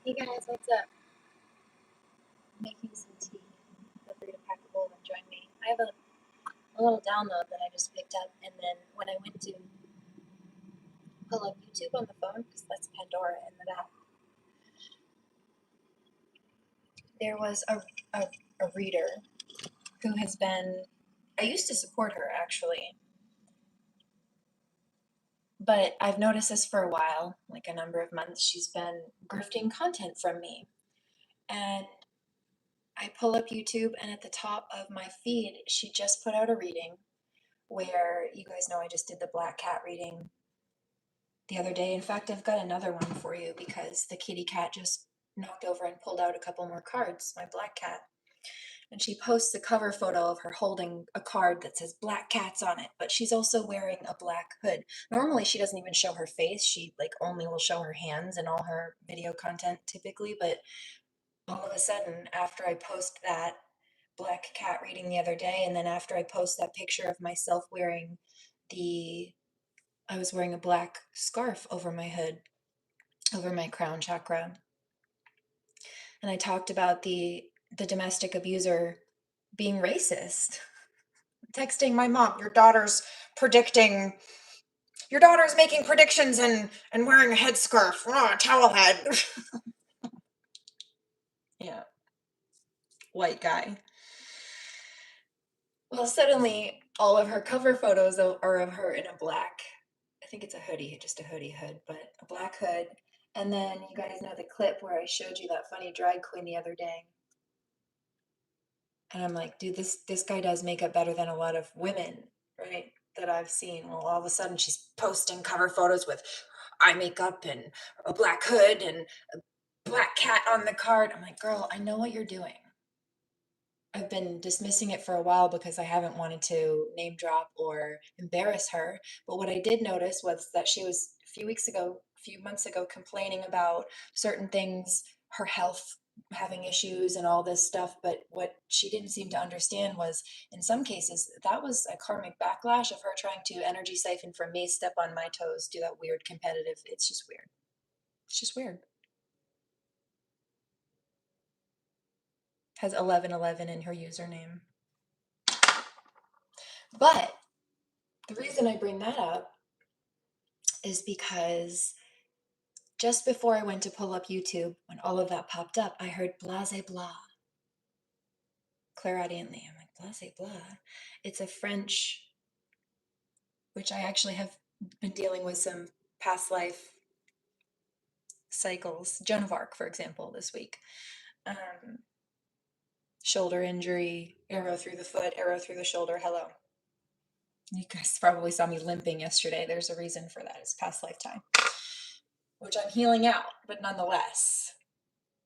Hey guys, what's up? I'm making some tea. Feel free to pack a bowl and join me. I have a little download that I just picked up, and then when I went to pull up YouTube on the phone, because that's Pandora in the back, there was a reader who has been, I used to support her actually, but I've noticed this for a while, like a number of months. She's been grifting content from me. And I pull up YouTube, and at the top of my feed, she just put out a reading where, you guys know I just did the black cat reading the other day. In fact, I've got another one for you because the kitty cat just knocked over and pulled out a couple more cards, my black cat. And she posts a cover photo of her holding a card that says black cats on it, but she's also wearing a black hood. Normally she doesn't even show her face. She like only will show her hands in all her video content typically, but all of a sudden after I post that black cat reading the other day, and then after I post that picture of myself wearing I was wearing a black scarf over my hood, over my crown chakra. And I talked about the domestic abuser being racist. Texting my mom, your daughter's making predictions and wearing a headscarf, a towel head. Yeah. White guy. Well, suddenly all of her cover photos are of her in a black, I think it's a hoodie, just a hoodie hood, but a black hood. And then you guys know the clip where I showed you that funny drag queen the other day. And I'm like, dude, this guy does makeup better than a lot of women, right? That I've seen. Well, all of a sudden she's posting cover photos with eye makeup and a black hood and a black cat on the card. I'm like, girl, I know what you're doing. I've been dismissing it for a while because I haven't wanted to name drop or embarrass her. But what I did notice was that she was a few months ago, complaining about certain things, her health, having issues and all this stuff. But what she didn't seem to understand was, in some cases, that was a karmic backlash of her trying to energy siphon from me, step on my toes, do that weird competitive. It's just weird. It's just weird. Has 1111 in her username. But the reason I bring that up is because just before I went to pull up YouTube, when all of that popped up, I heard blase blah, clairaudiently. I'm like, blase blah. It's a French, which I actually have been dealing with some past life cycles. Joan of Arc, for example, this week. Shoulder injury, arrow through the foot, arrow through the shoulder. Hello. You guys probably saw me limping yesterday. There's a reason for that. It's past lifetime, which I'm healing out, but nonetheless,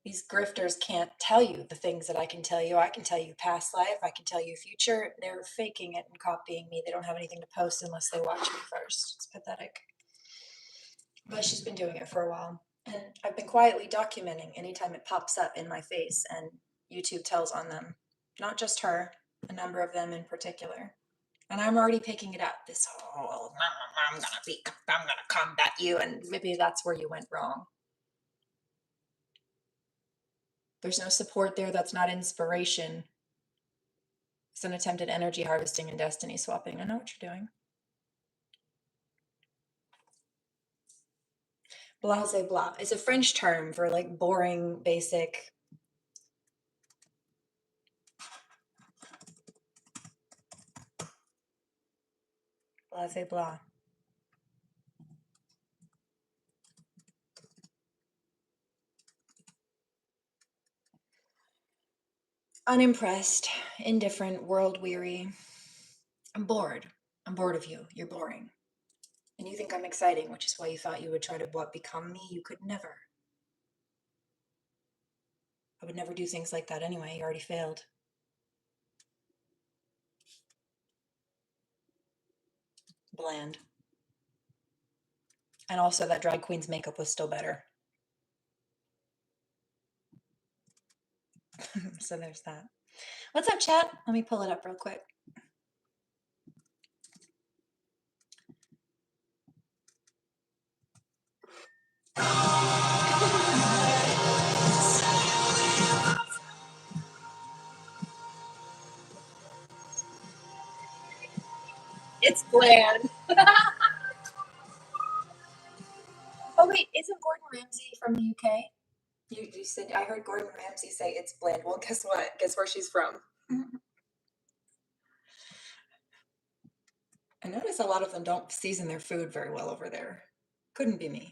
these grifters can't tell you the things that I can tell you. I can tell you past life. I can tell you future. They're faking it and copying me. They don't have anything to post unless they watch me first. It's pathetic. But she's been doing it for a while. And I've been quietly documenting anytime it pops up in my face and YouTube tells on them. Not just her, a number of them in particular. And I'm already picking it up. This whole, I'm gonna combat you, and maybe that's where you went wrong. There's no support there. That's not inspiration. It's an attempt at energy harvesting and destiny swapping. I know what you're doing. Blase blah. It's a French term for like boring, basic. Blase blah. Unimpressed, indifferent, world weary. I'm bored. I'm bored of you. You're boring. And you think I'm exciting, which is why you thought you would try to become me? You could never. I would never do things like that anyway. You already failed. Bland. And also that drag queen's makeup was still better. So there's that. What's up, chat? Let me pull it up real quick. It's bland. Oh wait, isn't Gordon Ramsay from the UK? You said, I heard Gordon Ramsay say it's bland. Well, guess what? Guess where she's from? I notice a lot of them don't season their food very well over there. Couldn't be me.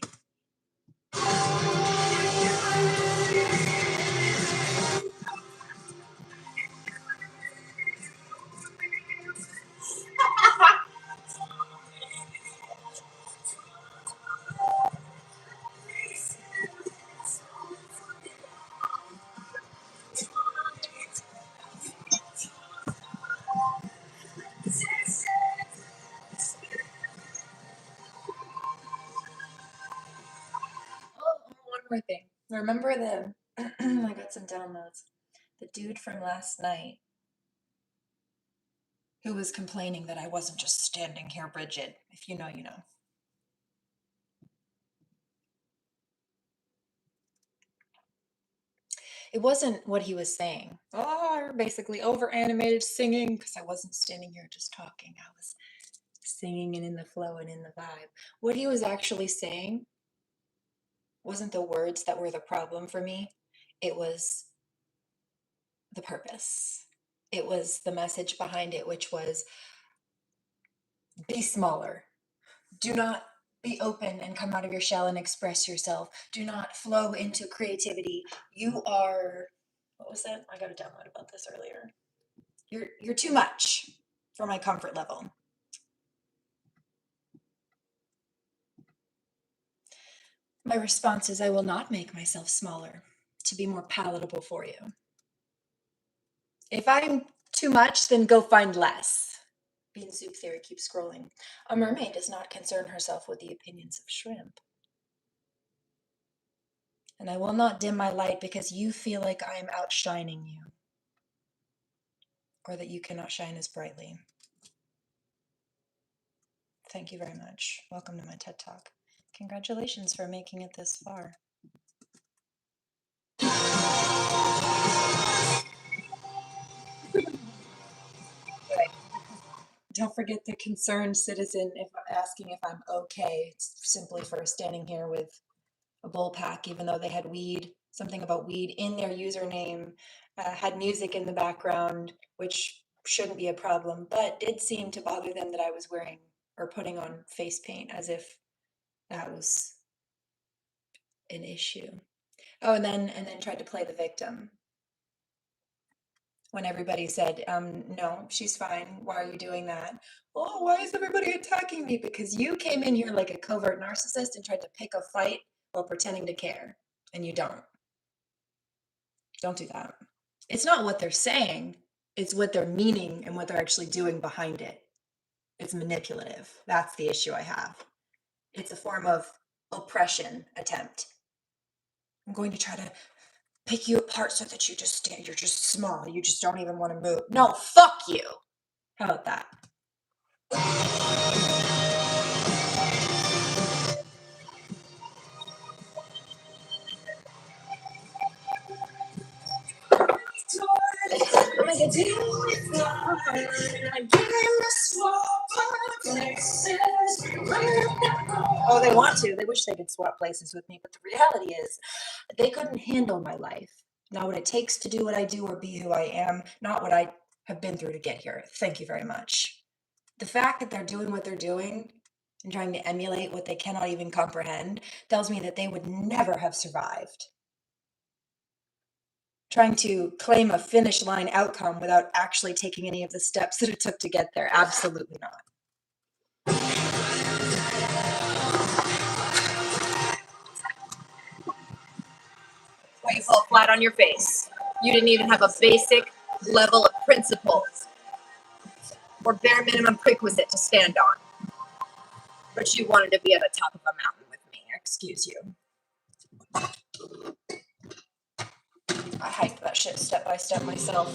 Oh, one more thing. Remember the, I got some downloads. The dude from last night who was complaining that I wasn't just standing here, Bridget. If you know, you know. It wasn't what he was saying. Oh, you're basically over animated singing because I wasn't standing here just talking. I was singing and in the flow and in the vibe. What he was actually saying wasn't the words that were the problem for me. It was the purpose. It was the message behind it, which was be smaller. Do not be open and come out of your shell and express yourself. Do not flow into creativity. You are, what was that? I got a download about this earlier. You're too much for my comfort level. My response is I will not make myself smaller to be more palatable for you. If I'm too much, then go find less. Bean Soup Theory keeps scrolling. A mermaid does not concern herself with the opinions of shrimp. And I will not dim my light because you feel like I am outshining you, or that you cannot shine as brightly. Thank you very much. Welcome to my TED Talk. Congratulations for making it this far. Don't forget the concerned citizen if asking if I'm okay. It's simply for standing here with a bull pack, even though they had weed, something about weed in their username, had music in the background, which shouldn't be a problem, but did seem to bother them that I was wearing or putting on face paint as if that was an issue. Oh, and then tried to play the victim when everybody said, no, she's fine. Why are you doing that? Oh, why is everybody attacking me? Because you came in here like a covert narcissist and tried to pick a fight while pretending to care, and you don't. Don't do that. It's not what they're saying, it's what they're meaning and what they're actually doing behind it. It's manipulative. That's the issue I have. It's a form of oppression attempt. I'm going to try to pick you apart so that you're just small. You just don't even want to move. No, fuck you. How about that? Oh, they want to. They wish they could swap places with me, but the reality is they couldn't handle my life. Not what it takes to do what I do or be who I am, not what I have been through to get here. Thank you very much. The fact that they're doing what they're doing and trying to emulate what they cannot even comprehend tells me that they would never have survived. Trying to claim a finish line outcome without actually taking any of the steps that it took to get there. Absolutely not. Why you fall flat on your face. You didn't even have a basic level of principles or bare minimum prerequisite to stand on. But you wanted to be at the top of a mountain with me. Excuse you. I hiked that shit step by step myself.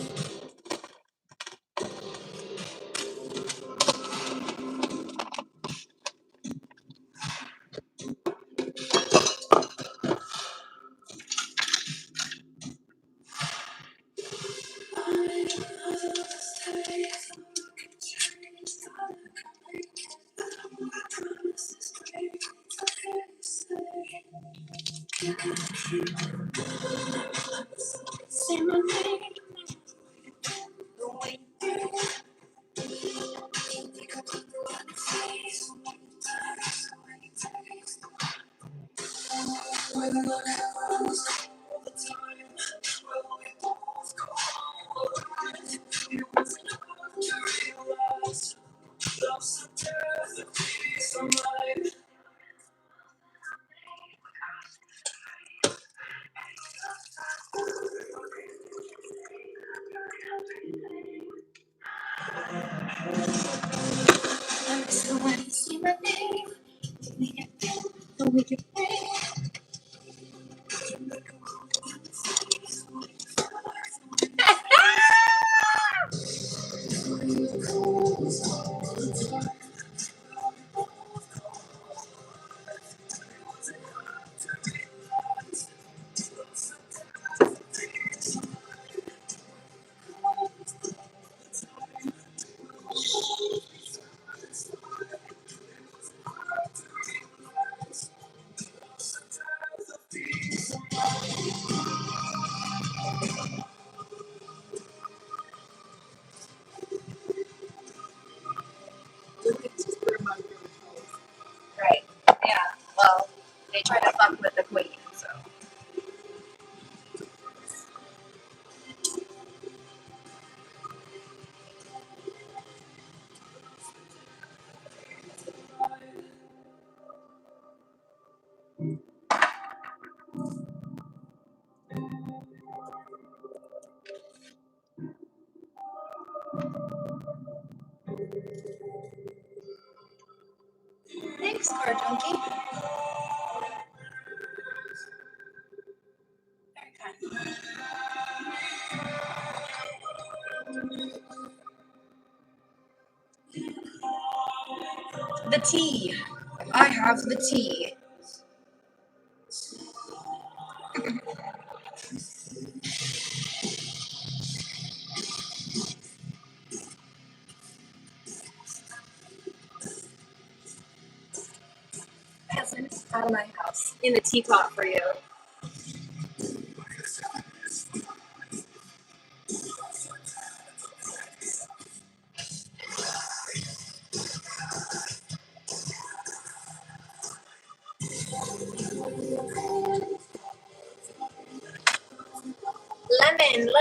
Right. Yeah. Well, they try to fuck with the queen, so. Thanks, car donkey. Very kind. The tea. I have the tea. Peasant out of my house. In the teapot for you.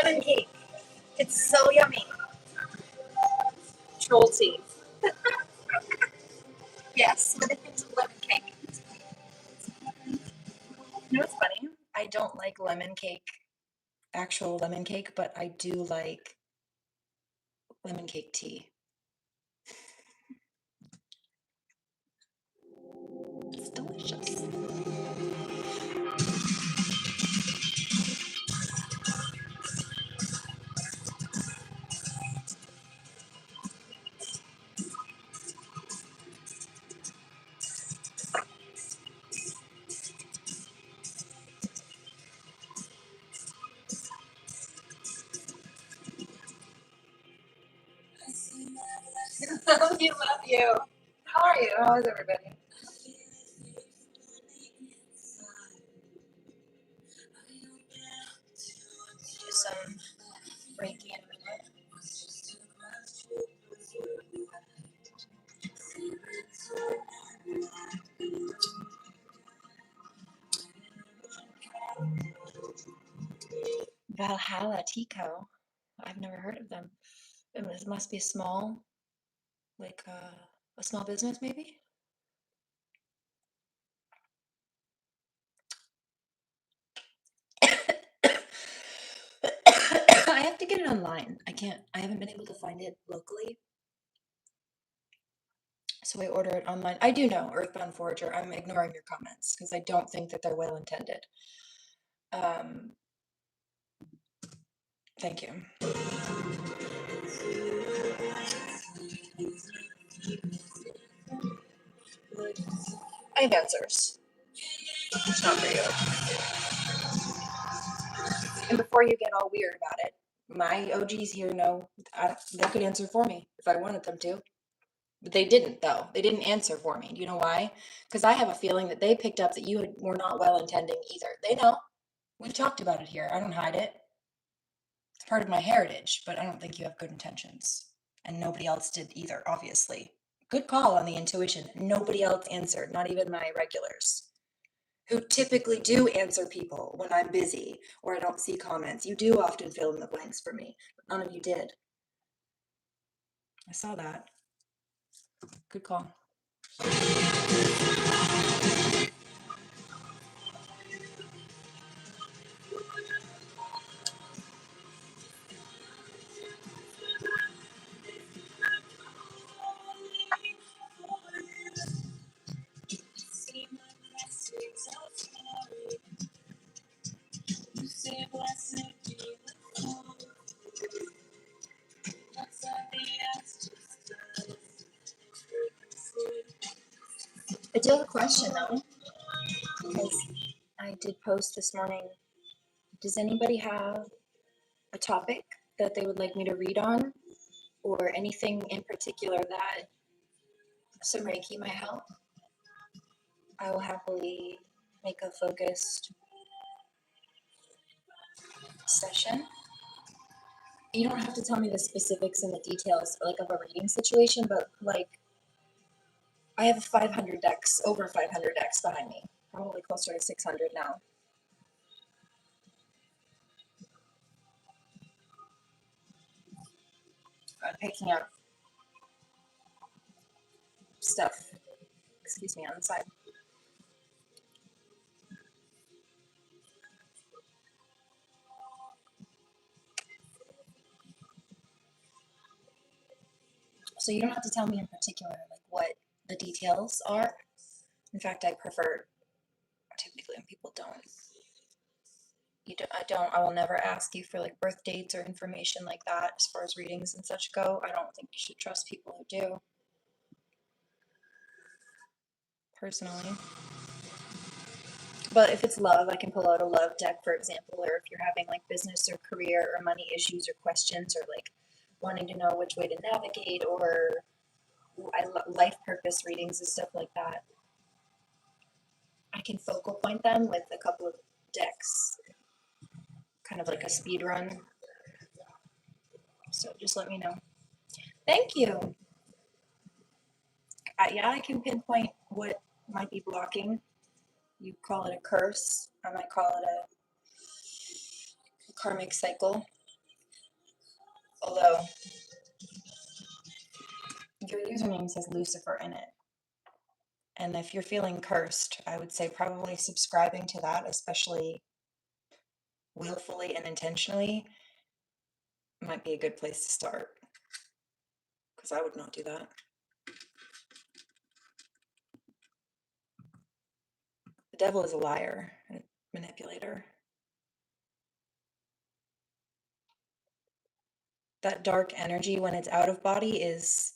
Lemon cake. It's so yummy. Troll tea. Yes, with a hint of lemon cake. You know what's funny? I don't like lemon cake, actual lemon cake, but I do like lemon cake tea. It's delicious. We love you. How are you? How is everybody? Do some Reiki in a minute. Valhalla Tico. I've never heard of them. It must be small, like a small business, maybe. I have to get it online. I haven't been able to find it locally. So I order it online. I do know, Earthbound Forager. I'm ignoring your comments because I don't think that they're well intended. Thank you. I have answers. It's not for you. And before you get all weird about it, my OGs here know they could answer for me if I wanted them to. But they didn't, though. They didn't answer for me. Do you know why? Because I have a feeling that they picked up that you were not well intending either. They know. We've talked about it here. I don't hide it. It's part of my heritage, but I don't think you have good intentions. And nobody else did either, obviously. Good call on the intuition. Nobody else answered, not even my regulars, who typically do answer people when I'm busy or I don't see comments. You do often fill in the blanks for me, but none of you did. I saw that. Good call. I do have a question though, because I did post this morning. Does anybody have a topic that they would like me to read on, or anything in particular that some Reiki might help? I will happily make a focused session. You don't have to tell me the specifics and the details like of a reading situation, but like I have 500 decks, over 500 decks behind me, probably closer to 600 now. I'm picking up stuff, excuse me, on the side. So you don't have to tell me in particular like what the details are. In fact, I prefer typically when people don't. I will never ask you for like birth dates or information like that as far as readings and such go. I don't think you should trust people who do. Personally. But if it's love, I can pull out a love deck, for example, or if you're having like business or career or money issues or questions or like wanting to know which way to navigate or life purpose readings and stuff like that. I can focal point them with a couple of decks, kind of like a speed run. So just let me know. Thank you. Yeah, I can pinpoint what might be blocking. You call it a curse. I might call it a karmic cycle. Although your username says Lucifer in it. And if you're feeling cursed, I would say probably subscribing to that, especially willfully and intentionally, might be a good place to start. Because I would not do that. The devil is a liar and a manipulator. That dark energy when it's out of body is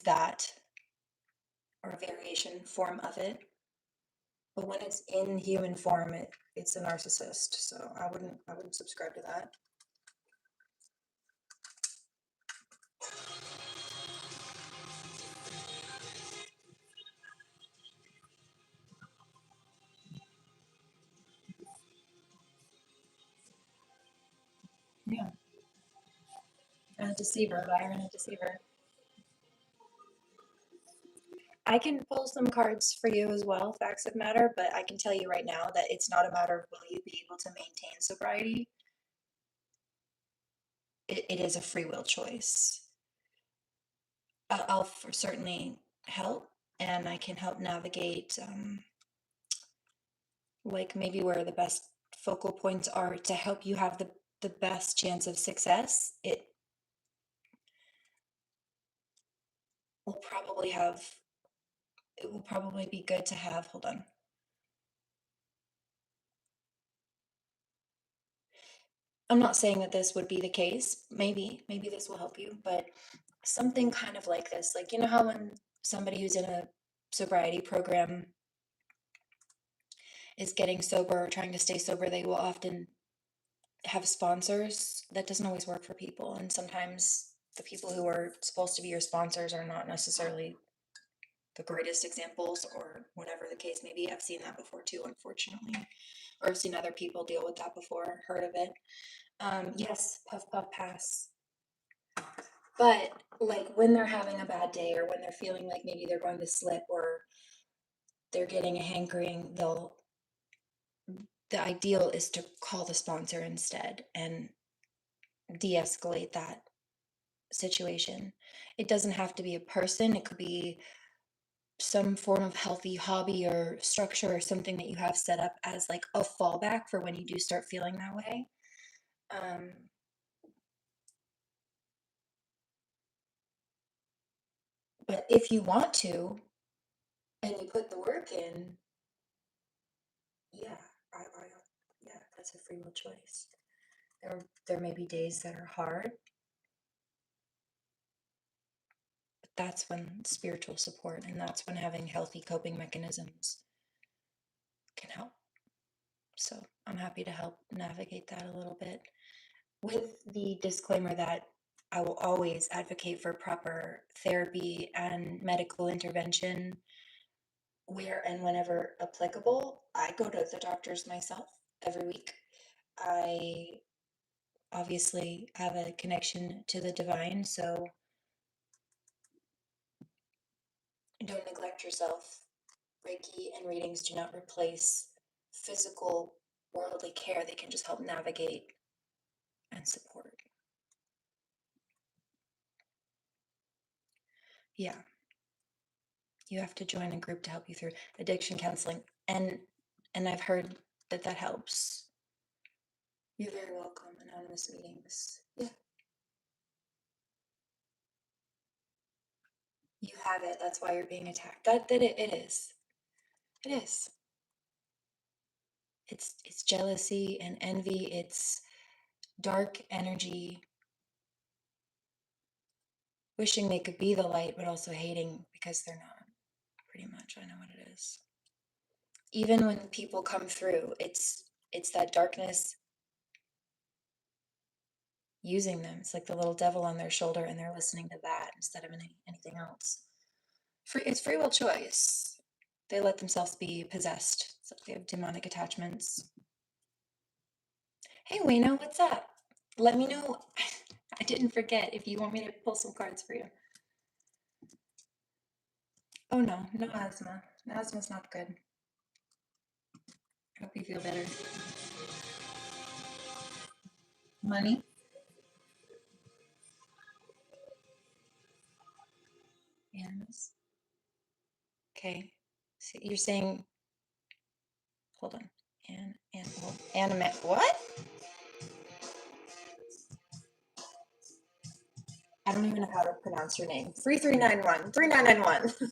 that, or a variation form of it. But when it's in human form, it's a narcissist. So I wouldn't subscribe to that. a deceiver, liar and a deceiver. I can pull some cards for you as well, facts of matter, but I can tell you right now that it's not a matter of will you be able to maintain sobriety. It is a free will choice. I'll certainly help, and I can help navigate like maybe where the best focal points are to help you have the best chance of success. It will probably be good to have, hold on. I'm not saying that this would be the case. Maybe this will help you, but something kind of like this. Like, you know how when somebody who's in a sobriety program is getting sober or trying to stay sober, they will often have sponsors. That doesn't always work for people. And sometimes the people who are supposed to be your sponsors are not necessarily the greatest examples, or whatever the case may be. I've seen that before too, unfortunately. Or I've seen other people deal with that before, heard of it. Yes, puff, puff, pass. But like when they're having a bad day, or when they're feeling like maybe they're going to slip, or they're getting a hankering, the ideal is to call the sponsor instead and de-escalate that situation. It doesn't have to be a person. It could be some form of healthy hobby or structure, or something that you have set up as like a fallback for when you do start feeling that way. But if you want to, and you put the work in, yeah, yeah, that's a free will choice. There may be days that are hard, but that's when spiritual support, and that's when having healthy coping mechanisms can help. So I'm happy to help navigate that a little bit, with the disclaimer that I will always advocate for proper therapy and medical intervention where and whenever applicable. I go to the doctors myself every week. I obviously have a connection to the divine, so don't neglect yourself. Reiki and readings do not replace physical worldly care. They can just help navigate and support. Yeah. You have to join a group to help you through addiction counseling. And I've heard that helps. You're very welcome. Anonymous meetings. Yeah. You have it. That's why you're being attacked. It is. It is. It's jealousy and envy. It's dark energy, wishing they could be the light, but also hating because they're not. Pretty much, I know what it is. Even when people come through, it's that darkness using them. It's like the little devil on their shoulder, and they're listening to that instead of anything else. It's free will choice. They let themselves be possessed. It's like they have demonic attachments. Hey, Wayno, what's up? Let me know. I didn't forget if you want me to pull some cards for you. Oh no asthma. Asthma's not good. I hope you feel better. Money. Yes. Okay. So you're saying, hold on. What? I don't even know how to pronounce your name. 3391. 3991.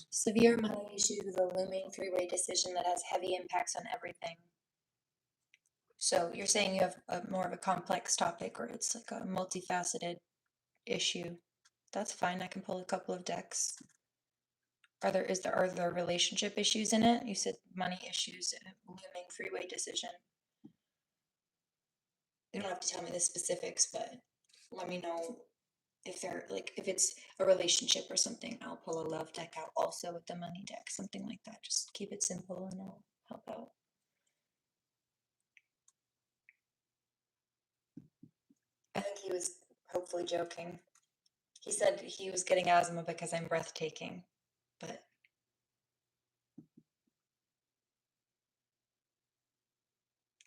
Severe money issues with a looming three-way decision that has heavy impacts on everything. So you're saying you have more of a complex topic, or it's like a multifaceted issue. That's fine. I can pull a couple of decks. Are there relationship issues in it? You said money issues and looming three-way decision. You don't have to tell me the specifics, but let me know if they're like, if it's a relationship or something. I'll pull a love deck out also with the money deck, something like that. Just keep it simple and I'll help out. I think he was hopefully joking. He said he was getting asthma because I'm breathtaking, but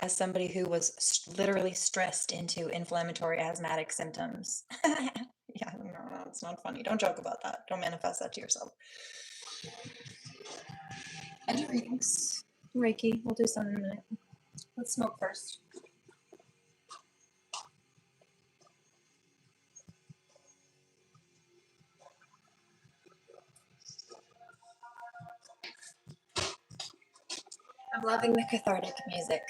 as somebody who was literally stressed into inflammatory asthmatic symptoms. Yeah, no, it's not funny. Don't joke about that. Don't manifest that to yourself. I do readings. Reiki. We'll do some in a minute. Let's smoke first. I'm loving the cathartic music.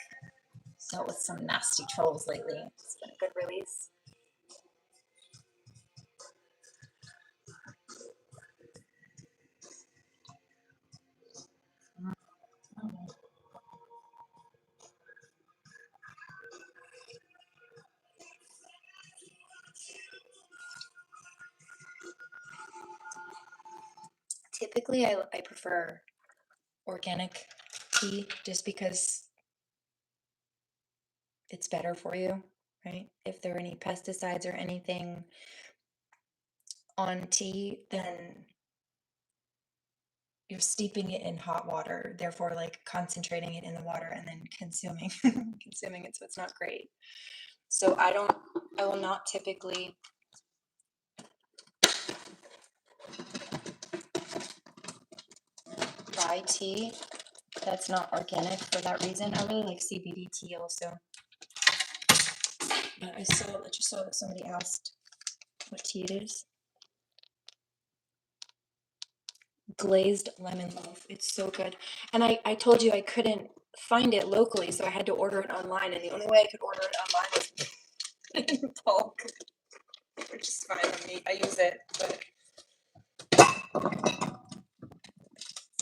Dealt with some nasty trolls lately. It's been a good release. Typically, I prefer organic tea just because it's better for you, right? If there are any pesticides or anything on tea, then you're steeping it in hot water, therefore like concentrating it in the water and then consuming consuming it, so it's not great. So I will not typically buy tea that's not organic for that reason. I really like CBD tea also. But I just saw that somebody asked what tea it is. Glazed lemon loaf. It's so good. And I told you I couldn't find it locally, so I had to order it online, and the only way I could order it online was in bulk, which is fine with me. I use it, but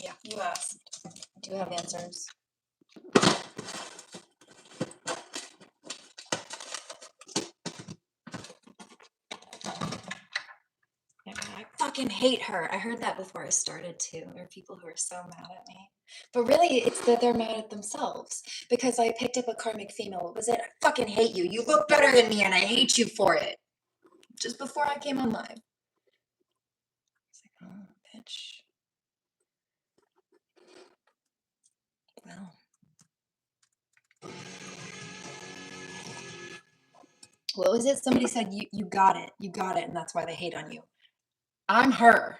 yeah, you asked. Do you have answers? Yeah, I fucking hate her. I heard that before I started too. There are people who are so mad at me. But really, it's that they're mad at themselves because I picked up a karmic female. What was it? I fucking hate you. You look better than me and I hate you for it. Just before I came on live. It's like, oh, bitch. Well. What was it? Somebody said, you got it. You got it. And that's why they hate on you. I'm her.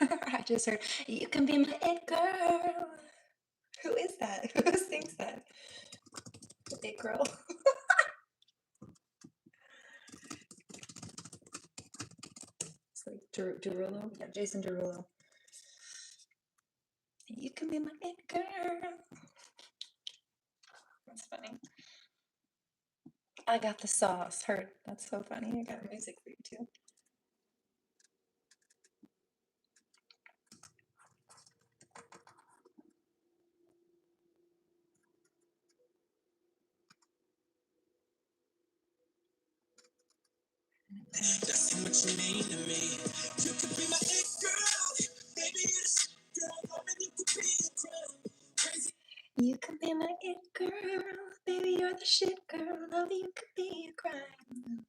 I just heard, you can be my it girl. Who is that? Who sings that? It girl. It's like Derulo. Yeah, Jason Derulo. You can be my it girl. That's funny. I got the sauce. Heard. That's so funny. I got music for you too. That's how much you mean to me. You can be my it girl. Baby, you're the shit girl. You can be a crazy. You can be my it girl. Baby, you're the shit girl. Love you could be a crime.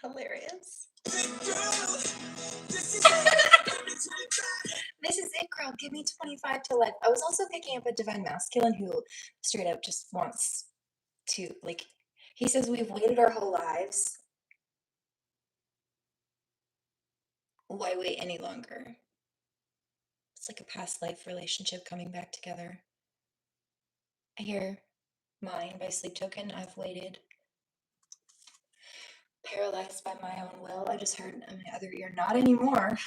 Hilarious. Girl, this is it, girl. Give me 25 to life. I was also picking up a divine masculine who straight up just wants to, like, he says we've waited our whole lives. Why wait any longer? It's like a past life relationship coming back together. I hear Mine by Sleep Token. I've waited. Paralyzed by my own will. I just heard in my other ear, not anymore.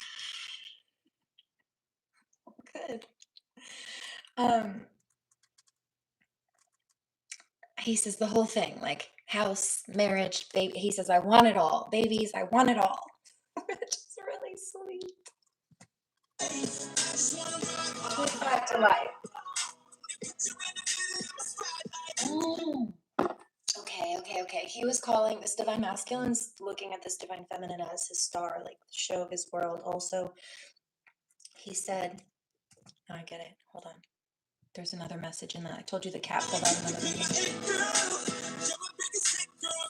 Good. He says the whole thing, like house, marriage, baby. He says, I want it all. Babies, I want it all. Which is really sweet. 25 to life. Okay. Okay. He was calling this divine masculine's looking at this divine feminine as his star, like the show of his world. Also, he said, oh, I get it. Hold on. There's another message in that. I told you the cat pulled out another reading.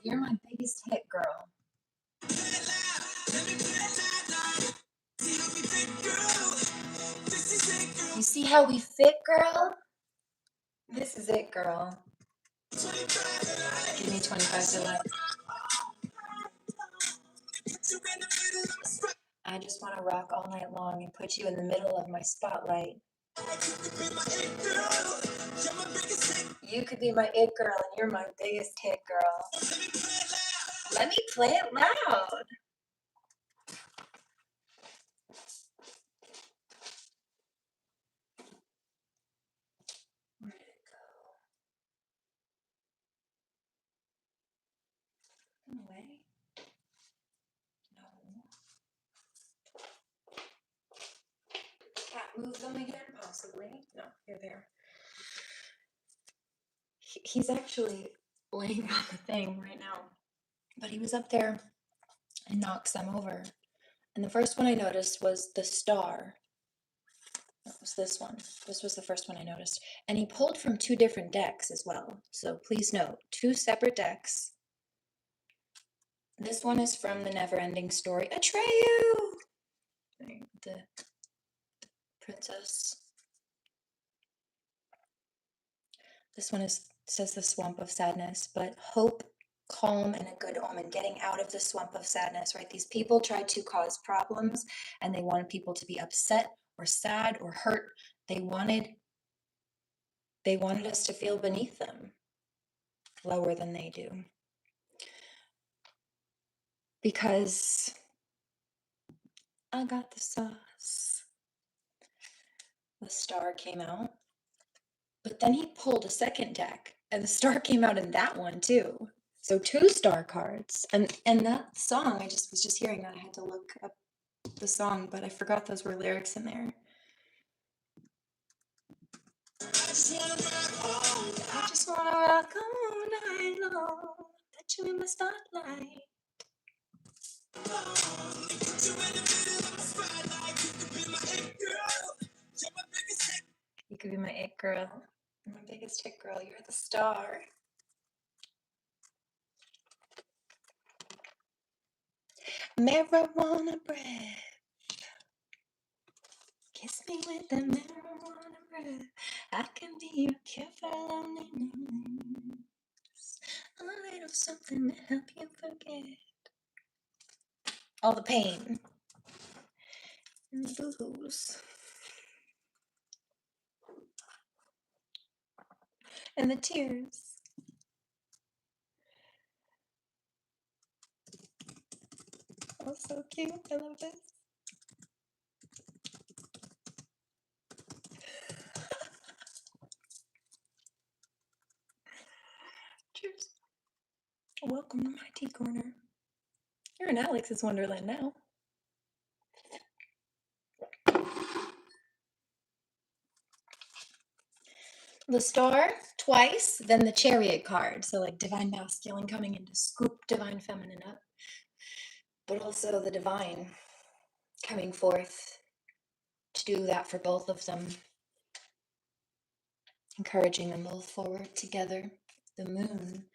You're my biggest hit, girl. You see how we fit, girl? This is it, girl. Give me 25 to left. I just want to rock all night long and put you in the middle of my spotlight. You could be my it girl and you're my biggest hit, girl. Let me play it loud. Where did it go? Away? No. Can't move them again, possibly. No, you're there. He's actually laying on the thing right now. But he was up there and knocked some over. And the first one I noticed was the star. That was this one. This was the first one I noticed. And he pulled from 2 different decks as well. So please note, 2 separate decks. This one is from the Never-Ending Story. Atreyu! The princess. This one says the swamp of sadness, but hope, calm, and a good omen. Getting out of the swamp of sadness, right? These people tried to cause problems, and they wanted people to be upset or sad or hurt. They wanted us to feel beneath them, lower than they do. Because I got the sauce. The star came out. But then he pulled a second deck, and the star came out in that one too. So 2 star cards. And that song, I was just hearing that. I had to look up the song, but I forgot those were lyrics in there. I just wanna rock all night long. Put you in my spotlight. You could be my it girl. My biggest hit girl. You're the star. Marijuana breath. Kiss me with the marijuana breath. I can be your cure for loneliness. A little something to help you forget all the pain and the booze and the tears. Oh, so cute. I love this. Cheers. Welcome to my tea corner. You're in Alex's Wonderland now. The star twice, then the chariot card. So like divine masculine coming in to scoop divine feminine up. But also the divine coming forth to do that for both of them. Encouraging them both forward together. The moon,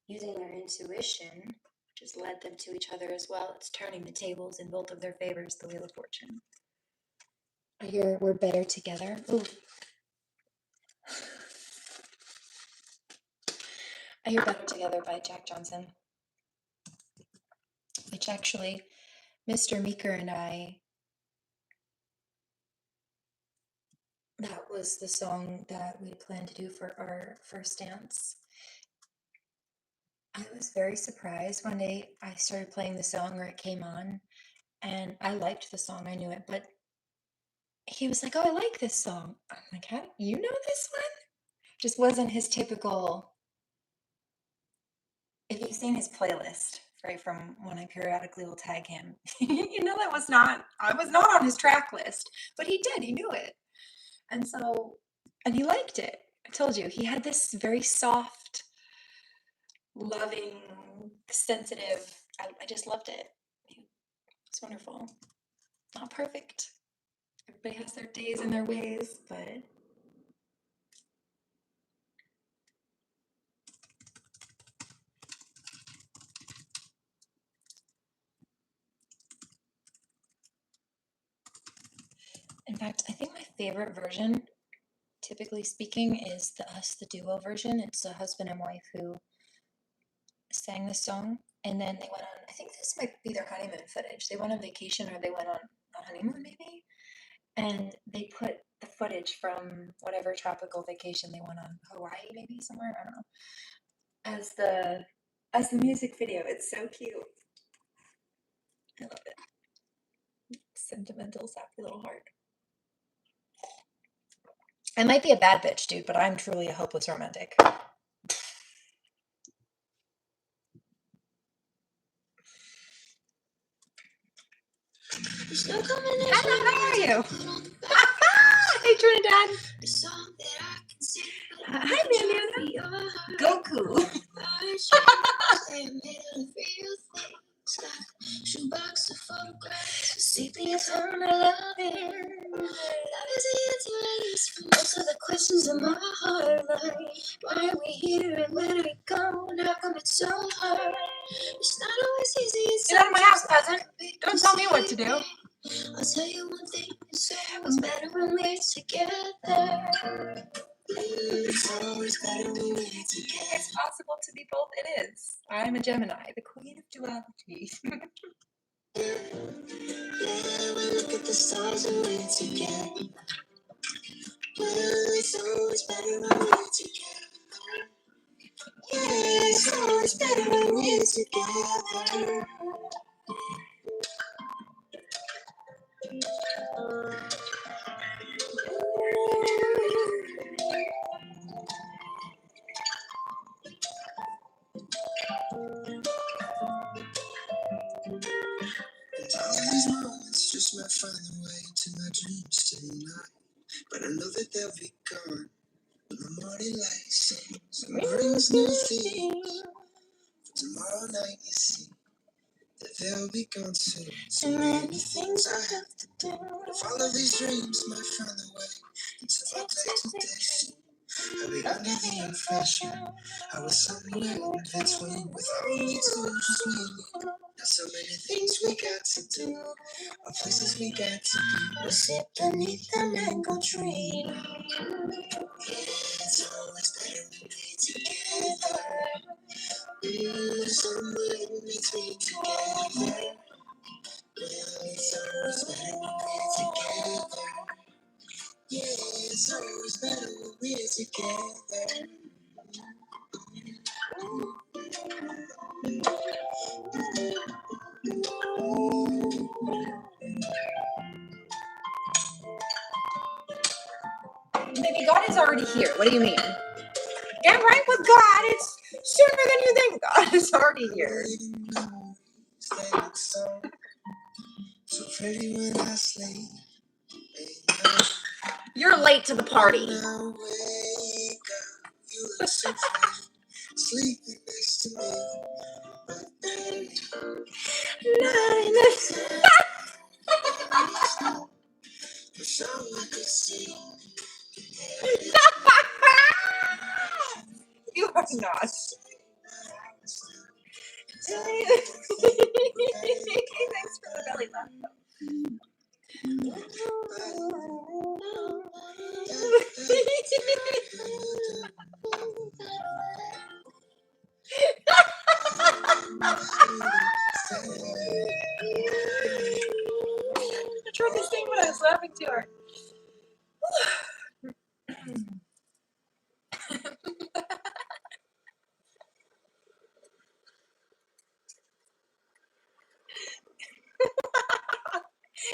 using their intuition, which has led them to each other as well. It's turning the tables in both of their favors, the Wheel of Fortune. I hear we're better together. Ooh. I hear Better Together by Jack Johnson, which actually Mr. Meeker and I, that was the song that we planned to do for our first dance. I was very surprised one day I started playing the song or it came on, and I liked the song, I knew it, but he was like, oh, I like this song. I'm like, how do you know this one? Just wasn't his typical. If you've seen his playlist, right, from when I periodically will tag him, you know I was not on his track list, but he did, he knew it. And he liked it. I told you, he had this very soft loving, sensitive. I just loved it. It's wonderful. Not perfect. Everybody has their days and their ways, but in fact, I think my favorite version, typically speaking, is the duo version. It's a husband and wife who sang this song, and then they went on, I think this might be their honeymoon footage. They went on vacation or they went on a honeymoon maybe, and they put the footage from whatever tropical vacation they went on, Hawaii maybe, somewhere, I don't know, as the music video. It's so cute. I love it. Sentimental, sappy little heart. I might be a bad bitch, dude, but I'm truly a hopeless romantic. Hello, how are you? Hey, Trinidad. Hi, Bandana. Goku. Shoebox of photographs, sepia tone of loving. Love is the answer for most of the questions in my heart. Like, why are we here and where do we go? And how come it's so hard? It's not always easy. Get out of my house, peasant. Don't tell me what to do. I'll tell you one thing, it's always better when we're together. It's always better when we're together. It's possible to be both. It is. I'm a Gemini, the queen of duality. Yeah, we look at the stars and we're together. Well, it's always better when we're together. Yeah, it's always better when we're together. And all these moments just might find their way to my dreams tonight. But I know that they'll be gone when the morning light sings and brings new things. For tomorrow night, you see that they'll be gone soon. So many things I have to do. If all of these dreams might find their way into my bed today, I'll be under the impression I was somewhere in between with only two, just me and you. Now so many things we got to do, or places we got to be. We'll sit beneath the mango tree. Yeah, it's always better when we're together. Somewhere in between together. Well, it's always better when we're together. Yeah, it's always better when we're together. Baby, God is already here. What do you mean? Get right with God. It's sooner than you think. God is already here. So pretty when I sleep. You're late to the party. You look so pretty, sleeping next to me. So I could see. You are not. Thanks for the belly laugh. I tried to sing, but I was laughing too hard.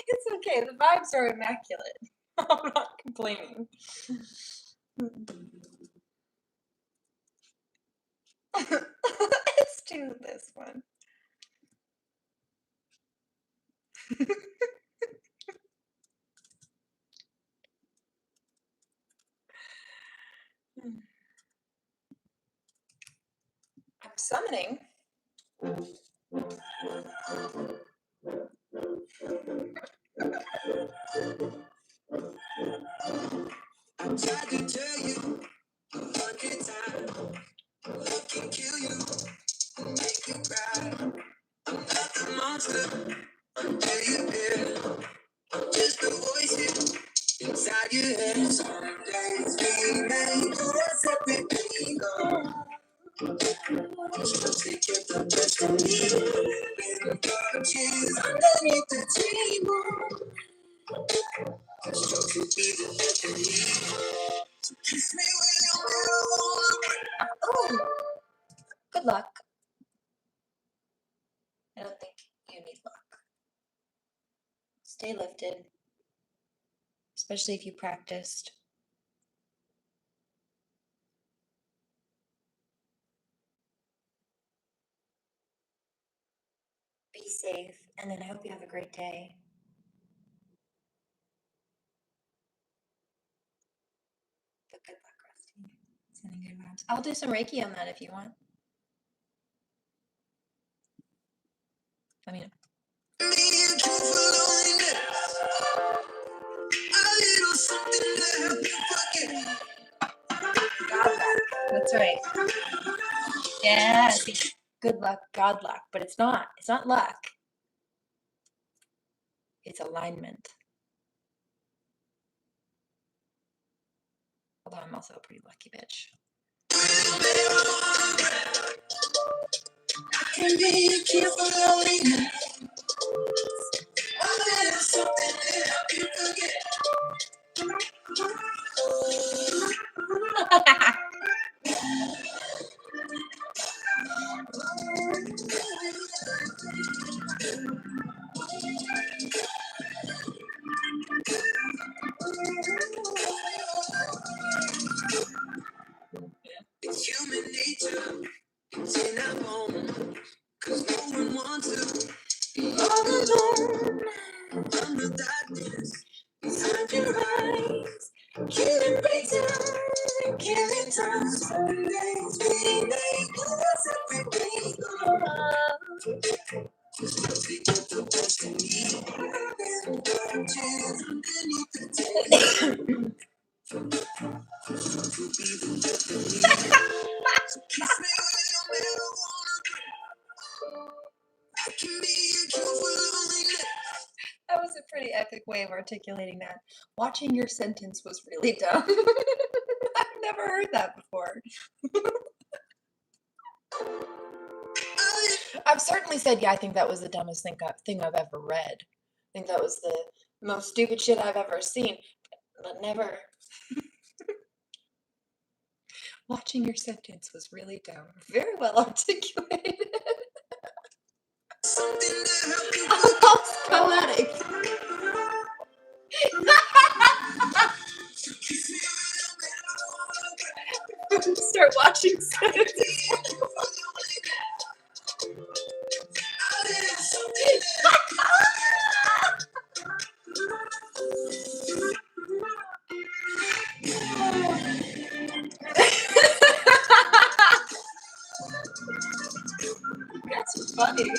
It's okay. The vibes are immaculate. I'm not complaining. Let's do this one. Summoning. I tried to tell you 100 times. Love can kill you, make you cry. I'm not the monster until you're here. I'm just the voice inside your head. Some days we may go our separate ways. Just to get the best of me. Living couches underneath the table. Just to be the best of me. So kiss me with your marijuana. Oh, good luck. I don't think you need luck. Stay lifted, especially if you practiced. Be safe, and then I hope you have a great day. But good luck, Rusty. Sending good vibes. I'll do some Reiki on that if you want. Let me know. God luck. That's right. Yeah. See, good luck, God luck. But it's not. It's not luck. It's alignment. Although I'm also a pretty lucky bitch. I can be a kid for loneliness. A little something to help you forget. It's human nature. It's in our bones. 'Cause no one wants to be all alone. From the darkness behind your eyes. Killing time, killing time. Some days we make us every day. Just to get the best in me. And darkness underneath the table. To be the best of me. So kiss me with your marijuana. I can be a cure for loneliness. That was a pretty epic way of articulating that. Watching your sentence was really dumb. I've never heard that before. I've certainly said, yeah, I think that was the dumbest thing I've ever read. I think that was the most stupid shit I've ever seen, but never. Watching your sentence was really dumb. Very well articulated. Almost poetic. Start watching sentences. That's funny.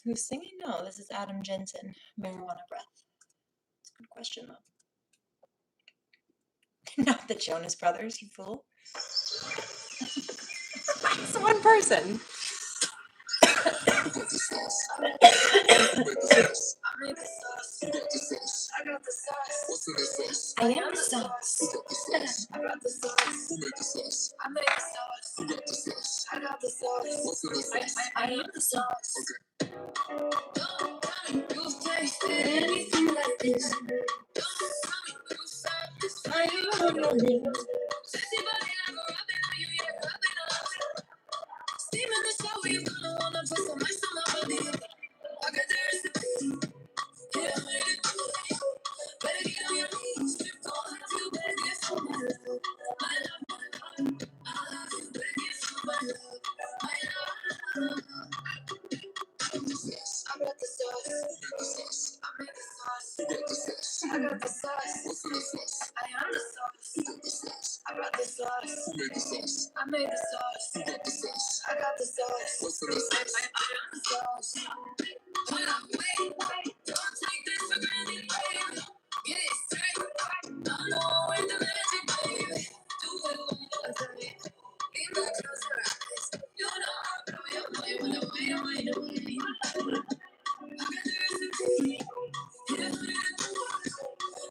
Who's singing? No, this is Adam Jensen. Marijuana Breath. It's a good question, though. Not the Jonas Brothers, you fool. It's one person. I got the sauce. What's in the sauce? I am the sauce. Who got the sauce? I got the sauce. Who made the sauce? I made the sauce. Who got the sauce? I got the sauce. What's in the sauce? I am the sauce. Okay. Don't tell me you've tasted anything like this. Don't tell me you said this fire on your lips. Sexy body like a rubbing on you, yeah, rubbing on you. Steaming the shower, you're gonna wanna put some ice on my body. I got the recipe. Yeah, I made it good. Better get on your knees. Don't have to beg it for my love. My love, my love. I'll have you beg it for my love. My love. sauce? Who made the sauce? I made the sauce. Who got the sauce? I got the sauce. What's in the sauce? I am the sauce. Hold up, wait. Don't take this for granted, baby. Get it straight. I know where the magic, baby. Do it one more time. Be my closer eyes. You know I'll blow your mind when I'm way. I got the recipe. Hit it, put it in the water.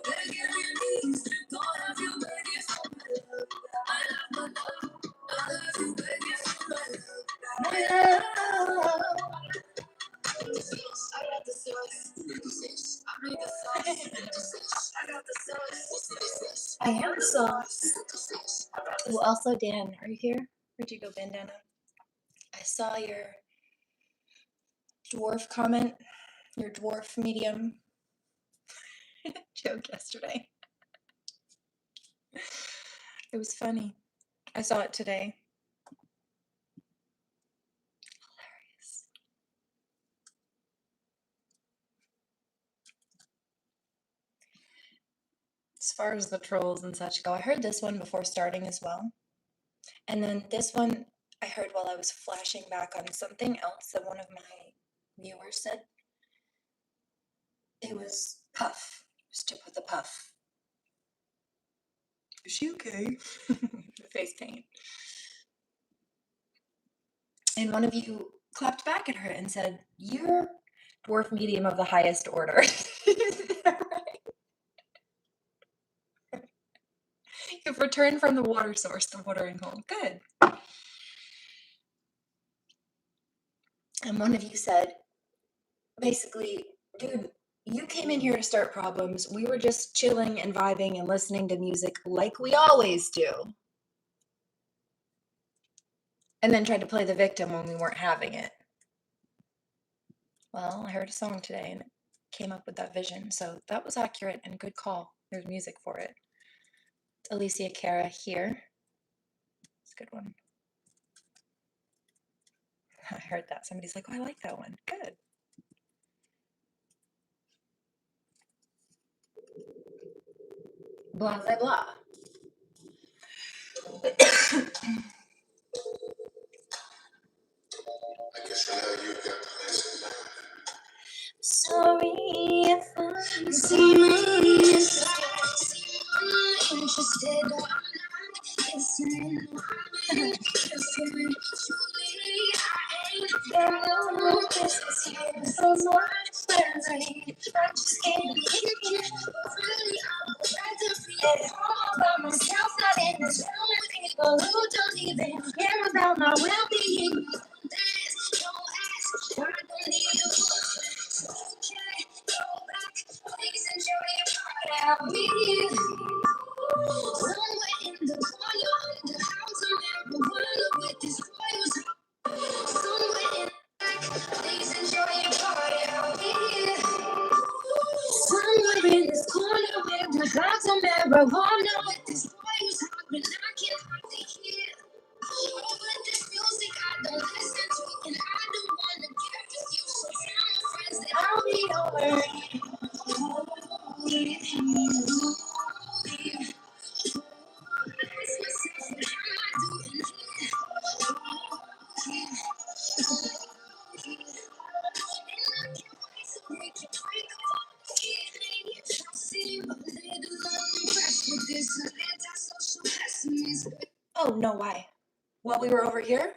Better get on your knees. Don't have you begging for my love. I love my love. I love you begging for my love. My love. I got the sauce. Who made the sauce? I made the sauce. Who made the sauce? I got the sauce. What's in the sauce? I am the sauce. Who got the sauce? Oh, also, Dan, are you here? Where'd you go, bandana? I saw your dwarf comment, your dwarf medium joke yesterday. It was funny. I saw it today. Hilarious. As far as the trolls and such go, I heard this one before starting as well. And then this one I heard while I was flashing back on something else that one of my viewers said. It was Puff. It was Tip with the Puff. Is she okay? Face paint. And one of you clapped back at her and said, "You're dwarf medium of the highest order." You've returned from the water source, the watering hole. Good. And one of you said, basically, dude, you came in here to start problems. We were just chilling and vibing and listening to music like we always do. And then tried to play the victim when we weren't having it. Well, I heard a song today and it came up with that vision. So that was accurate and good call. There's music for it. Alicia Cara here. It's a good one. I heard that. Somebody's like, "Oh, I like that one." Good. Blah, blah, blah. I guess now you got the lesson. Sorry if I seem interested, I'm not listening. If you're truly, I ain't got no business here. So much friendly, I just can't be here. But really, I'm rather be at home by myself, not in this room with people who don't even care about my well-being. There's no ask, I don't need you. Okay, go back, please enjoy your part. I'll be here. Somewhere in the corner of the house, I'm marijuana with this boy who's somewhere in the back, please enjoy your party. I'll be here. Somewhere in this corner of the house, I'm marijuana with this boy who's hungry. I can hardly hear. But this music I don't listen to, and I don't wanna get with you. So tell my friends that I'll be over. Oh, no, why? While we were over here?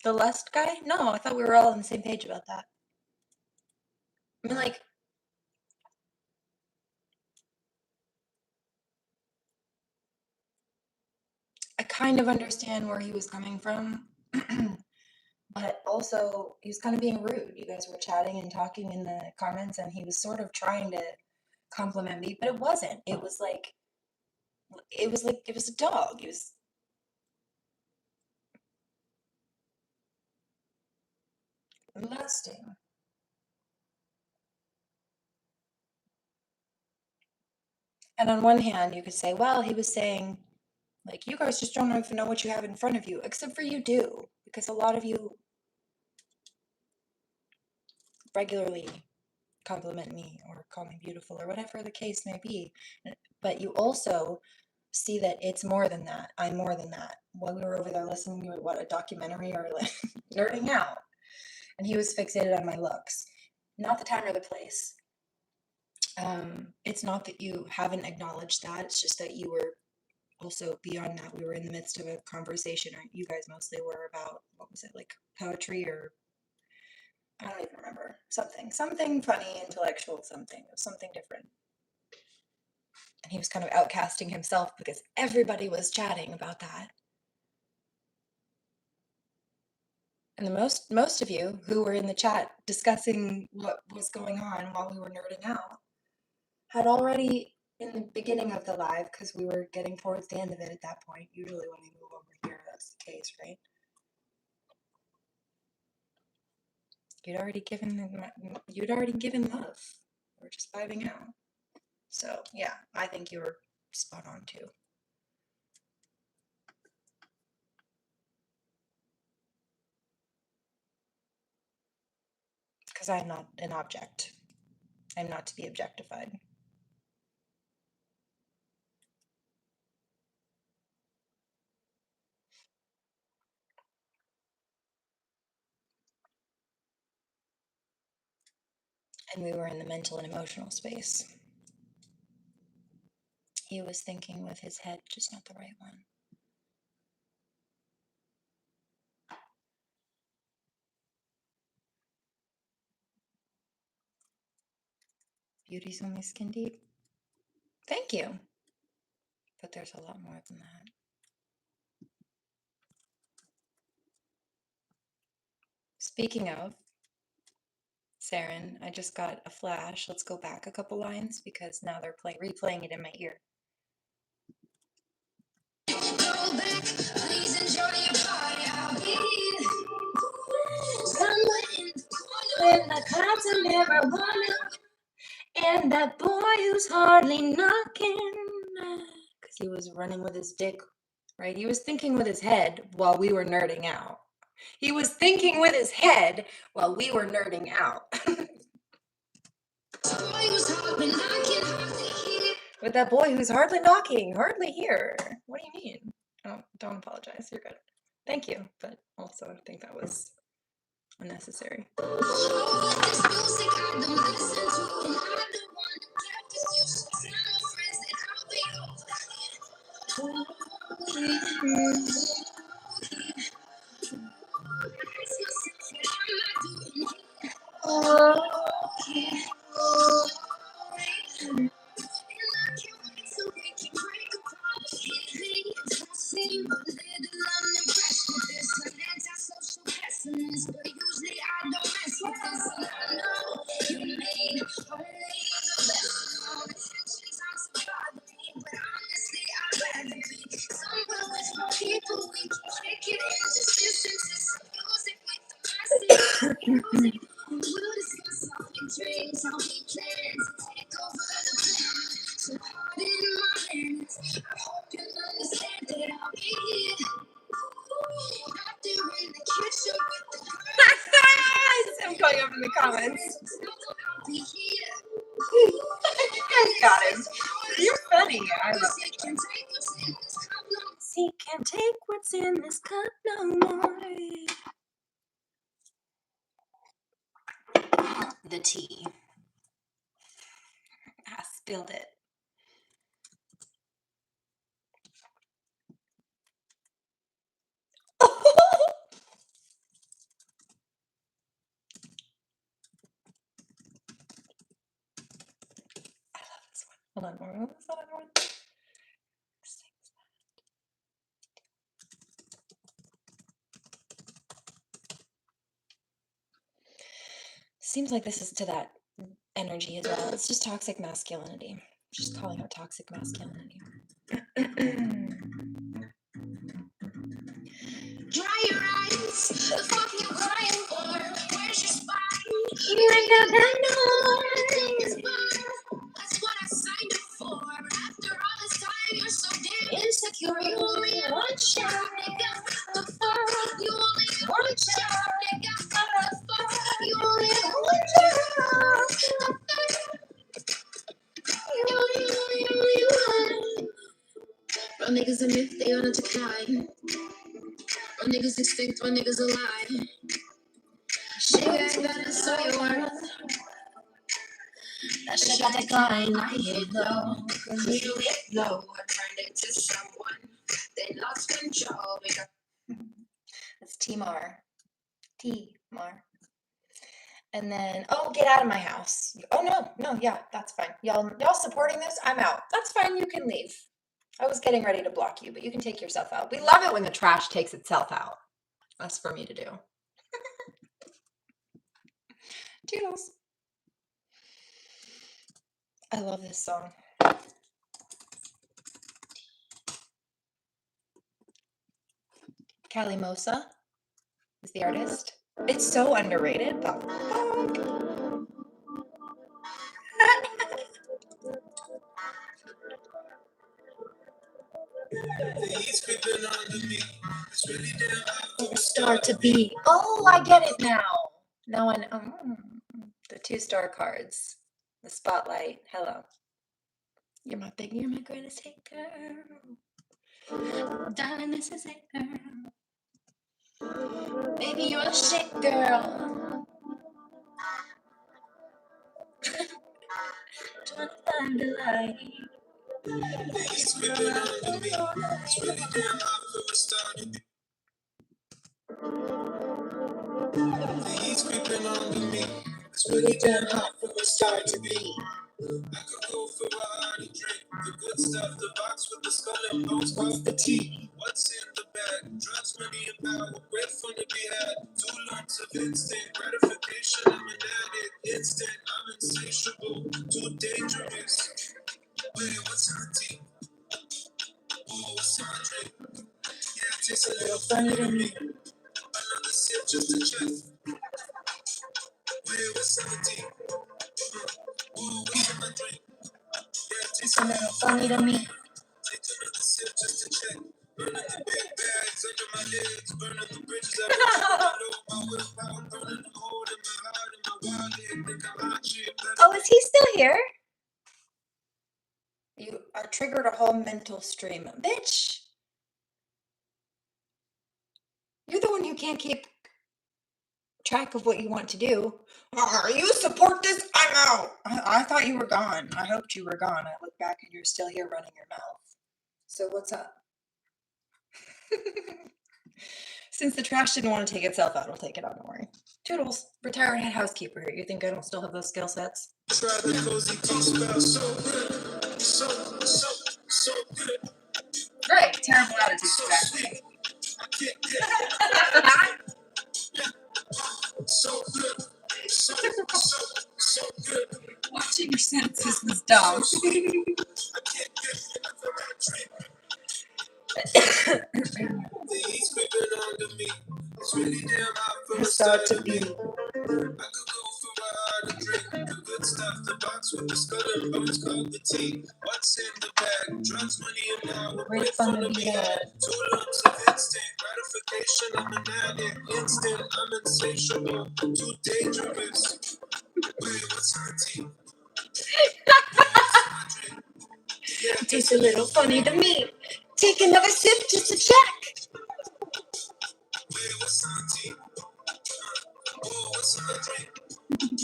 The lust guy? No, I thought we were all on the same page about that. I mean, like, I kind of understand where he was coming from, but also he was kind of being rude. You guys were chatting and talking in the comments, and he was sort of trying to compliment me, but it wasn't. It was like it was a dog. It was lusting. And on one hand, you could say, well, he was saying, like, you guys just don't even know what you have in front of you, except for you do, because a lot of you regularly compliment me or call me beautiful or whatever the case may be. But you also see that it's more than that. I'm more than that. While we were over there listening to a documentary or like nerding out, and he was fixated on my looks. Not the time or the place. It's not that you haven't acknowledged that. It's just that you were also beyond that. We were in the midst of a conversation, or you guys mostly were, about, what was it, like poetry, or I don't even remember. Something funny, intellectual, something different. And he was kind of outcasting himself because everybody was chatting about that. And the most of you who were in the chat discussing what was going on while we were nerding out had already, in the beginning of the live, because we were getting towards the end of it at that point, usually when we move over here, that's the case, right? You'd already given love. We're just vibing out. So yeah, I think you were spot on too. Because I'm not an object. I'm not to be objectified. And we were in the mental and emotional space. He was thinking with his head, just not the right one. Beauty's only skin deep. Thank you. But there's a lot more than that. Speaking of, Saren, I just got a flash. Let's go back a couple lines because now they're replaying it in my ear. Go back, please enjoy your party. I'll be here. Somewhere in the corner in the clouds of marijuana. And that boy who's hardly knocking. Because he was running with his dick, right? He was thinking with his head while we were nerding out. He was thinking with his head while we were nerding out. With that boy who's hardly knocking, hardly here. What do you mean? Oh, don't apologize. You're good. Thank you. But also, I think that was unnecessary. I'm going up in the comments. I got him. You're funny. I love it. He can't take what's in this cup no more. The tea. I spilled it. Hold on, what was that other one? Seems like this is to that energy as well. It's just toxic masculinity. Just calling out toxic masculinity. Dry your eyes. The fuck you crying for? Where's your spine? You ain't got that noise. That's what I signed up for. After all this time, you're so damn insecure. You only had one shot, nigga. The fuck? You only had one shot, nigga. The fuck? You only had one shot. You only one. All niggas a myth, they on a decline. All niggas extinct, all niggas alive. Shit got better, so your worth. That shit got decline, I hit low. Cause you hit low, I turned it to someone. They lost control. That's T-Mar. T-Mar. And then, oh, get out of my house. Oh, no, yeah, that's fine. Y'all supporting this? I'm out. That's fine, you can leave. I was getting ready to block you, but you can take yourself out. We love it when the trash takes itself out. That's for me to do. Toodles. I love this song. Kalimosa is the artist. It's so underrated. The fuck? Star to be. Oh, I get it now. Now I know. The 2-star cards. The spotlight. Hello. You're my greatest hit girl. Darling, this is it, girl. Baby, you're a shit girl. Trying to find the light. It's creeping under me. It's really damn hot for a star to be. He's creeping under me. It's really damn hot for a star to be. I could go for a heart and drink the good stuff, the box with the skull and bones. What's the tea? What's in the bag? Drugs, money, and power. Great fun to be had. 2 lumps of instant gratification. I'm an addict. Instant. I'm insatiable. Too dangerous. Wait, what's in the tea? Oh, what's in my drink? Yeah, it tastes a little funny to me. Another sip just to check. Wait, what's in the tea? Oh, what's in my drink? Yeah, it tastes a little funny to me. Take another sip just to check. Burning the big bags under my legs. Burning the bridges I built. My willpower. Burning the hole in my heart and my wallet. Think I'm hot shit. Oh, is he still here? You are triggered a whole mental stream. Bitch! You're the one who can't keep track of what you want to do. You support this? I'm out. I thought you were gone. I hoped you were gone. I look back and you're still here running your mouth. So what's up? Since the trash didn't want to take itself out, I'll take it out. Don't worry. Toodles, retired head housekeeper here. You think I don't still have those skill sets? Try the cozy tea spell. So good. So good. Great. Terrible attitude. So sweet. I can't get so good. So good. Watching your sentences was dumb. He's creeping under me. It's really damn hot for a start to be. I could go for a hard drink. The good stuff, the box with the skull and bones called the tea. What's in the bag? Drugs, money, and power. Great fun to be had. 2 lumps of instant gratification. I'm an addict. Instant. I'm insatiable. Too dangerous. Wait, what's in the tea? Yeah, it tastes a little funny to me. Take another sip just to check. Wait, what's in the tea? Oh, what's in my drink?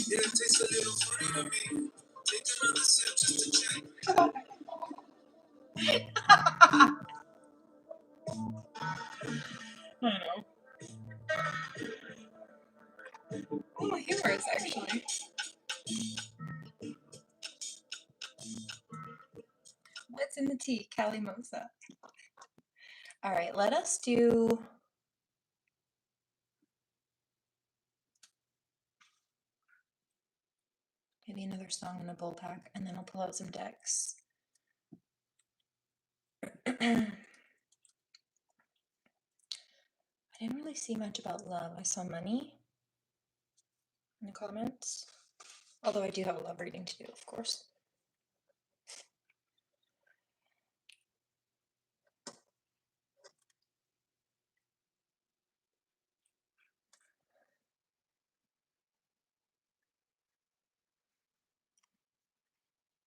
Yeah, it tastes a little funny to me. Take another sip just to check. I don't know. Oh, humorous actually. What's in the tea? Kalimosa. All right, let us do. Maybe another song in a bull pack, and then I'll pull out some decks. I didn't really see much about love. I saw money in the comments. Although I do have a love reading to do, of course.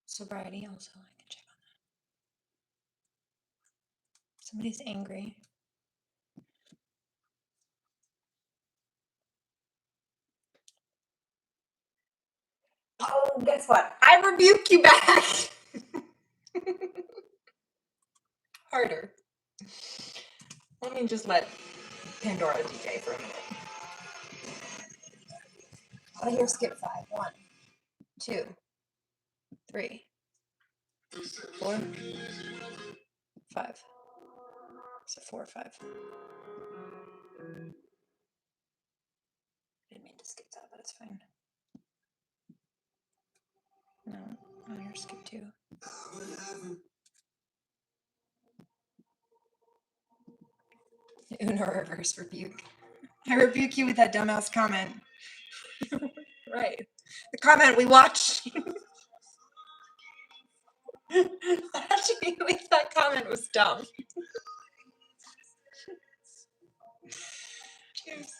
Sobriety also, I can check on Somebody's angry. Oh, guess what? I rebuke you back. Harder. Let me just let Pandora DJ for a minute. I hear skip 5. 1, 2, 3, 4, 5. So 4 or 5. Didn't mean to skip that, but it's fine. No, I hear skip 2. Uno reverse rebuke. I rebuke you with that dumbass comment. Right. The comment we watched. Actually, we thought comment was dumb. Cheers.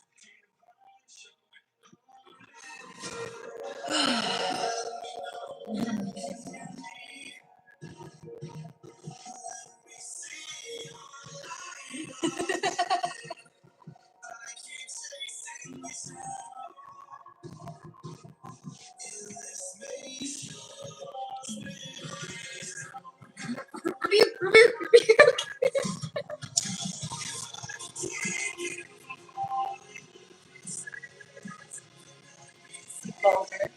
Rebuke. Vulgar.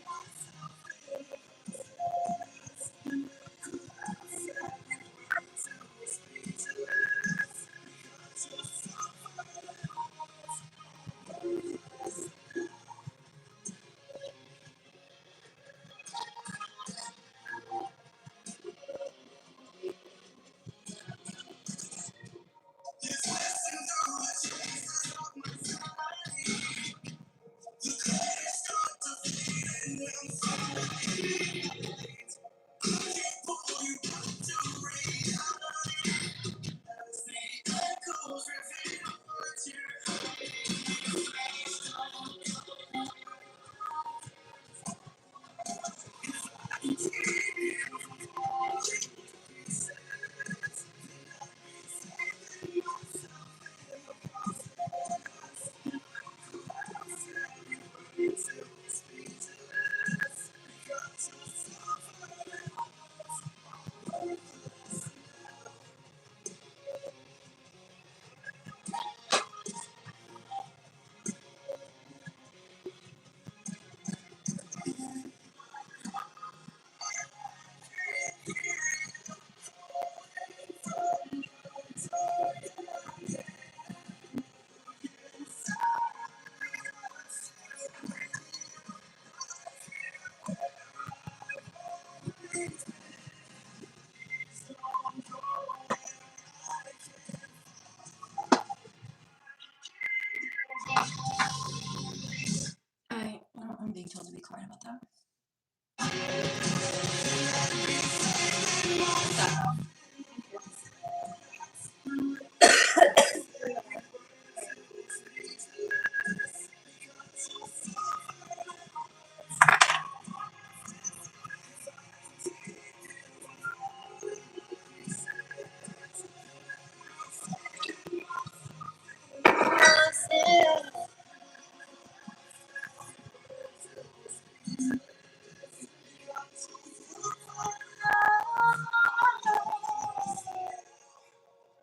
I'm being told to be quiet about that.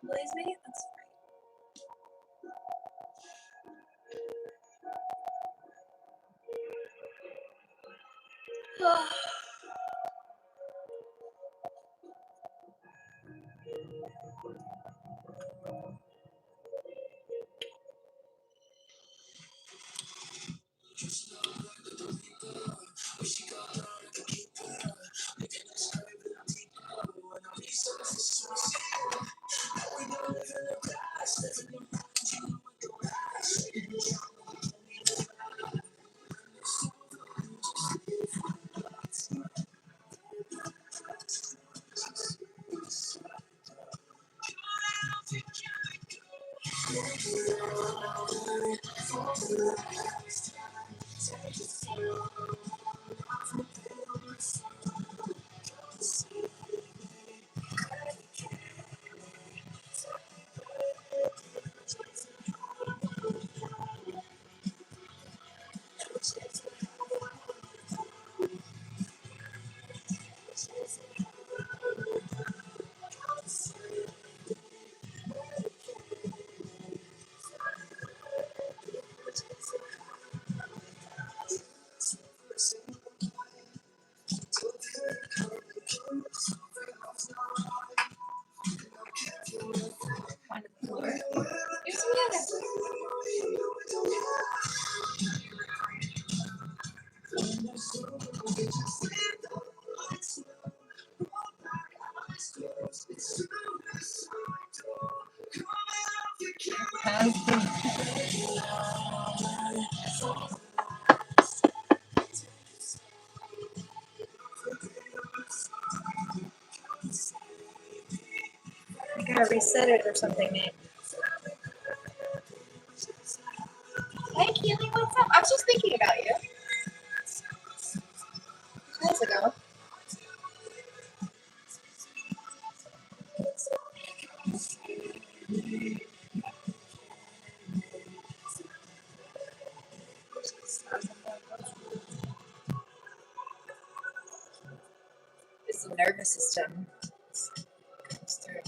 Blaze me? That's right. I gotta reset it or something, maybe. Hey, Keely, what's up? I was just thinking about you. Months ago. It's the nervous system. Comes through.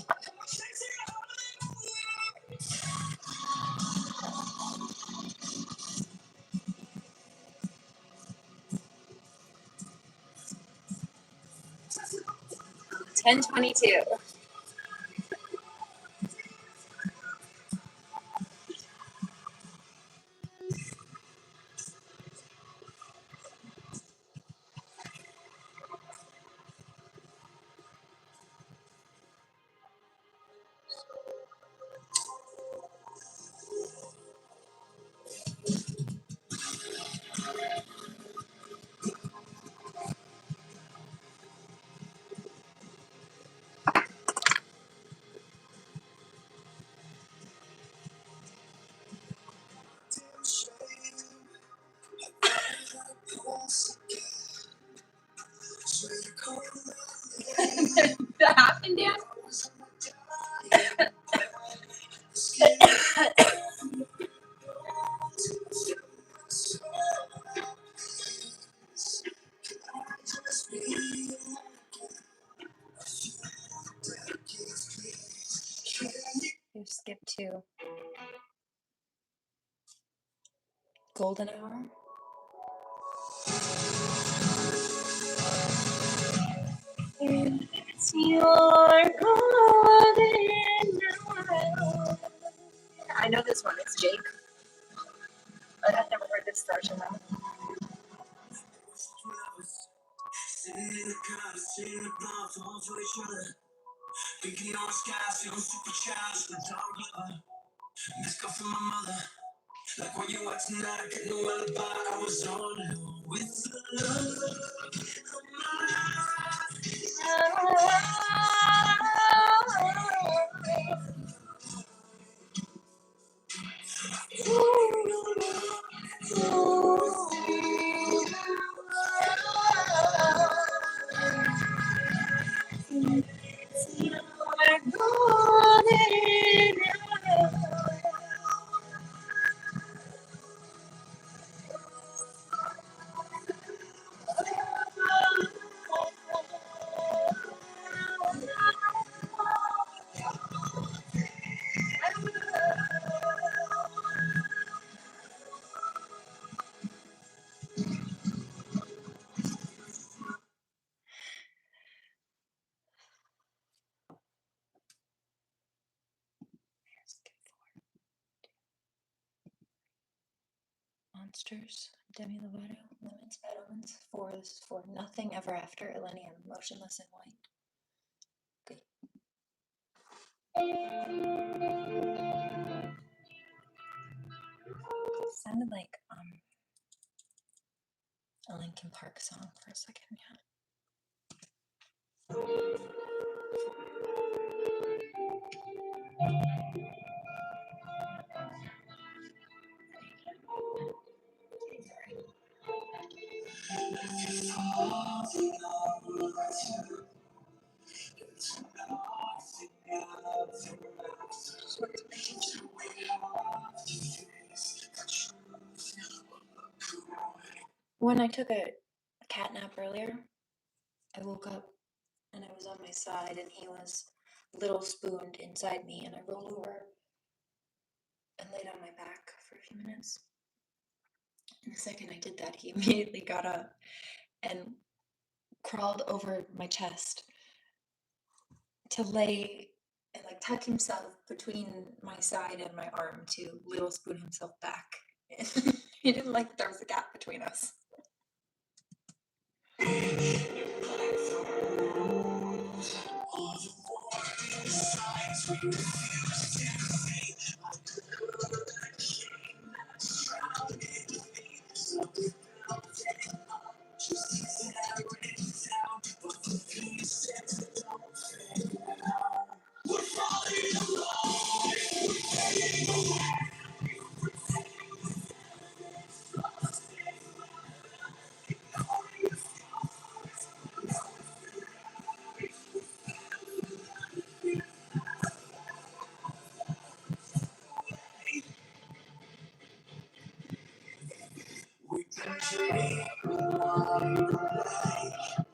$10.22. That happened, Dan? You skipped to golden hour. It's your golden hour. I know this one. It's Jake. But I've never heard this version though. Monsters, Demi Lovato, Lemons, Bad Omens, 4 is for Nothing Ever After, Elenium, Motionless in White. Good. Sounded like a Linkin Park song for a second, yeah. When I took a cat nap earlier, I woke up and I was on my side and he was little spooned inside me, and I rolled over and laid on my back for a few minutes. And the second I did that, he immediately got up and crawled over my chest to lay and like tuck himself between my side and my arm to little spoon himself back. He didn't like there was a gap between us.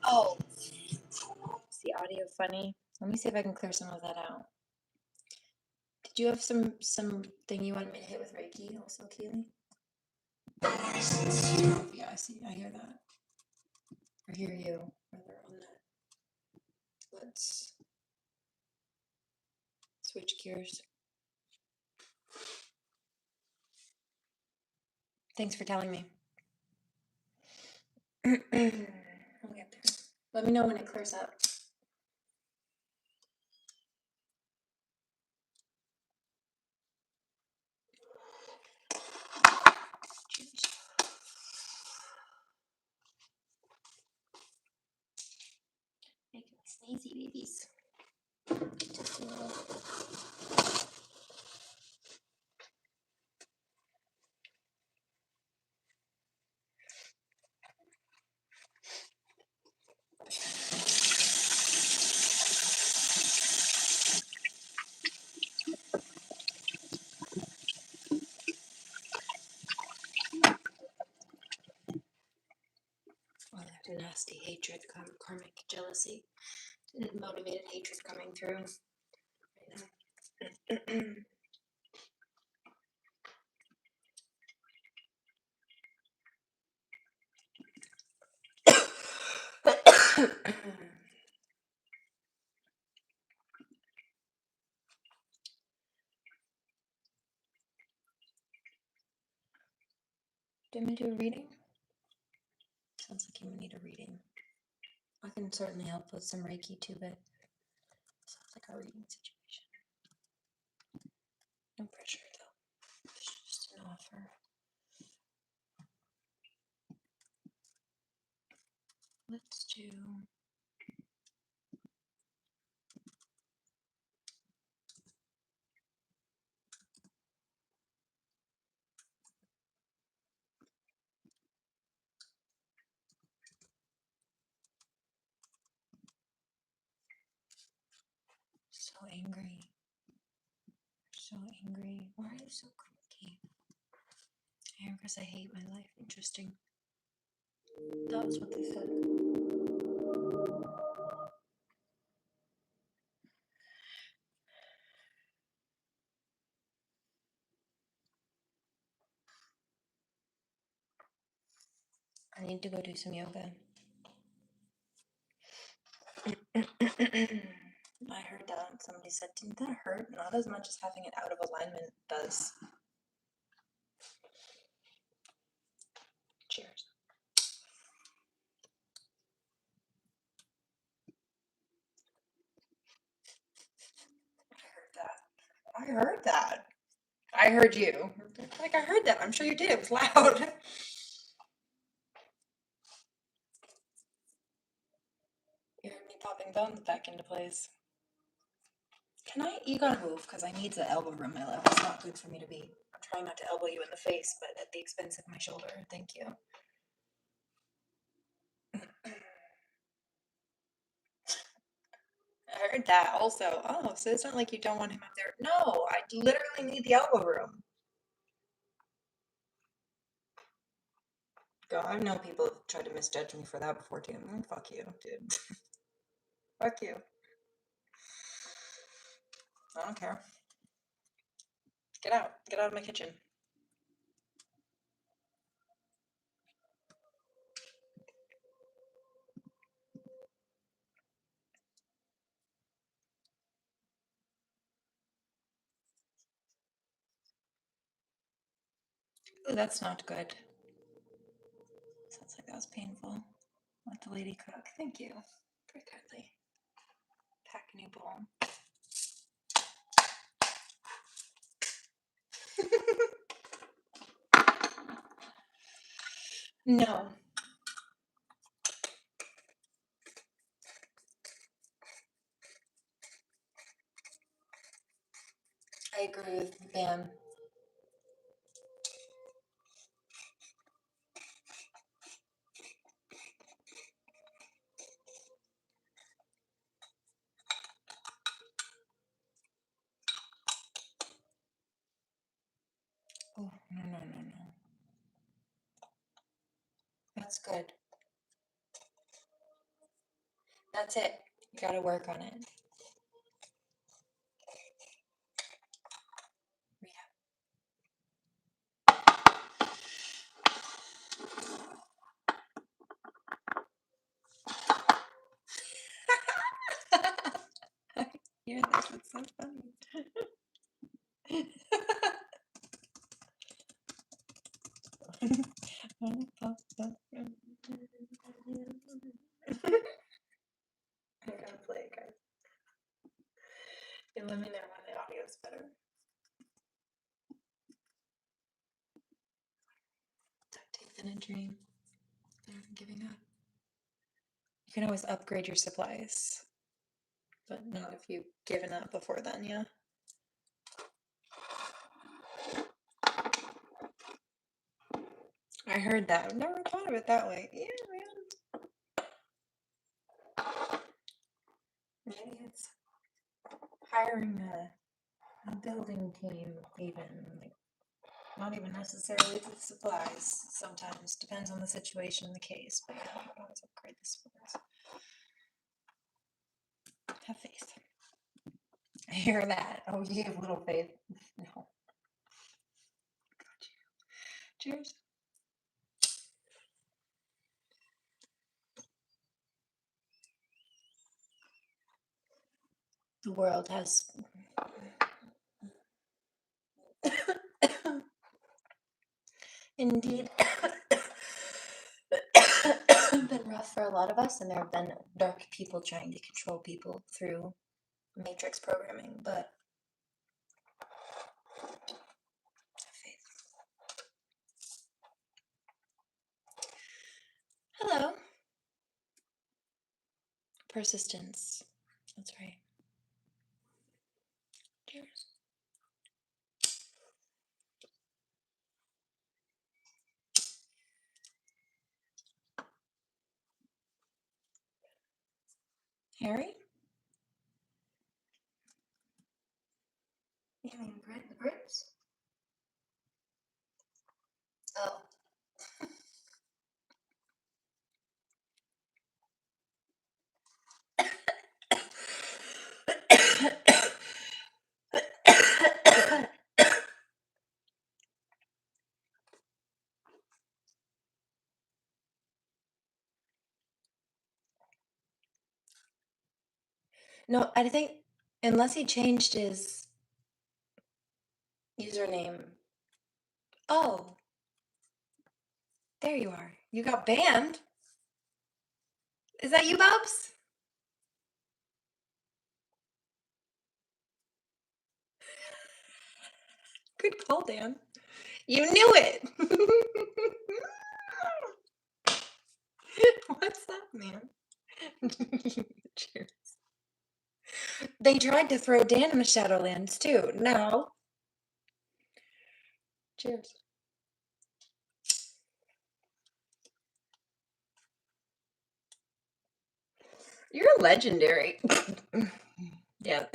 Oh, is the audio funny? Let me see if I can clear some of that out. Did you have something you wanted me to hit with Reiki also, Keely? Yeah, I see. I hear that. I hear you. Rather on that. Let's switch gears. Thanks for telling me. I'll get there. Let me know when it clears up. Making me sneezy babies. Just a little. Oh, there's nasty hatred, karmic jealousy, motivated hatred coming through right now. Do you want me to do a reading? Sounds like you need a reading. I can certainly help with some Reiki too, but sounds like a reading situation. No pressure though. This is just an offer. Let's do. So angry. So angry. Why are you so cranky? Because I hate my life. Interesting. That was what they said. I need to go do some yoga. I heard that. Somebody said, didn't that hurt? Not as much as having it out of alignment does. Cheers. I heard that. I heard you. Like, I heard that. I'm sure you did. It was loud. You heard me popping bones back into place. You gotta move, because I need the elbow room, my love. It's not good for me to be. I'm trying not to elbow you in the face, but at the expense of my shoulder. Thank you. I heard that also. Oh, so it's not like you don't want him up there. No, I literally need the elbow room. God, I know people have tried to misjudge me for that before too. Fuck you, dude. Fuck you. I don't care. Get out. Get out of my kitchen. Ooh, that's not good. Sounds like that was painful. Let the lady cook. Thank you. Very kindly. Pack a new bowl. No. I agree with Bam. Oh, no, no, no, no. That's good. That's it. You gotta work on it. Yeah, that's what's so funny. I gotta play it, guys. And let me know when the audio's better. Duct tape in a dream. I'm giving up. You can always upgrade your supplies, but not if you've given up before then, yeah? I heard that. I've never thought of it that way. Yeah, man. Maybe it's hiring a building team, even. Like, not even necessarily the supplies. Sometimes depends on the situation, the case. But yeah, you can always upgrade the supplies. Have faith. I hear that. Oh, you have little faith. No. Got you. Cheers. The world has indeed been rough for a lot of us, and there have been dark people trying to control people through matrix programming, but faith. Hello. Persistence. That's right. Cheers. Harry? You mean the Brits? Oh. No, I think unless he changed his username. Oh, there you are. You got banned? Is that you, Bubs? Good call, Dan. You knew it. What's that, man? Cheers. They tried to throw Dan in the Shadowlands too. No. Cheers. You're legendary. Yeah.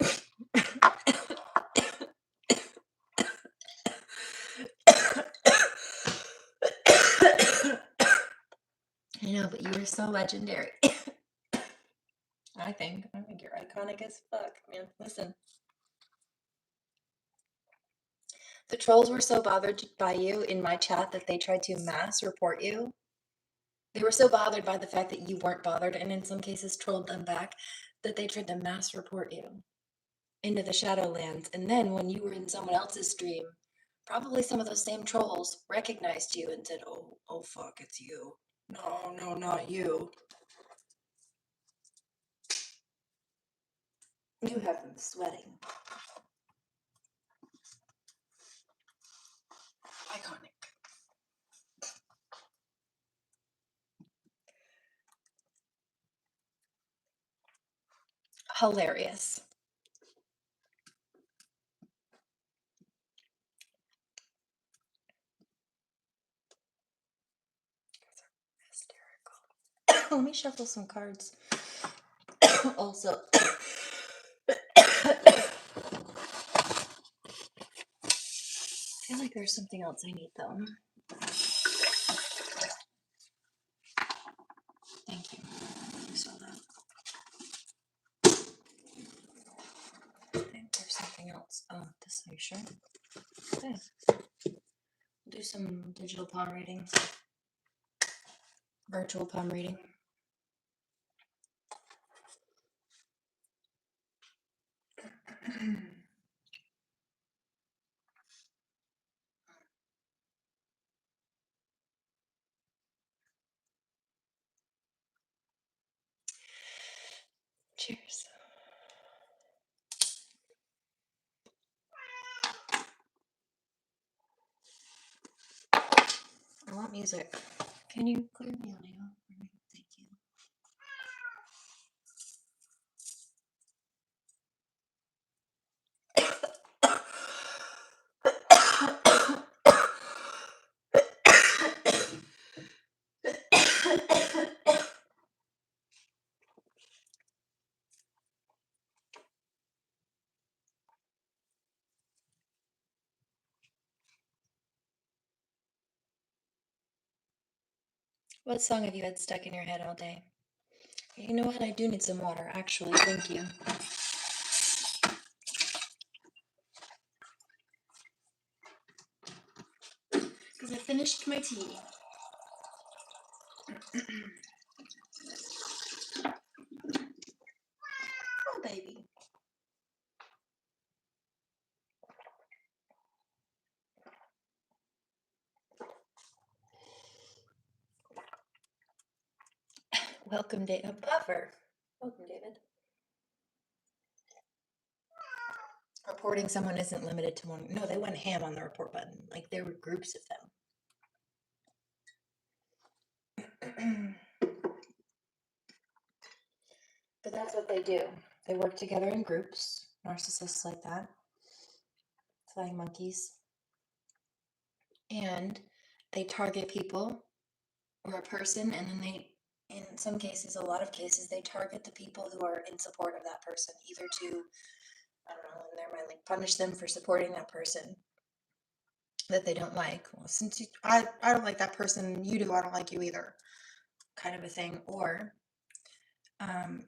I know, but you were so legendary. I think you're iconic as fuck, man. Listen. The trolls were so bothered by you in my chat that they tried to mass report you. They were so bothered by the fact that you weren't bothered, and in some cases trolled them back, that they tried to mass report you into the Shadowlands. And then when you were in someone else's stream, probably some of those same trolls recognized you and said, oh fuck, it's you. No, not you. You have them sweating. Iconic. hilarious. Hysterical. Let me shuffle some cards. Also, I feel like there's something else I need though. Thank you. You saw that. I think there's something else. Oh, this, are you sure? Okay. We'll do some digital palm readings. Virtual palm reading. Cheers. I want music. Can you clear the audio for me? Thank you. What song have you had stuck in your head all day? You know what? I do need some water, actually. Thank you. Because I finished my tea. Oh, baby. Welcome, David. Buffer. Welcome, David. Reporting someone isn't limited to one. No, they went ham on the report button. Like, there were groups of them. But that's what they do. They work together in groups. Narcissists like that. Flying monkeys. And they target people or a person, and then they, in some cases, a lot of cases, they target the people who are in support of that person, either to, I don't know, in their mind, like punish them for supporting that person that they don't like. Well, since I don't like that person, you do, I don't like you either, kind of a thing. Or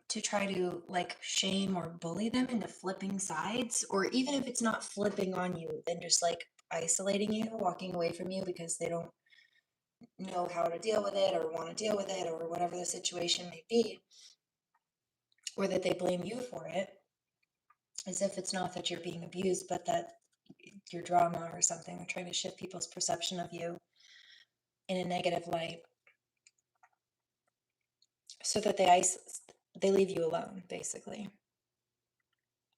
to try to like shame or bully them into flipping sides, or even if it's not flipping on you, then just like isolating you, walking away from you because they don't know how to deal with it or want to deal with it or whatever the situation may be, or that they blame you for it, as if it's not that you're being abused, but that your drama or something. They're trying to shift people's perception of you in a negative light so that they leave you alone, basically,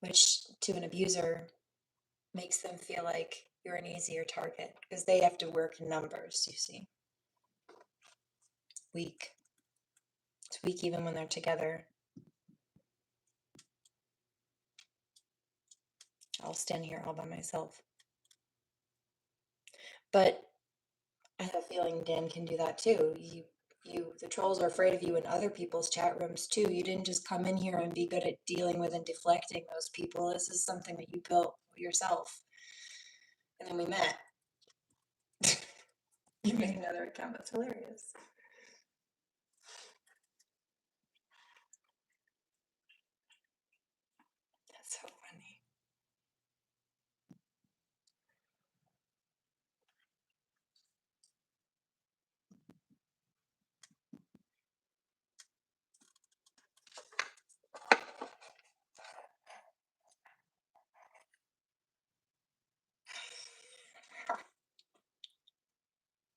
which to an abuser makes them feel like you're an easier target because they have to work in numbers, you see. Weak. It's weak even when they're together. I'll stand here all by myself. But I have a feeling Dan can do that too. The trolls are afraid of you in other people's chat rooms too. You didn't just come in here and be good at dealing with and deflecting those people. This is something that you built yourself. And then we met. You made another account. That's hilarious. That's so funny.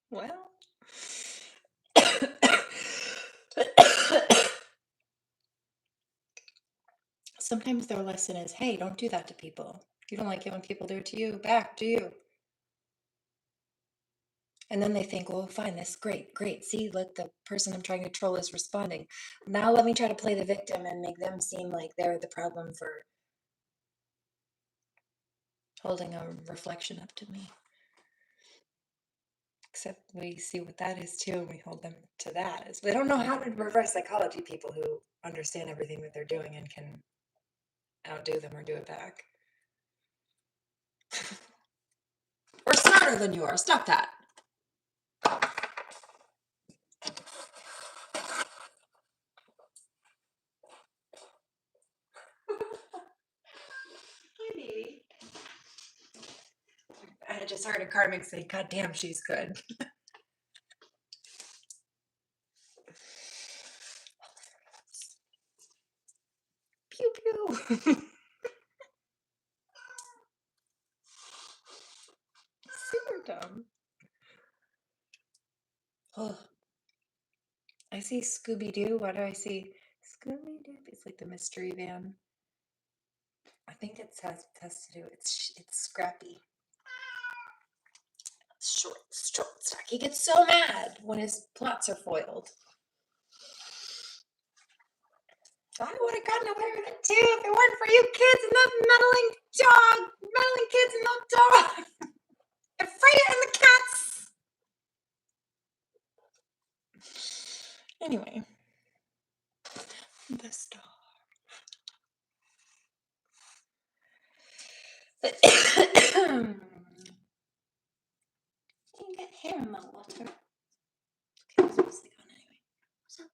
Well, sometimes their lesson is, hey, don't do that to people. You don't like it when people do it to you back, do you? And then they think, well, fine, that's great, great. See, look, the person I'm trying to troll is responding. Now let me try to play the victim and make them seem like they're the problem for holding a reflection up to me. Except we see what that is too, and we hold them to that. They don't know how to reverse psychology, people who understand everything that they're doing and can outdo them or do it back. Or smarter than you are. Stop that. Hi, baby. I just heard a karmic say, God damn, she's good. Pew pew. Super dumb. Oh, I see Scooby-Doo. What do I see? Scooby-Doo. It's like the mystery van. I think it has to do. It's Scrappy. Short stack. He gets so mad when his plots are foiled. I would have gotten away with it too if it weren't for you kids and the meddling kids and the dog, and Freya and the cats. Anyway, the star. You get hair in my water. Okay, I'm supposed to sleep on anyway. What's up?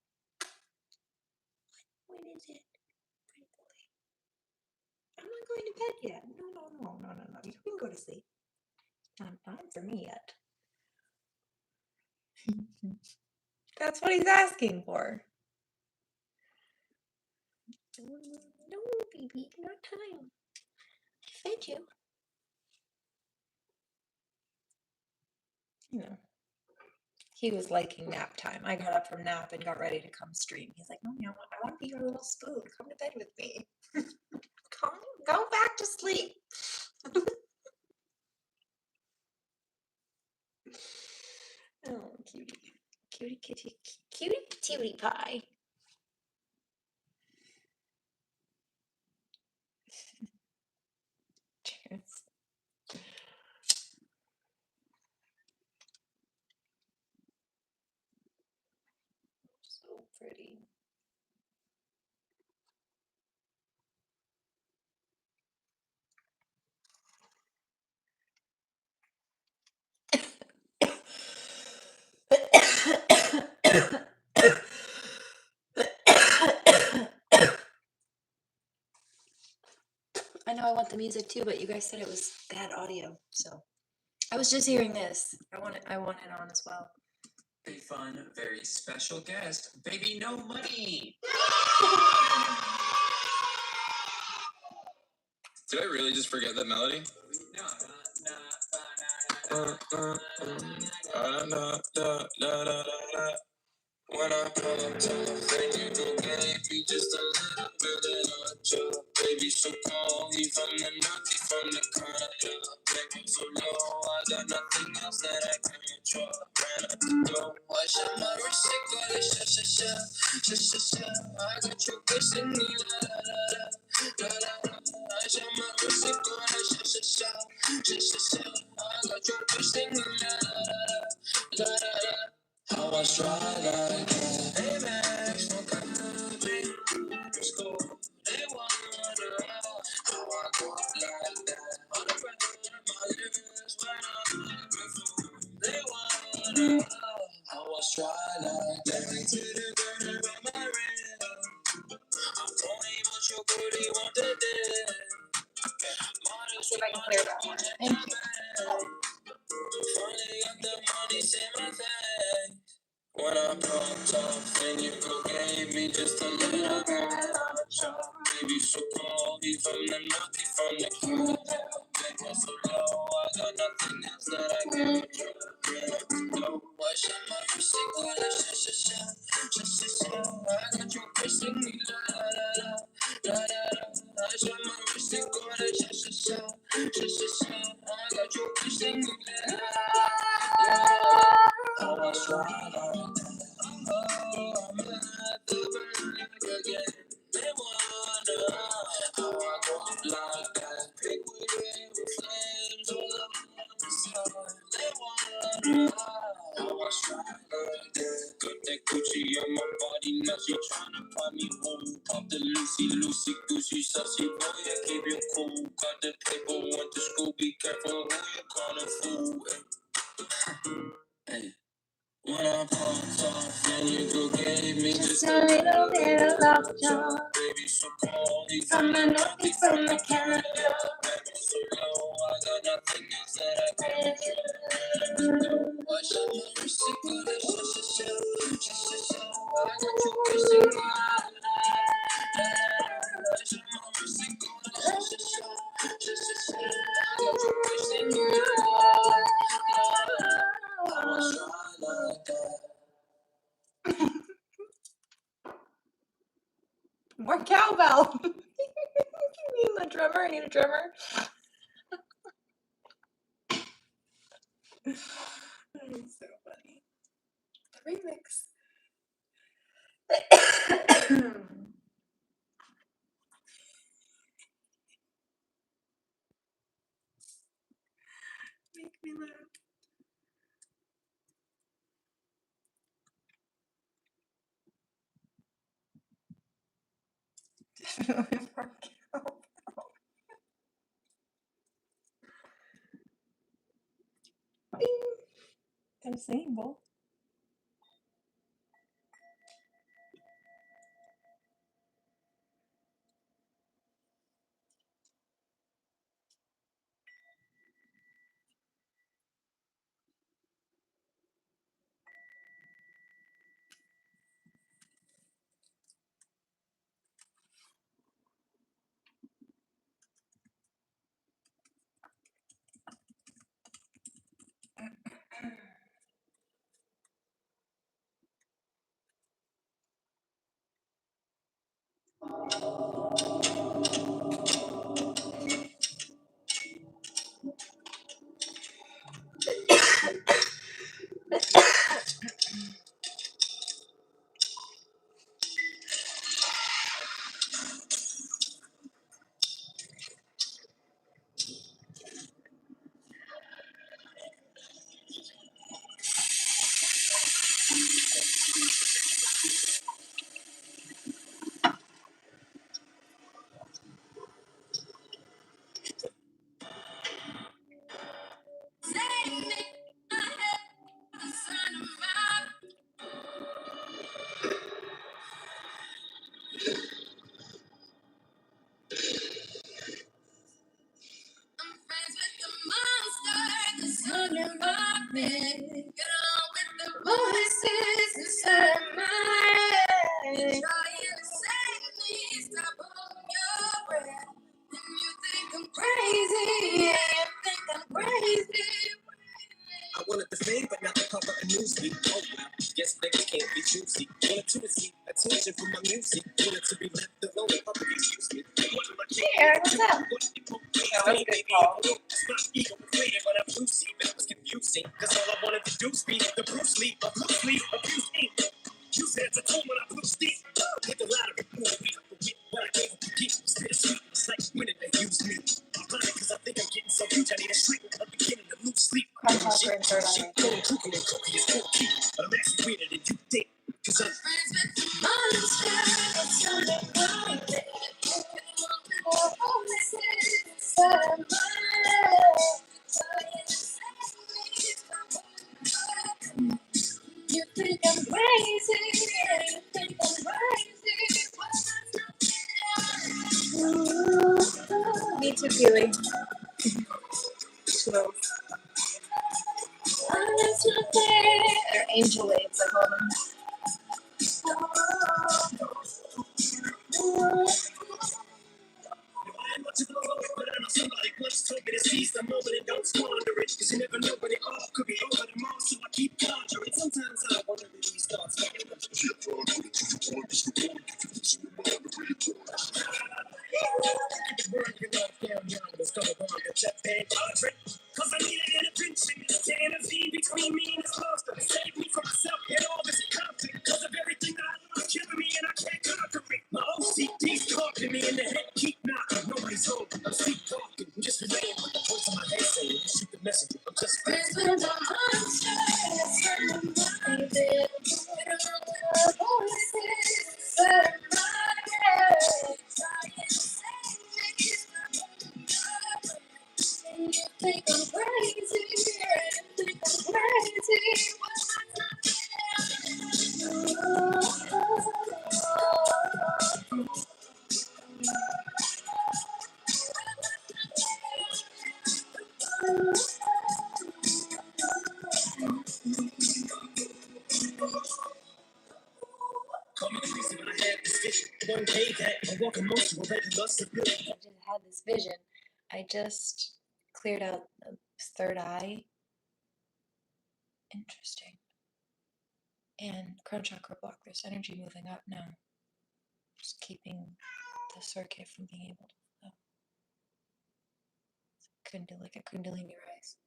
What is it? Pretty boy. I'm not going to bed yet. No. You can go to sleep. Not time for me yet. That's what he's asking for. No, baby, not time. I fed you. You know, he was liking nap time. I got up from nap and got ready to come stream. He's like, Mommy, I want to be your little spoon. Come to bed with me. Go back to sleep. Oh, cutie. Cutie kitty. Cutie pie. Cheers. So pretty. I know I want the music too, but you guys said it was bad audio, so I was just hearing this. I want it on as well. Very fun, very special guest, Baby No Money. Did I really just forget that melody? When I pull up to the thing, you gon' give me just a little bit of job. Baby, so cold, he from the north, he from the country. Baby, so low, I got nothing else that I can control. Ran up the door, I shot my wrist, it go like sha. I got you kissing me, la la la la. I shot my wrist, it go like sha. I got you kissing me, la la la. How I try like that. Hey Max, no country. School, they wonder how I go like that. On the front of my lips, when I'm before. They wonder how I try like that. Take me to the burner of my rim. I'm going but your booty want the dick. See if I can clear that one. Thank you. Finally got the money, say my thanks. When I pumped up, then you go gave me just a little bit of chop. Baby, so cold, he from the north, he from the country. Baby, so low, I got nothing else that I can control. No, I shot my wrist, it go like sha. I got you kissing me, la la la. I shot my wrist, it go like sha. I got you kissing me, la la la. I try like that. Oh, I'm at the burn again. They wonder how I go like that. Pick with flames all up the sun. They wonder how I try like that. Got that Gucci on my body, now she tryna find me home. Pop the Lucy, Gucci, sassy boy, I keep you cool. Got the paper, went to school, be careful who you gonna fool. Hey. When I popped off, and you go gave me just a little bit of lockjaw. Baby, so cold, he's from the north, he's from the Canada. Baby, so low, I got nothing else that I can do. I shot my wrist, good, I got you kissing me. I shot my wrist, good, I got you kissing me. I was trying like that. More cowbell. You need a drummer? I need a drummer. That is so funny. The remix. Make me laugh. Definitely more cowbell. Bing. Got a singing bowl. I wanted the fame, but not the cover of Newsweek. Oh wow, guess niggas can't be choosy. Wanted to receive attention from my music. Wanted to be left alone if other excuse me. Hey, Aaron, what's up? That was a good call. It's not ego inflated, but I'm Lucy. That was confusing, cause all I wanted to do was be the Bruce Lee of Bruce Lee abuse me. You said it's a tone when I blew steam. Hit the lottery, what I gave up to keep was bittersweet. It's like winning, they use me. I'm running cause I think I'm getting so huge, I need a sleep. I'm beginning to lose sleep. Shit, going cuckoo and cookie is cool key. But I'm actually weirder than you think. Cause I'm friends with the monster. It's something like that. You think I'm crazy, you think I'm crazy. Me too, Keely. So, they're angel aids, I call them. Somebody once told me to seize the moment and don't squander it. Cause you never know when it all could be over tomorrow, so I keep conjuring. Sometimes I wonder if these thoughts come. Cause I needed intervention to intervene between me and this monster. Save me from think I'm crazy. You think I'm crazy. One day that I walk emotional, that lust of beauty. I just had this vision. I just cleared out the third eye. Interesting. And crown chakra block. There's energy moving up now. Just keeping the circuit from being able to flow. Like a Kundalini rise.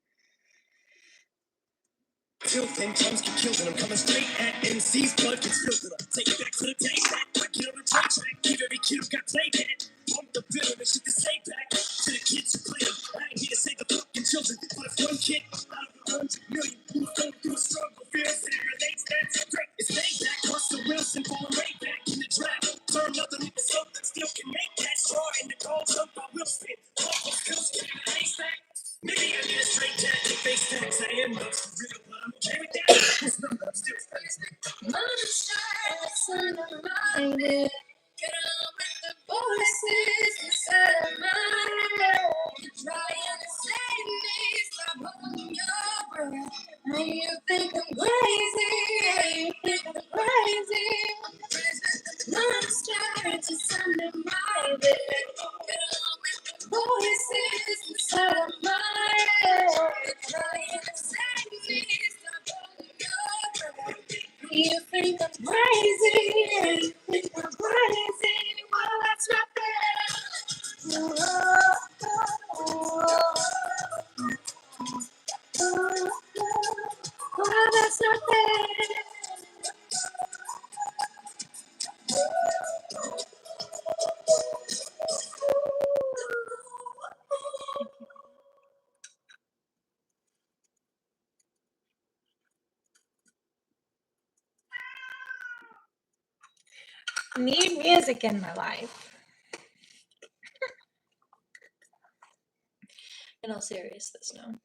Till then, tongues get killed and I'm coming straight at MC's blood gets filtered up. Take it back to the day back. I get on the track track. Keep every kid who got played at. Pump the bitter and shit to say back. To the kids who play them. I ain't here to save the fucking children. But if one kid out of 100 million who's going through a struggle feels and relates, that's great. It's payback. Russell Wilson falling way back in the draft. Turn nothing into something. Still can make that straw in the cold jump. I will spit. Awful skills get a face back. Maybe I need a straight jack to face tax. I am not for real, but I'm okay with that. It's not, I'm still facing. Minded. Get on with the voices inside of my head. You're trying to save me. Stop holding your breath. And you think I'm crazy. You think I'm crazy. Monster just under my bed. Get on with the voices inside of my head. You're trying to save me. Stop holding your breath. You think I'm crazy. You think I'm crazy. Well, that's not fair. Well, that's not fair. I need music in my life. In all seriousness, no.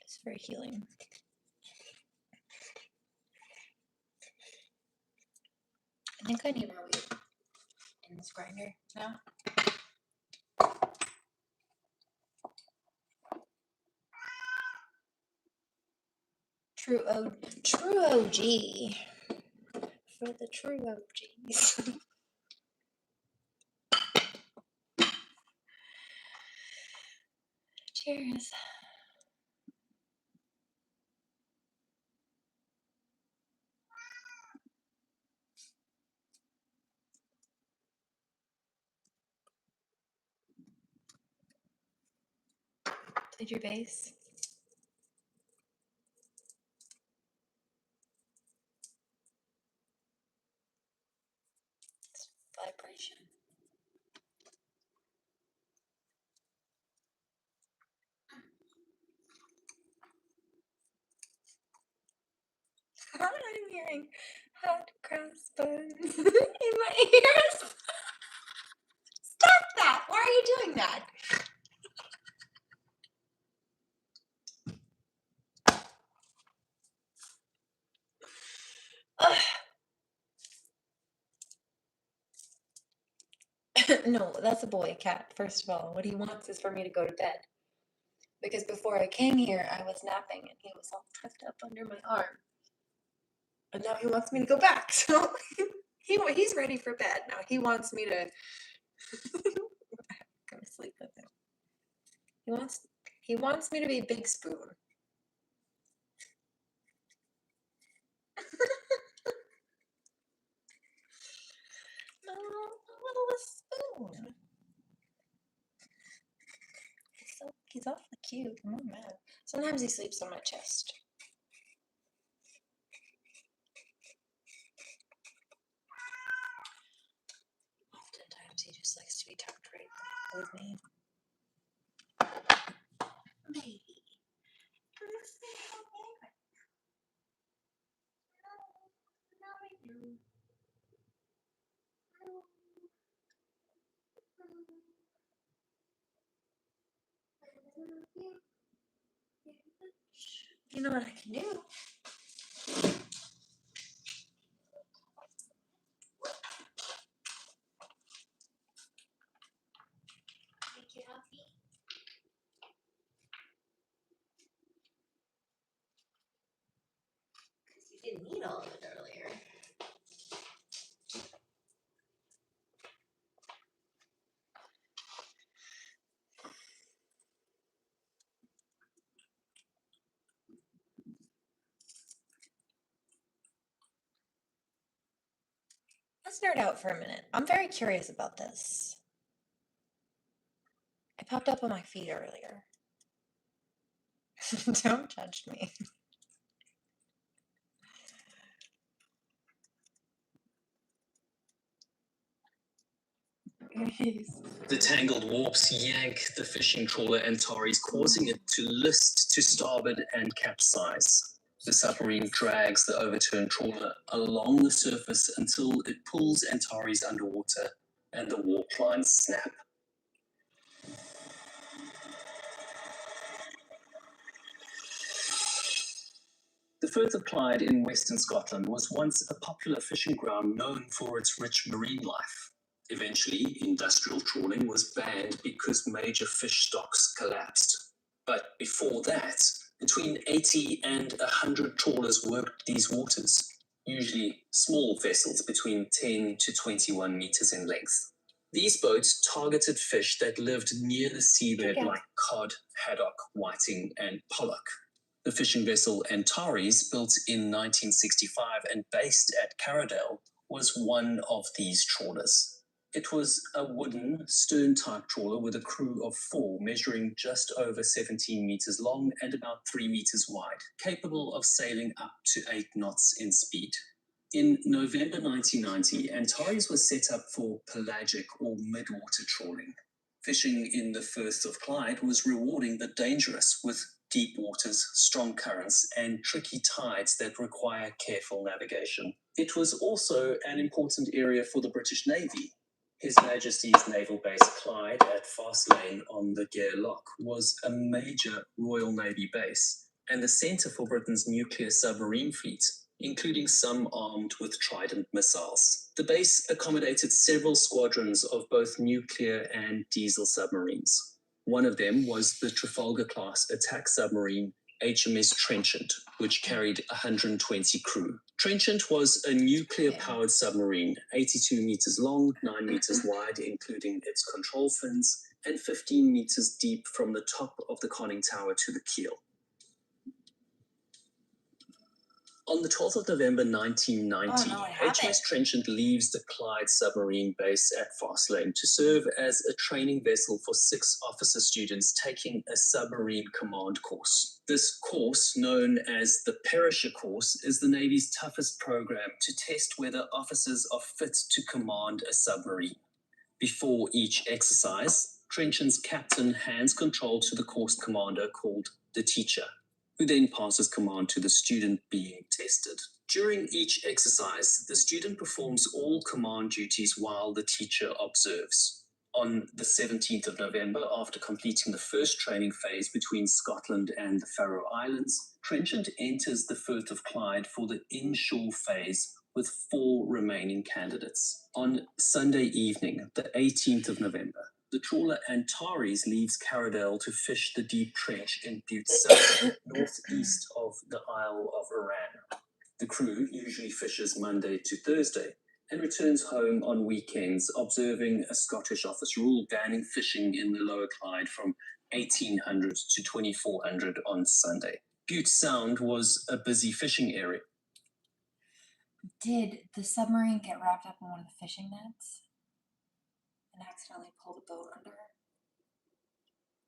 It's very healing. I think I need more weed in this grinder now. True OG. For the true OGs. Cheers. Played your bass. It's vibration. I'm hearing hot cross buns in my ears. Stop that! Why are you doing that? No, that's a boy cat, first of all. What he wants is for me to go to bed. Because before I came here, I was napping and he was all tucked up under my arm. And now he wants me to go back. So he's ready for bed. Now he wants me to go to sleep with him. He wants me to be Big Spoon. No, a little spoon. He's awfully cute. I'm not mad. Sometimes he sleeps on my chest. Oftentimes he just likes to be tucked right with me. Baby. You know what I can do? Make you happy. Because you didn't eat all of it earlier. Let's nerd out for a minute. I'm very curious about this. It popped up on my feed earlier. Don't judge me. The tangled warps yank the fishing trawler Antares, causing it to list to starboard and capsize. The submarine drags the overturned trawler along the surface until it pulls Antares underwater and the warp lines snap. The Firth of Clyde in western Scotland was once a popular fishing ground known for its rich marine life. Eventually, industrial trawling was banned because major fish stocks collapsed. But before that, between 80 and 100 trawlers worked these waters, usually small vessels between 10 to 21 meters in length. These boats targeted fish that lived near the seabed like cod, haddock, whiting, and pollock. The fishing vessel Antares, built in 1965 and based at Carradale, was one of these trawlers. It was a wooden, stern-type trawler with a crew of 4, measuring just over 17 meters long and about 3 meters wide, capable of sailing up to 8 knots in speed. In November 1990, Antares was set up for pelagic or midwater trawling. Fishing in the Firth of Clyde was rewarding but dangerous, with deep waters, strong currents, and tricky tides that require careful navigation. It was also an important area for the British Navy. His Majesty's Naval Base Clyde at Fastlane on the Gare Loch was a major Royal Navy base and the centre for Britain's nuclear submarine fleet, including some armed with Trident missiles. The base accommodated several squadrons of both nuclear and diesel submarines. One of them was the Trafalgar-class attack submarine HMS Trenchant, which carried 120 crew. Trenchant was a nuclear-powered submarine, 82 meters long, 9 meters wide, including its control fins, and 15 meters deep from the top of the conning tower to the keel. On the 12th of November 1990, HMS Trenchant leaves the Clyde submarine base at Fastlane to serve as a training vessel for 6 officer students taking a submarine command course. This course, known as the Perisher course, is the Navy's toughest program to test whether officers are fit to command a submarine. Before each exercise, Trenchant's captain hands control to the course commander, called the teacher, who then passes command to the student being tested. During each exercise, the student performs all command duties while the teacher observes. On the 17th of November, after completing the first training phase between Scotland and the Faroe Islands, Trenchant enters the Firth of Clyde for the inshore phase with 4 remaining candidates. On Sunday evening, the 18th of November, the trawler Antares leaves Carradale to fish the deep trench in Butte Sound, northeast of the Isle of Arran. The crew usually fishes Monday to Thursday and returns home on weekends, observing a Scottish office rule banning fishing in the Lower Clyde from 1800 to 2400 on Sunday. Butte Sound was a busy fishing area. Did the submarine get wrapped up in one of the fishing nets and accidentally pull the boat under?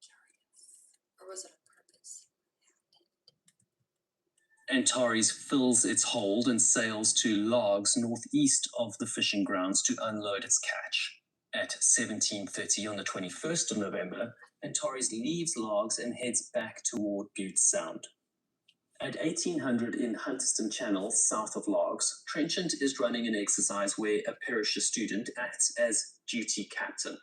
Curious. Or was it on purpose? Antares fills its hold and sails to Largs, northeast of the fishing grounds, to unload its catch. At 17:30 on the 21st of November, Antares leaves Largs and heads back toward Butte Sound. At 1800 in Hunterston Channel, south of Largs, Trenchant is running an exercise where a Perisher student acts as duty captain.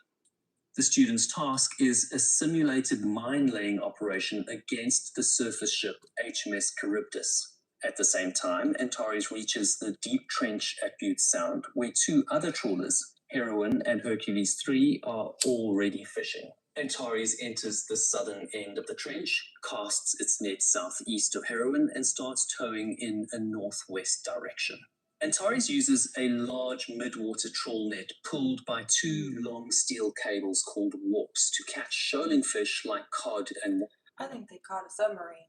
The student's task is a simulated mine-laying operation against the surface ship HMS Charybdis. At the same time, Antares reaches the deep trench at Butte Sound, where two other trawlers, Heroine and Hercules 3, are already fishing. Antares enters the southern end of the trench, casts its net southeast of Heroine, and starts towing in a northwest direction. Antares uses a large midwater trawl net pulled by two long steel cables called warps to catch shoaling fish like cod and... I think they caught a submarine.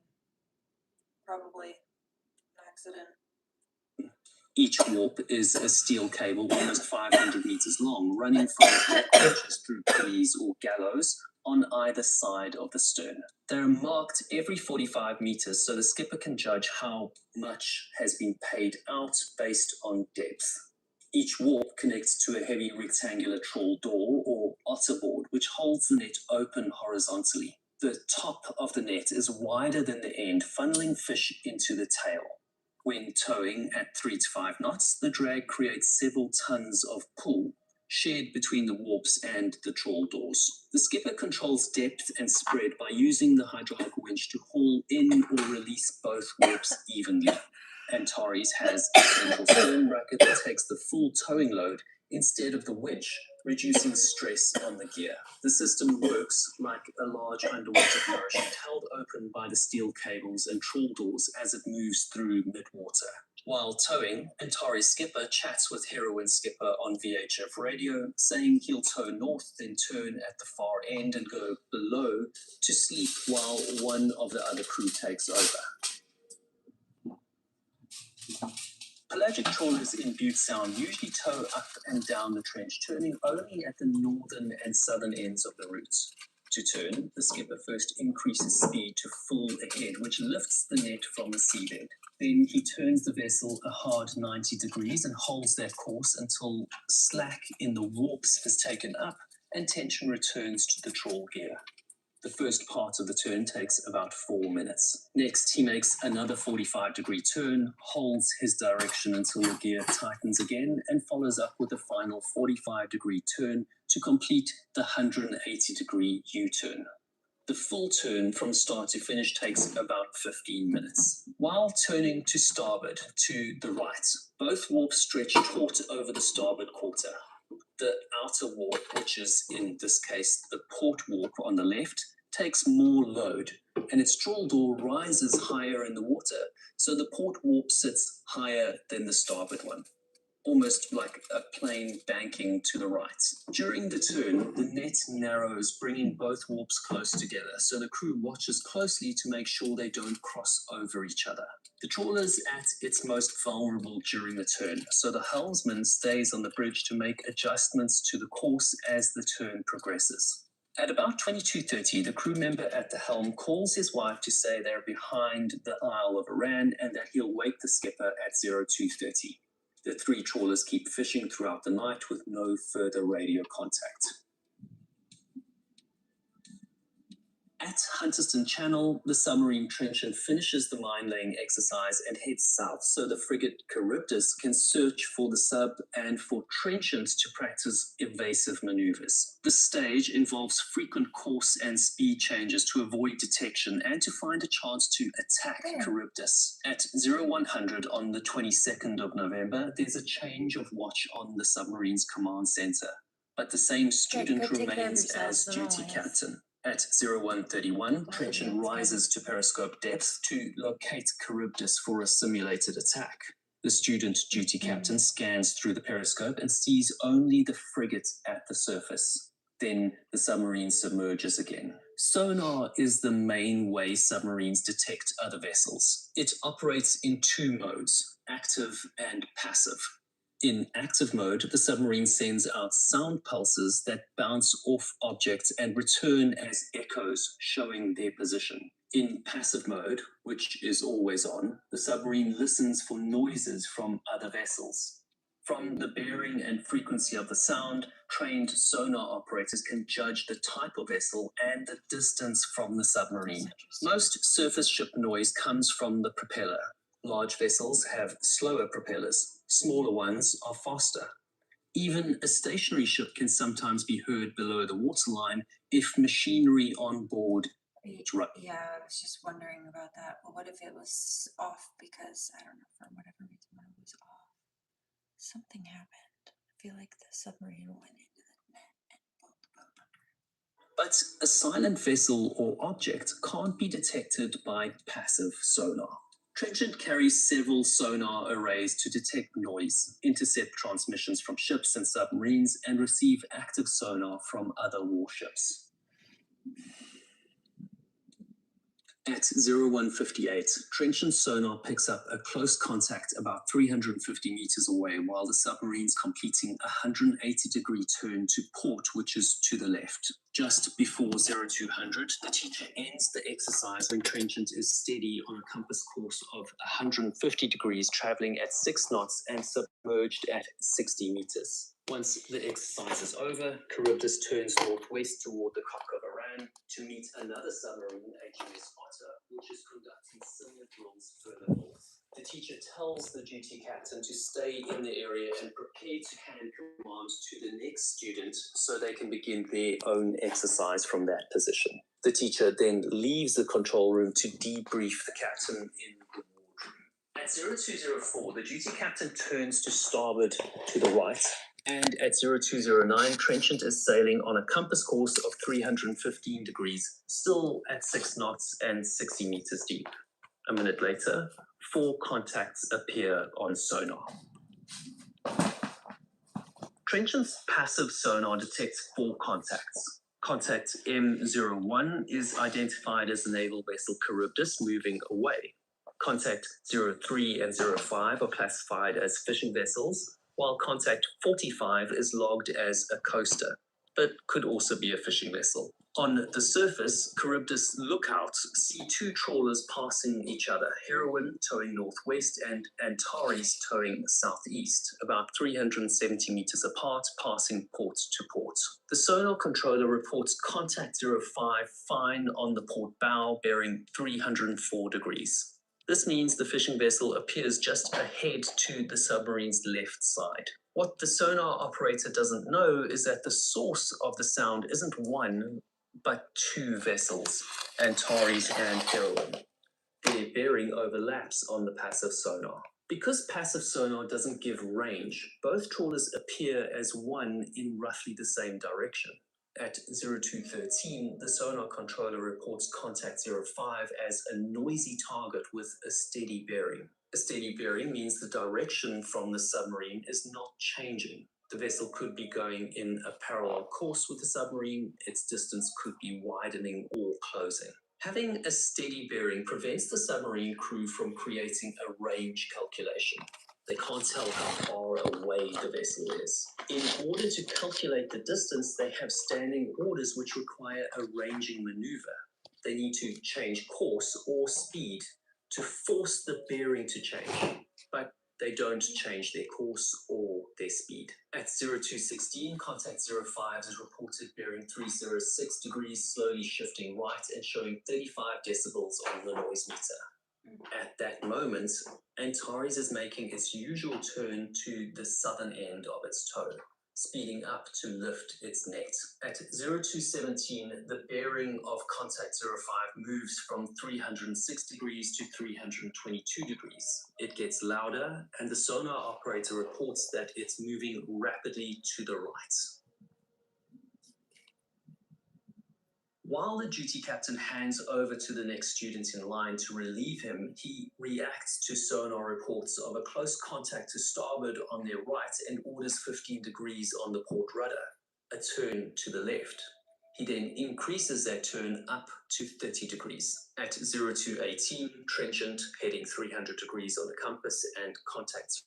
Probably an accident. Each warp is a steel cable almost 500 meters long, running from rock arches through pulleys or gallows on either side of the stern. They're marked every 45 meters so the skipper can judge how much has been paid out based on depth. Each warp connects to a heavy rectangular trawl door or otterboard, which holds the net open horizontally. The top of the net is wider than the end, funneling fish into the tail. When towing at 3 to 5 knots, the drag creates several tons of pull shared between the warps and the trawl doors. The skipper controls depth and spread by using the hydraulic winch to haul in or release both warps evenly. Antares has a central stern bracket that takes the full towing load instead of the winch, reducing stress on the gear. The system works like a large underwater parachute held open by the steel cables and trawl doors as it moves through midwater. While towing, Antares skipper chats with Heroine skipper on VHF radio, saying he'll tow north, then turn at the far end and go below to sleep while one of the other crew takes over. Pelagic trawlers in Butte Sound usually tow up and down the trench, turning only at the northern and southern ends of the routes. To turn, the skipper first increases speed to full ahead, which lifts the net from the seabed. Then he turns the vessel a hard 90 degrees and holds that course until slack in the warps is taken up and tension returns to the trawl gear. The first part of the turn takes about 4 minutes. Next, he makes another 45-degree turn, holds his direction until the gear tightens again, and follows up with a final 45-degree turn to complete the 180-degree U-turn. The full turn from start to finish takes about 15 minutes. While turning to starboard, to the right, both warps stretch taut over the starboard quarter. The outer warp, which is in this case the port warp on the left, takes more load, and its trawl door rises higher in the water, so the port warp sits higher than the starboard one, almost like a plane banking to the right. During the turn, the net narrows, bringing both warps close together, so the crew watches closely to make sure they don't cross over each other. The trawler is at its most vulnerable during the turn, so the helmsman stays on the bridge to make adjustments to the course as the turn progresses. At about 22:30, the crew member at the helm calls his wife to say they're behind the Isle of Arran and that he'll wake the skipper at 02:30. The three trawlers keep fishing throughout the night with no further radio contact. At Hunterston Channel, the submarine trencher finishes the mine-laying exercise and heads south so the frigate Charybdis can search for the sub and for trenchants to practice evasive maneuvers. This stage involves frequent course and speed changes to avoid detection and to find a chance to attack Charybdis. At 0100 on the 22nd of November, there's a change of watch on the submarine's command center, but the same student remains as duty captain. At 0131, Trenchant rises to periscope depth to locate Charybdis for a simulated attack. The student duty captain scans through the periscope and sees only the frigate at the surface. Then the submarine submerges again. Sonar is the main way submarines detect other vessels. It operates in two modes, active and passive. In active mode, the submarine sends out sound pulses that bounce off objects and return as echoes, showing their position. In passive mode, which is always on, the submarine listens for noises from other vessels. From the bearing and frequency of the sound, trained sonar operators can judge the type of vessel and the distance from the submarine. Most surface ship noise comes from the propeller. Large vessels have slower propellers. Smaller ones are faster. Even a stationary ship can sometimes be heard below the waterline if machinery on board is right. Yeah, I was just wondering about that. Well, what if it was off because, I don't know, for whatever reason, when it was off, something happened. I feel like the submarine went into the net and pulled the boat under. But a silent vessel or object can't be detected by passive sonar. Trenchant carries several sonar arrays to detect noise, intercept transmissions from ships and submarines, and receive active sonar from other warships. At 0158, Trenchant's sonar picks up a close contact about 350 meters away while the submarine's completing a 180-degree turn to port, which is to the left. Just before 0200, the teacher ends the exercise when Trenchant is steady on a compass course of 150 degrees, traveling at 6 knots and submerged at 60 meters. Once the exercise is over, Charybdis turns northwest toward the Cock of Iran to meet another submarine, HMS Otter, which is conducting similar drills further north. The teacher tells the duty captain to stay in the area and prepare to hand command to the next student so they can begin their own exercise from that position. The teacher then leaves the control room to debrief the captain in the wardroom. At 0204, the duty captain turns to starboard to the right, and at 0209, Trenchant is sailing on a compass course of 315 degrees, still at 6 knots and 60 meters deep. A minute later, 4 contacts appear on sonar. Trenchant's passive sonar detects 4 contacts. Contact M01 is identified as the naval vessel Charybdis moving away. Contact 03 and 05 are classified as fishing vessels, while contact 45 is logged as a coaster, but could also be a fishing vessel. On the surface, Charybdis lookouts see 2 trawlers passing each other, Heroine towing northwest and Antares towing southeast, about 370 meters apart, passing port to port. The sonar controller reports contact 05 fine on the port bow, bearing 304 degrees. This means the fishing vessel appears just ahead to the submarine's left side. What the sonar operator doesn't know is that the source of the sound isn't 1, but 2 vessels, Antares and Heroine. Their bearing overlaps on the passive sonar. Because passive sonar doesn't give range, both trawlers appear as one in roughly the same direction. At 0213, the sonar controller reports contact 05 as a noisy target with a steady bearing. A steady bearing means the direction from the submarine is not changing. The vessel could be going in a parallel course with the submarine, its distance could be widening or closing. Having a steady bearing prevents the submarine crew from creating a range calculation. They can't tell how far away the vessel is. In order to calculate the distance, they have standing orders which require a ranging maneuver. They need to change course or speed to force the bearing to change, but they don't change their course or their speed. At 0216, contact 05 is reported bearing 306 degrees, slowly shifting right and showing 35 decibels on the noise meter. At that moment, Antares is making its usual turn to the southern end of its tow, speeding up to lift its net. At 0217, the bearing of contact 05 moves from 306 degrees to 322 degrees. It gets louder, and the sonar operator reports that it's moving rapidly to the right. While the duty captain hands over to the next student in line to relieve him, he reacts to sonar reports of a close contact to starboard on their right and orders 15 degrees on the port rudder, a turn to the left. He then increases that turn up to 30 degrees. At 0218, Trenchant heading 300 degrees on the compass and contact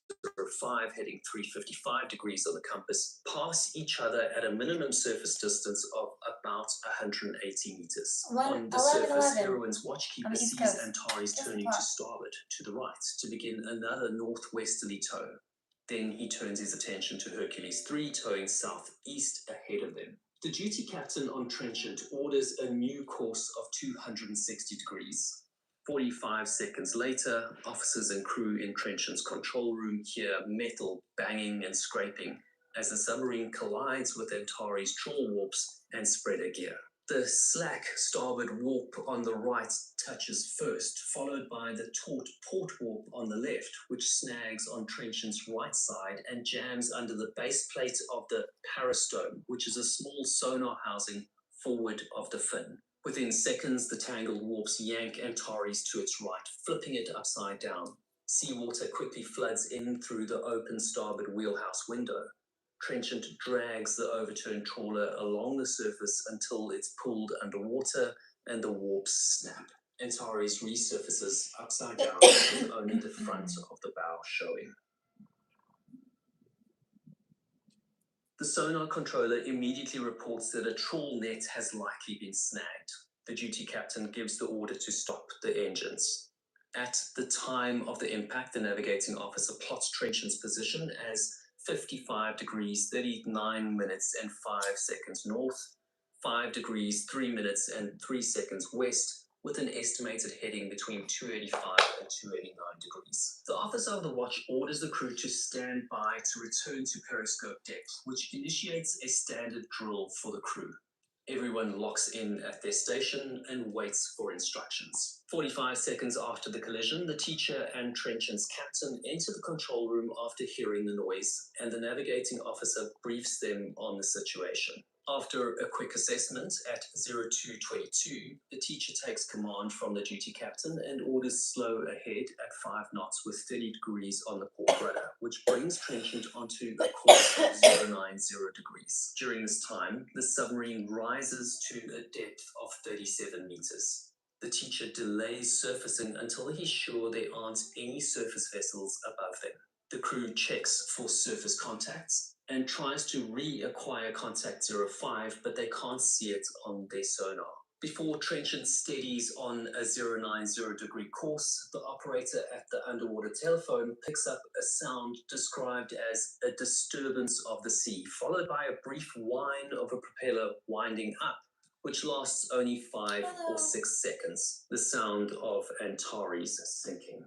05 heading 355 degrees on the compass pass each other at a minimum surface distance of about 180 meters. On the surface, Heroine's watchkeeper sees Antares turning to starboard to the right to begin another northwesterly tow. Then he turns his attention to Hercules 3 towing southeast ahead of them. The duty captain on Trenchant orders a new course of 260 degrees. 45 seconds later, officers and crew in Trenchant's control room hear metal banging and scraping as the submarine collides with Antari's trawl warps and spreader gear. The slack starboard warp on the right touches first, followed by the taut port warp on the left, which snags on Trenchant's right side and jams under the base plate of the parastome, which is a small sonar housing forward of the fin. Within seconds, the tangled warps yank Antares to its right, flipping it upside down. Seawater quickly floods in through the open starboard wheelhouse window. Trenchant drags the overturned trawler along the surface until it's pulled underwater and the warps snap. Antares resurfaces upside down with only the front of the bow showing. The sonar controller immediately reports that a trawl net has likely been snagged. The duty captain gives the order to stop the engines. At the time of the impact, the navigating officer plots Trenchant's position as 55 degrees 39 minutes and 5 seconds north, 5 degrees 3 minutes and 3 seconds west, with an estimated heading between 285 and 289 degrees. The officer of the watch orders the crew to stand by to return to periscope depth, which initiates a standard drill for the crew. Everyone locks in at their station and waits for instructions. 45 seconds after the collision, the teacher and Trenchant's captain enter the control room after hearing the noise, and the navigating officer briefs them on the situation. After a quick assessment at 0222, the teacher takes command from the duty captain and orders slow ahead at 5 knots with 30 degrees on the port rudder, which brings Trenchant onto a course of 090 degrees. During this time, the submarine rises to a depth of 37 meters. The teacher delays surfacing until he's sure there aren't any surface vessels above them. The crew checks for surface contacts and tries to reacquire contact 05, but they can't see it on their sonar. Before Trenchant steadies on a 090 degree course, the operator at the underwater telephone picks up a sound described as a disturbance of the sea, followed by a brief whine of a propeller winding up, which lasts only 5 or 6 seconds, the sound of Antares sinking.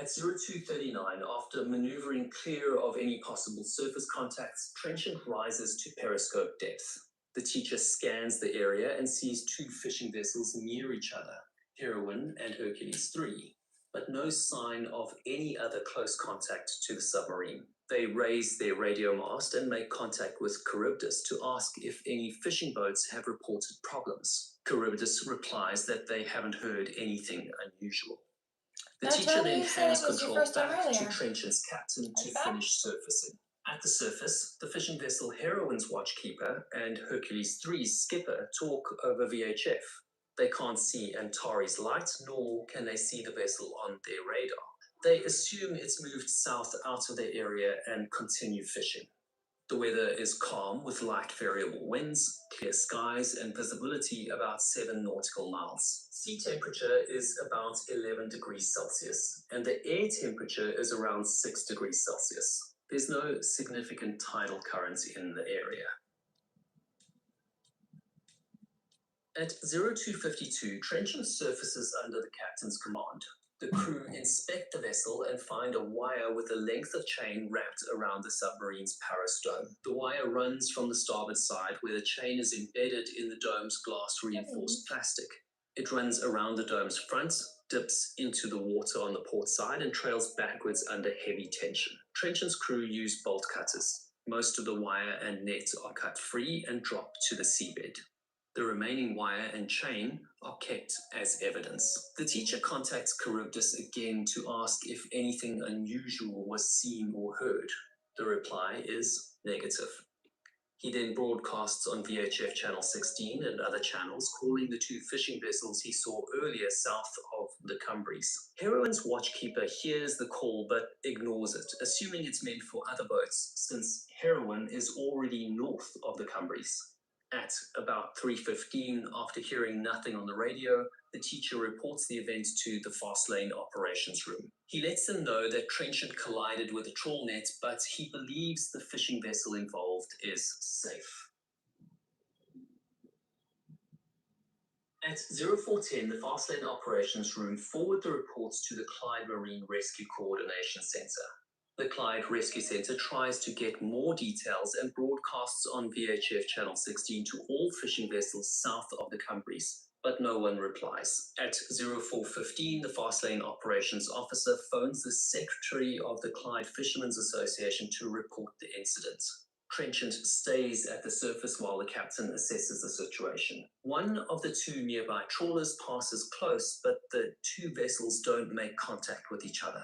At 0239, after maneuvering clear of any possible surface contacts, Trenchant rises to periscope depth. The teacher scans the area and sees 2 fishing vessels near each other, Heroine and Hercules 3, but no sign of any other close contact to the submarine. They raise their radio mast and make contact with Charybdis to ask if any fishing boats have reported problems. Charybdis replies that they haven't heard anything unusual. The teacher then hands control back to Trenchant's captain to finish surfacing. At the surface, the fishing vessel Heroine's watchkeeper and Hercules 3's skipper talk over VHF. They can't see Antares light, nor can they see the vessel on their radar. They assume it's moved south out of their area and continue fishing. The weather is calm with light variable winds, clear skies, and visibility about 7 nautical miles. Sea temperature is about 11 degrees Celsius, and the air temperature is around 6 degrees Celsius. There's no significant tidal current in the area. At 0252, Trenchant surfaces under the captain's command. The crew inspect the vessel and find a wire with a length of chain wrapped around the submarine's parastome. The wire runs from the starboard side, where the chain is embedded in the dome's glass-reinforced plastic. It runs around the dome's front, dips into the water on the port side, and trails backwards under heavy tension. Trenchant's crew use bolt cutters. Most of the wire and net are cut free and drop to the seabed. The remaining wire and chain are kept as evidence. The teacher contacts Charybdis again to ask if anything unusual was seen or heard. The reply is negative. He then broadcasts on VHF channel 16 and other channels, calling the 2 fishing vessels he saw earlier south of the Cumbries. Heroine's watchkeeper hears the call but ignores it, assuming it's meant for other boats, since Heroine is already north of the Cumbries. At about 3:15, after hearing nothing on the radio, the teacher reports the event to the fast lane operations room. He lets them know that Trenchant collided with a trawl net, but he believes the fishing vessel involved is safe. At 0410, the fast lane operations room forward the reports to the Clyde Marine Rescue Coordination Center. The Clyde Rescue Center tries to get more details and broadcasts on VHF Channel 16 to all fishing vessels south of the Cumbries, but no one replies. At 04:15, the Fast Lane Operations Officer phones the Secretary of the Clyde Fishermen's Association to report the incident. Trenchant stays at the surface while the captain assesses the situation. One of the two nearby trawlers passes close, but the two vessels don't make contact with each other.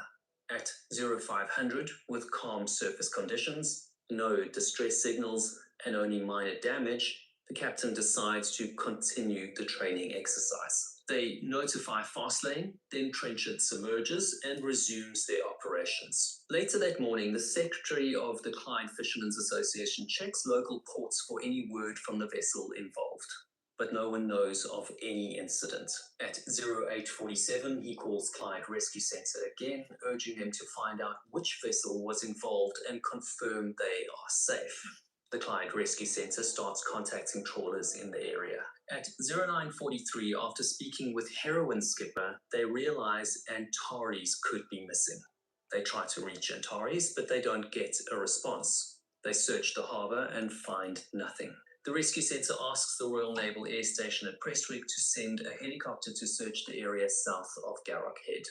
At 0500, with calm surface conditions, no distress signals, and only minor damage, the captain decides to continue the training exercise. They notify Fastlane, then Trenchant submerges and resumes their operations. Later that morning, the secretary of the Clyde Fishermen's Association checks local ports for any word from the vessel involved, but no one knows of any incident. At 0847, he calls Clyde Rescue Center again, urging them to find out which vessel was involved and confirm they are safe. The Clyde Rescue Center starts contacting trawlers in the area. At 0943, after speaking with heroin skipper, they realize Antares could be missing. They try to reach Antares, but they don't get a response. They search the harbor and find nothing. The rescue center asks the Royal Naval Air Station at Prestwick to send a helicopter to search the area south of Garrock Head.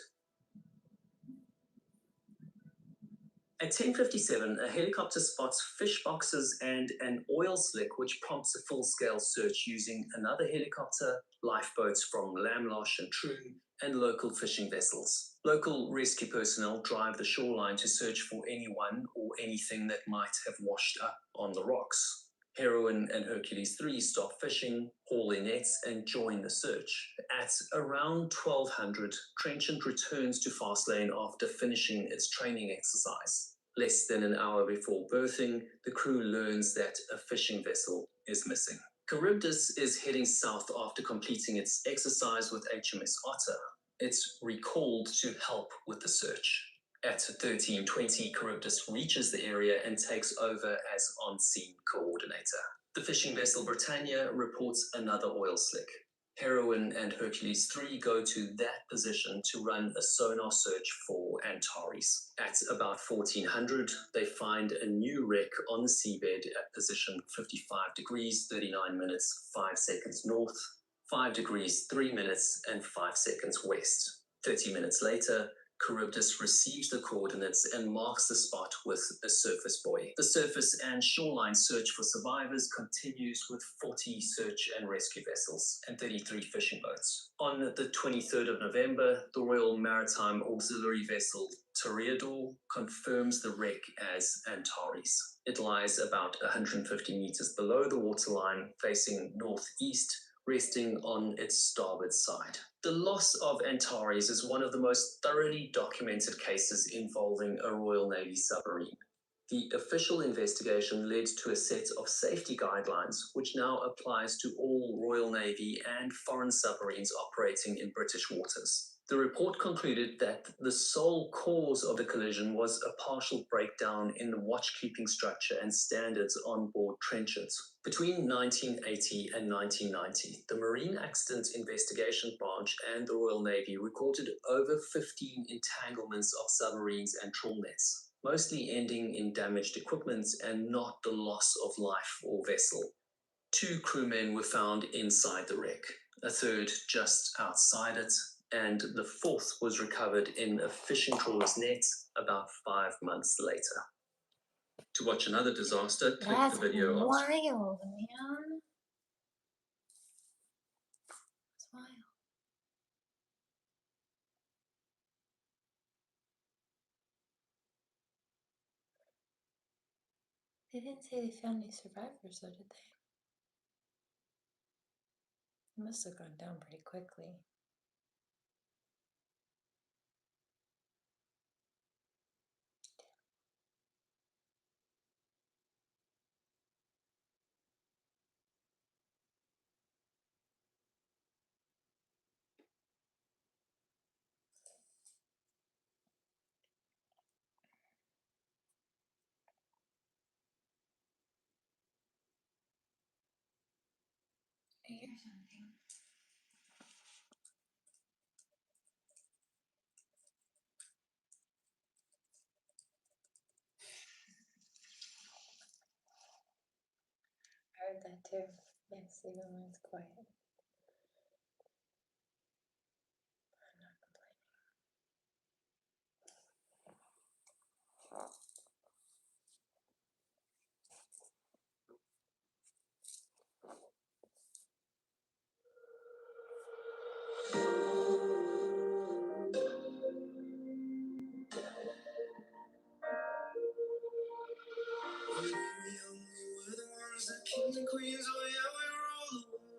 At 10:57, a helicopter spots fish boxes and an oil slick, which prompts a full-scale search using another helicopter, lifeboats from Lamlosh and Troon, and local fishing vessels. Local rescue personnel drive the shoreline to search for anyone or anything that might have washed up on the rocks. Heroin and Hercules 3 stop fishing, haul their nets, and join the search. At around 1200, Trenchant returns to Fastlane after finishing its training exercise. Less than an hour before berthing, the crew learns that a fishing vessel is missing. Charybdis is heading south after completing its exercise with HMS Otter. It's recalled to help with the search. At 13:20, Charybdis reaches the area and takes over as on-scene coordinator. The fishing vessel Britannia reports another oil slick. Heroin and Hercules 3 go to that position to run a sonar search for Antares. At about 1400, they find a new wreck on the seabed at position 55 degrees, 39 minutes, 5 seconds north, 5 degrees, 3 minutes, and 5 seconds west. 30 minutes later, Charybdis receives the coordinates and marks the spot with a surface buoy. The surface and shoreline search for survivors continues with 40 search and rescue vessels and 33 fishing boats. On the 23rd of November, the Royal Maritime Auxiliary vessel Toreador confirms the wreck as Antares. It lies about 150 meters below the waterline, facing northeast, resting on its starboard side. The loss of Antares is one of the most thoroughly documented cases involving a Royal Navy submarine. The official investigation led to a set of safety guidelines, which now applies to all Royal Navy and foreign submarines operating in British waters. The report concluded that the sole cause of the collision was a partial breakdown in the watchkeeping structure and standards on board trenchants. Between 1980 and 1990, the Marine Accident Investigation Branch and the Royal Navy recorded over 15 entanglements of submarines and trawl nets, mostly ending in damaged equipment and not the loss of life or vessel. 2 crewmen were found inside the wreck, a third just outside it, and the 4th was recovered in a fishing trawler's net about 5 months later. To watch another disaster, click That's the video on wild, man. That's wild. They didn't say they found any survivors, though, did they? It must have gone down pretty quickly. Here's something. that too. Yes, even when it's quiet. I'm not complaining. When we were young, we were the ones, the kings and queens, oh yeah, we rule the world.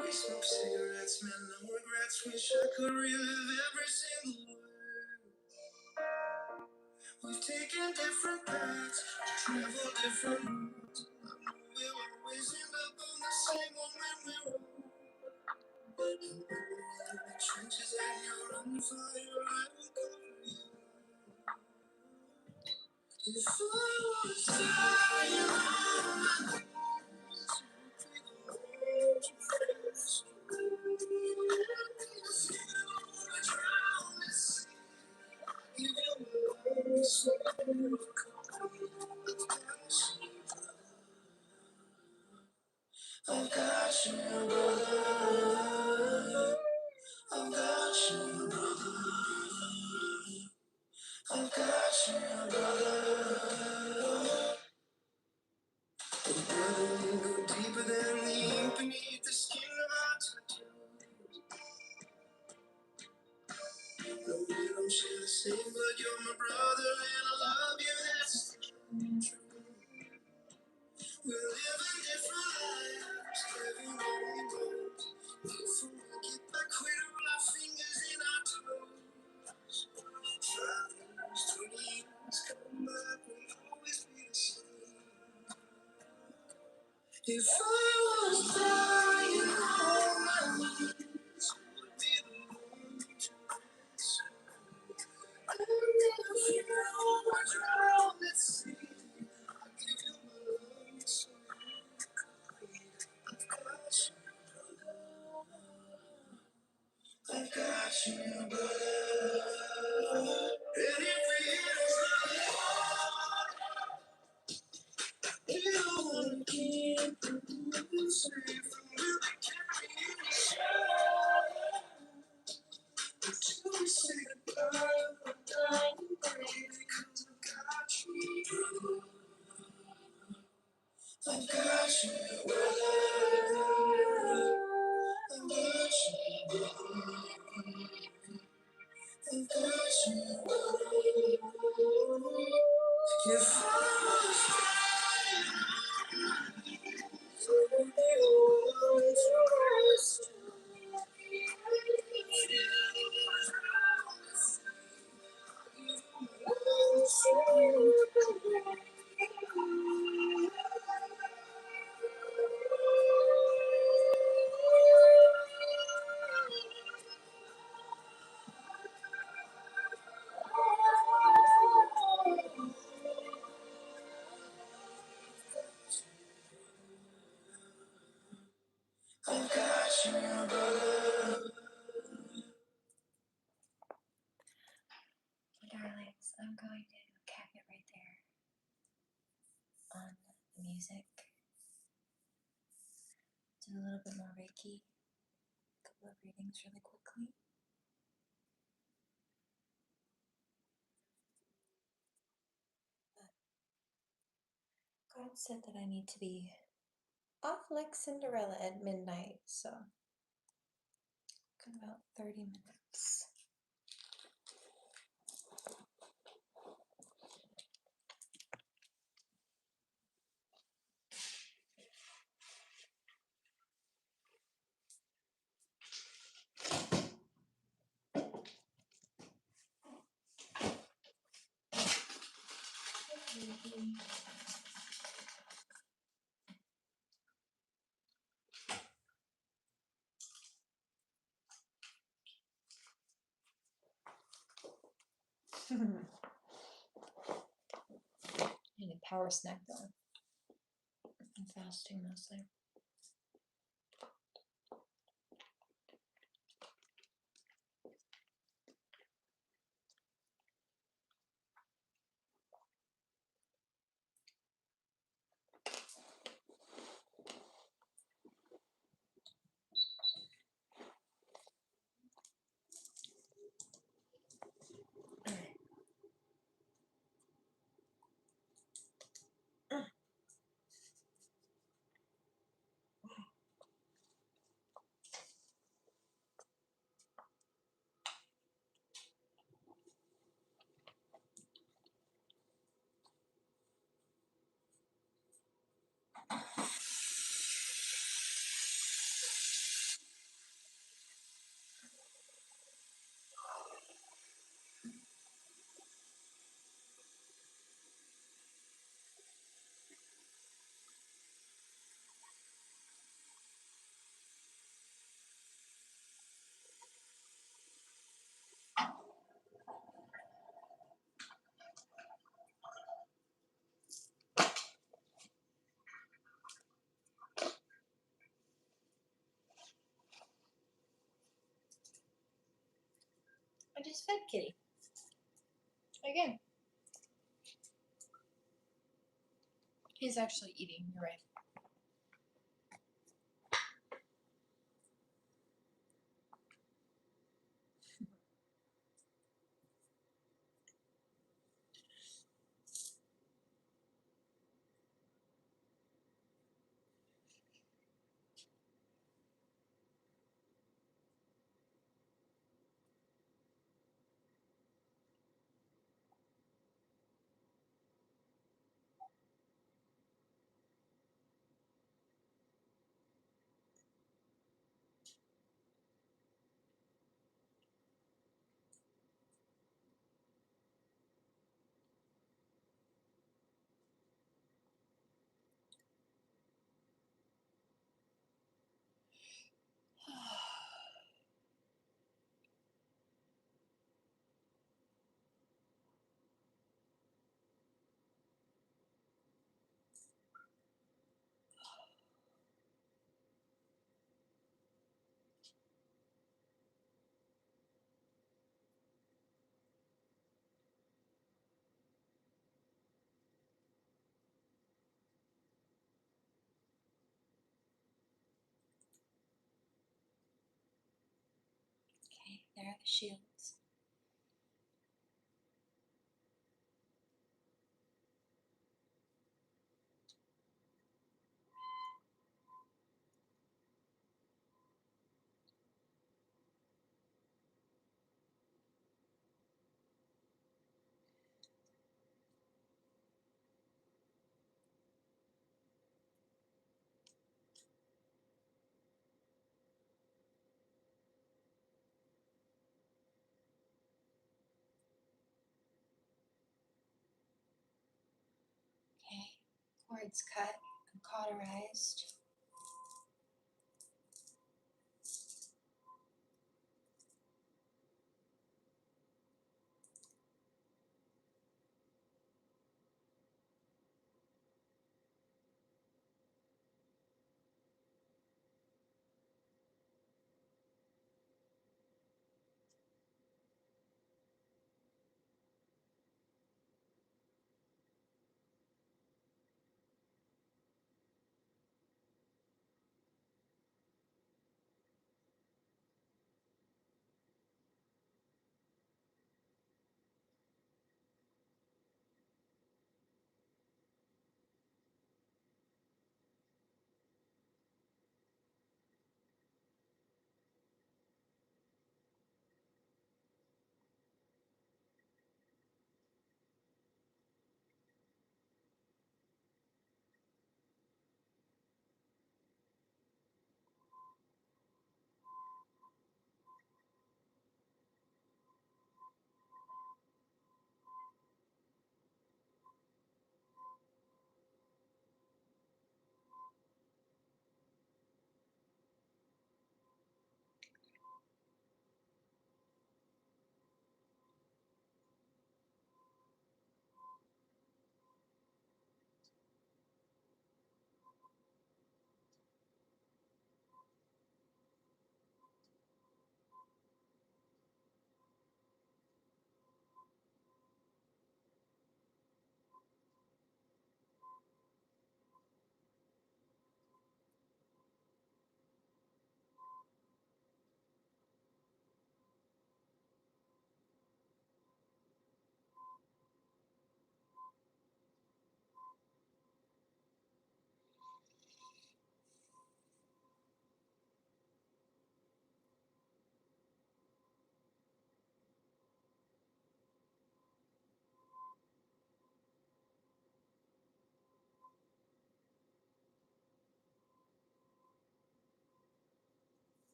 We smoke cigarettes, man, no regrets, wish I could relive every single word. We've taken different paths, traveled different routes. I know we'll always end up on the same one when we're old. And when we're in the trenches and you're under fire, I will cover you. If I was dying on my knees, you'd be the one to face. If you wanna drown at sea, give your love so you I've got you, brother. I've got you, brother. I've got you, brother. Oh, brother, we go deeper than the ink beneath the skin of our tattoos. No, we don't share the same blood. You're my brother, and I love you. That's the truth. We're living different lives, having only modes. If we get back, we roll our fingers in our toes. 5 years, 20 years, come back, we'll always be the same. If I was dying on my knees, would be the one to answer. And if you were drowned at sea, I'd give you my love so I've got you, brother. I've got you, brother. And if we hit us like you don't wanna keep you safe, and we'll be carrying each other until we say goodbye. We're dying brave because I've got you, brother. I've got you, brother. I've got you, brother. I've got you, brother. If I was dying, I would be the one to rescue. If you was I've got you, brother. Darlings, I'm going to cap it right there on the music. Do a little bit more Reiki. A couple of readings really quickly. God said that I need to be off like Cinderella at midnight, so in about 30 minutes. Need a power snack though. I'm fasting mostly. just fed Kitty. Again. He's actually eating, you're right. Okay, there are the shields. Okay, cords cut and cauterized.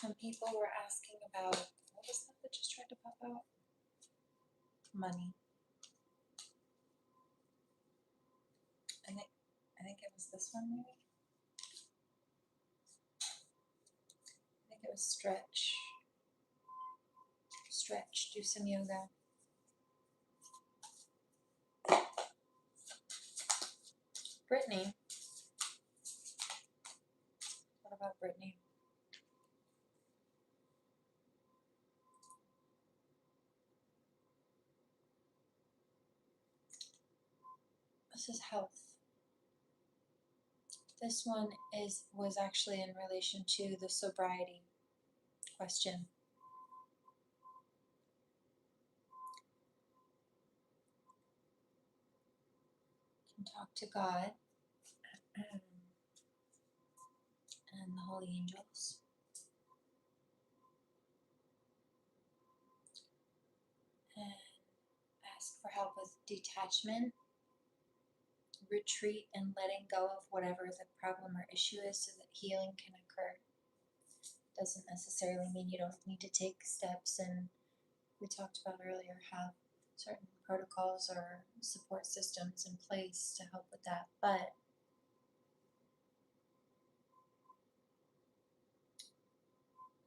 Some people were asking about, what was that just tried to pop out? Money. I think it was this one maybe? I think it was stretch. Stretch, do some yoga. Brittany. What about Brittany? This is health. This one was actually in relation to the sobriety question. You can talk to God and the holy angels. And ask for help with detachment, retreat, and letting go of whatever the problem or issue is so that healing can occur. Doesn't necessarily mean you don't need to take steps, and we talked about earlier, have certain protocols or support systems in place to help with that, but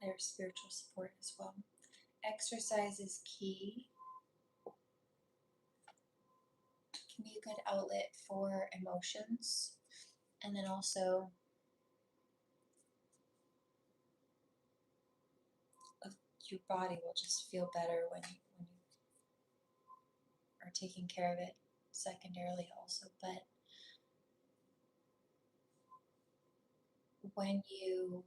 there's spiritual support as well. Exercise is key. Can be a good outlet for emotions, and then also your body will just feel better when you are taking care of it secondarily also. But when you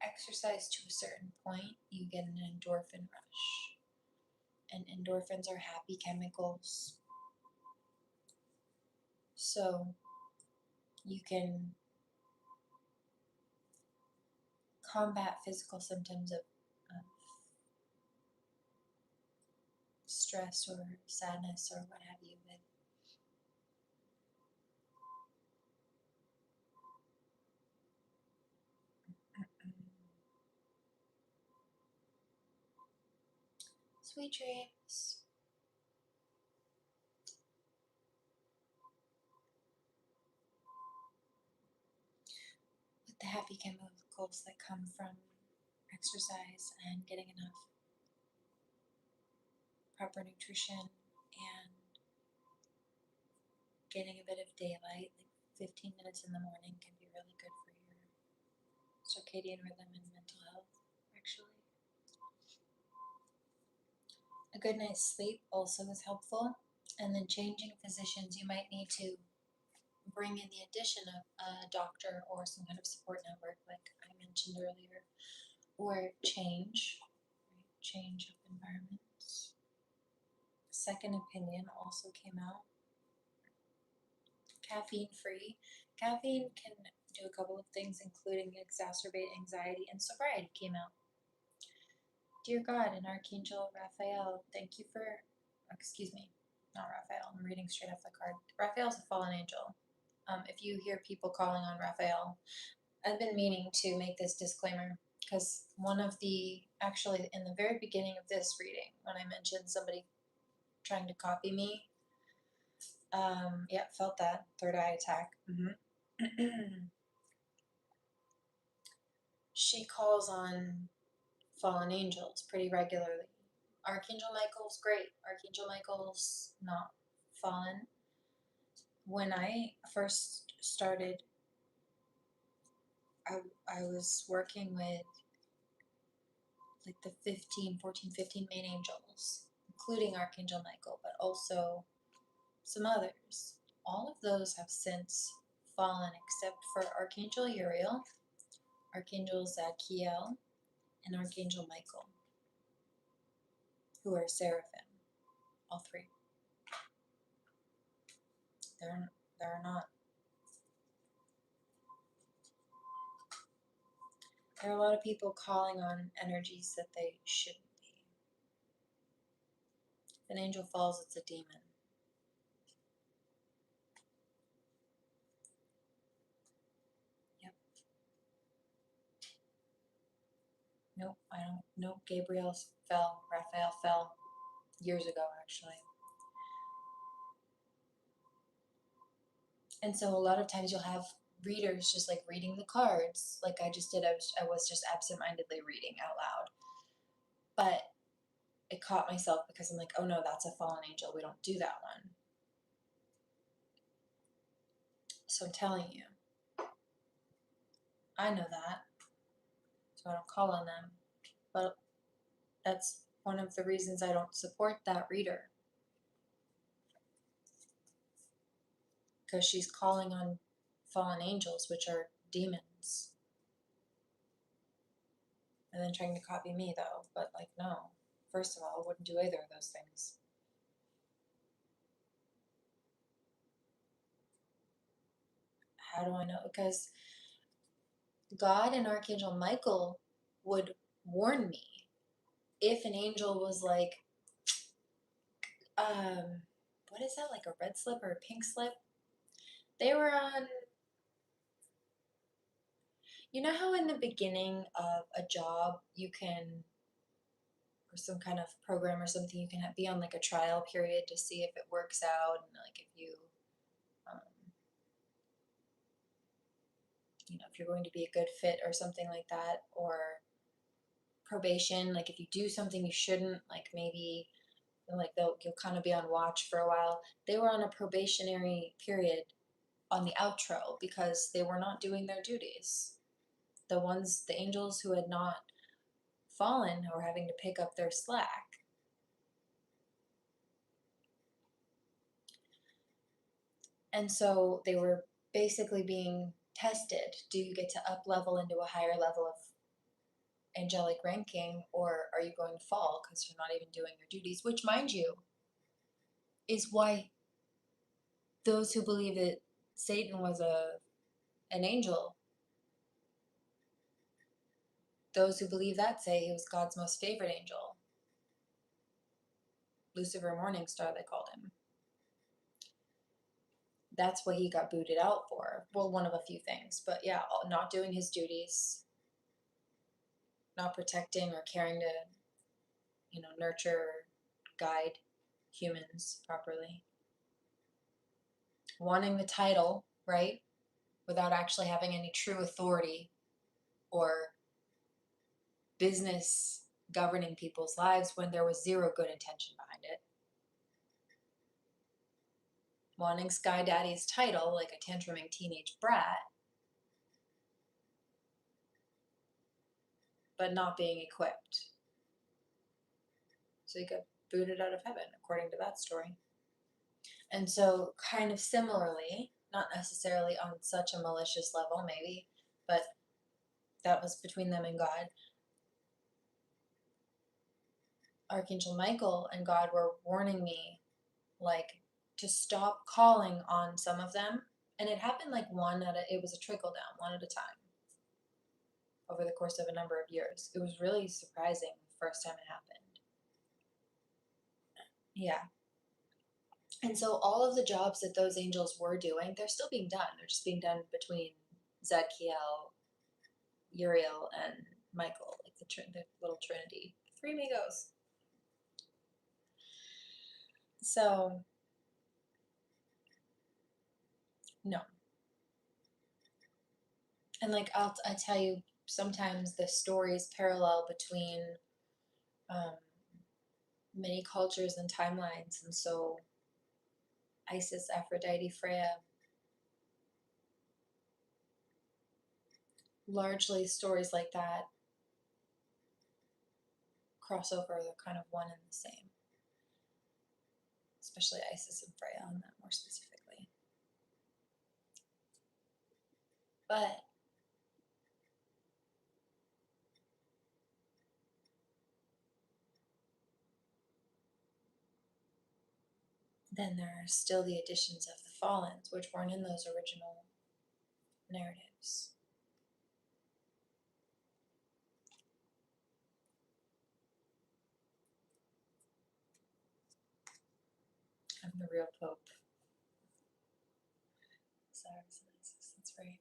exercise to a certain point, you get an endorphin rush, and endorphins are happy chemicals. So you can combat physical symptoms of stress or sadness or what have you with sweet dreams. With the happy chemicals that come from exercise and getting enough proper nutrition and getting a bit of daylight, like 15 minutes in the morning, can be really good for your circadian rhythm and mental health, actually. A good night's sleep also is helpful. And then changing physicians, you might need to bring in the addition of a doctor or some kind of support network, like I mentioned earlier, or change of environments. Second opinion also came out. Caffeine free. Caffeine can do a couple of things, including exacerbate anxiety, and sobriety came out. Dear God and Archangel Raphael, thank you for, excuse me, not Raphael, I'm reading straight off the card. Raphael's a fallen angel. If you hear people calling on Raphael, I've been meaning to make this disclaimer because actually in the very beginning of this reading, when I mentioned somebody trying to copy me, yeah, felt that third eye attack. She calls on fallen angels pretty regularly. Archangel Michael's great. Archangel Michael's not fallen. When I first started, I was working with like the 14, 15 main angels, including Archangel Michael, but also some others. All of those have since fallen except for Archangel Uriel, Archangel Zadkiel, and Archangel Michael, who are Seraphim, all three. They're not. There are a lot of people calling on energies that they shouldn't be. If an angel falls, it's a demon. Yep. Nope, I don't. Nope, Gabriel fell. Raphael fell years ago, actually. And so a lot of times you'll have readers just like reading the cards, like I just did. I was just absentmindedly reading out loud. But it caught myself because I'm like, oh no, that's a fallen angel. We don't do that one. So I'm telling you, I know that. So I don't call on them. But that's one of the reasons I don't support that reader. Because she's calling on fallen angels, which are demons. And then trying to copy me, though. But, like, no. First of all, I wouldn't do either of those things. How do I know? Because God and Archangel Michael would warn me if an angel was like, what is that, like a red slip or a pink slip? They were on, you know how in the beginning of a job you can, or some kind of program or something, you can be on like a trial period to see if it works out, and like if you, if you're going to be a good fit or something like that, or probation, like if you do something you shouldn't, like maybe like you'll kind of be on watch for a while. They were on a probationary period on the outro because they were not doing their duties. The angels who had not fallen were having to pick up their slack. And so they were basically being tested. Do you get to up level into a higher level of angelic ranking, or are you going to fall because you're not even doing your duties? Which, mind you, is why those who believe that Satan was an angel, those who believe that say he was God's most favorite angel. Lucifer Morningstar, they called him. That's what he got booted out for. Well, one of a few things. But yeah, not doing his duties, not protecting or caring to, nurture or guide humans properly. Wanting the title, right? Without actually having any true authority or business governing people's lives when there was zero good intention behind it. Wanting Sky Daddy's title like a tantruming teenage brat, but not being equipped. So he got booted out of heaven, according to that story. And so, kind of similarly, not necessarily on such a malicious level, maybe, but that was between them and God. Archangel Michael and God were warning me, like, to stop calling on some of them. And it happened like it was a trickle down, one at a time, over the course of a number of years. It was really surprising the first time it happened. Yeah. And so all of the jobs that those angels were doing, they're still being done. They're just being done between Zadkiel, Uriel, and Michael, like the little trinity. Three amigos. So, no. And like, I tell you, sometimes the stories parallel between many cultures and timelines. And so Isis, Aphrodite, Freya, largely stories like that cross over. They're kind of one and the same. Especially Isis and Freya on that more specifically. But then there are still the additions of the Fallens, which weren't in those original narratives. I'm the real Pope. That's right.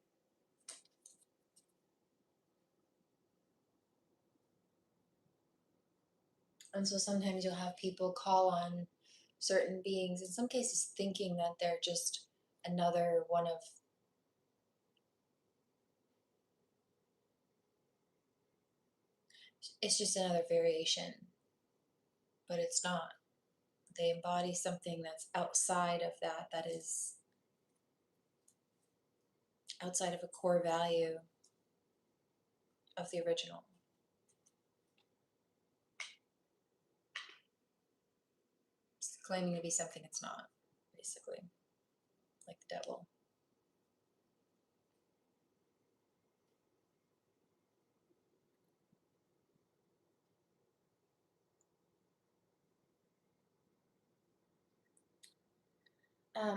And so sometimes you'll have people call on certain beings, in some cases thinking that they're just another one of, it's just another variation, but it's not. They embody something that's outside of that, that is outside of a core value of the original. It's claiming to be something it's not, basically, like the devil.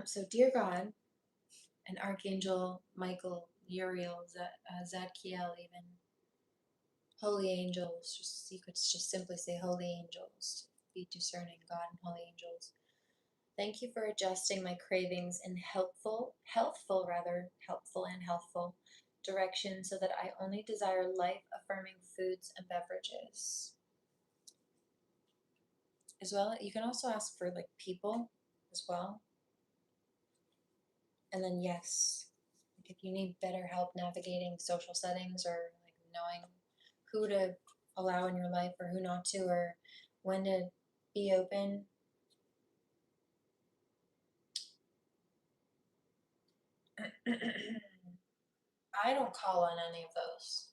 So, dear God, and Archangel Michael, Uriel, Zadkiel, even holy angels, you could just simply say holy angels, be discerning, God and holy angels. Thank you for adjusting my cravings in healthful and healthful direction so that I only desire life-affirming foods and beverages. As well, you can also ask for like people as well. And then yes, like if you need better help navigating social settings or like knowing who to allow in your life or who not to, or when to be open. I don't call on any of those.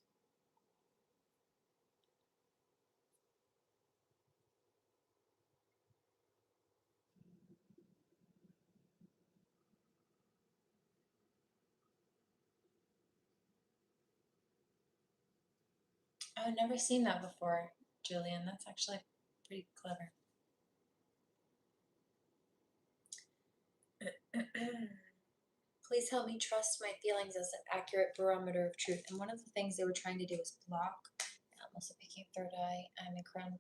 I've never seen that before, Julian. That's actually pretty clever. Please help me trust my feelings as an accurate barometer of truth. And one of the things they were trying to do was block. I'm also picking third eye. I'm in crown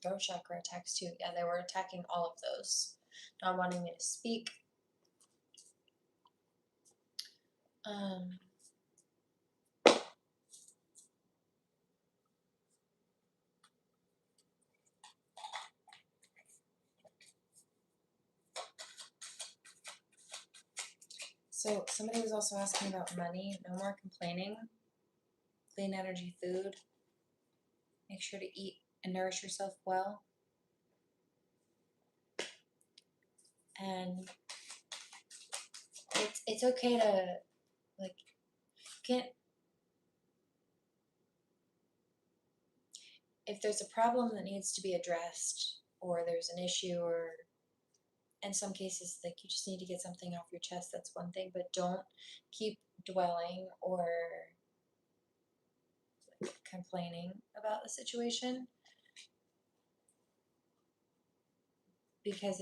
throat chakra attacks too. Yeah, they were attacking all of those, not wanting me to speak. So somebody was also asking about money. No more complaining. Clean energy food. Make sure to eat and nourish yourself well. And it's okay to like can't if there's a problem that needs to be addressed or there's an issue or in some cases like you just need to get something off your chest, that's one thing, but don't keep dwelling or complaining about the situation because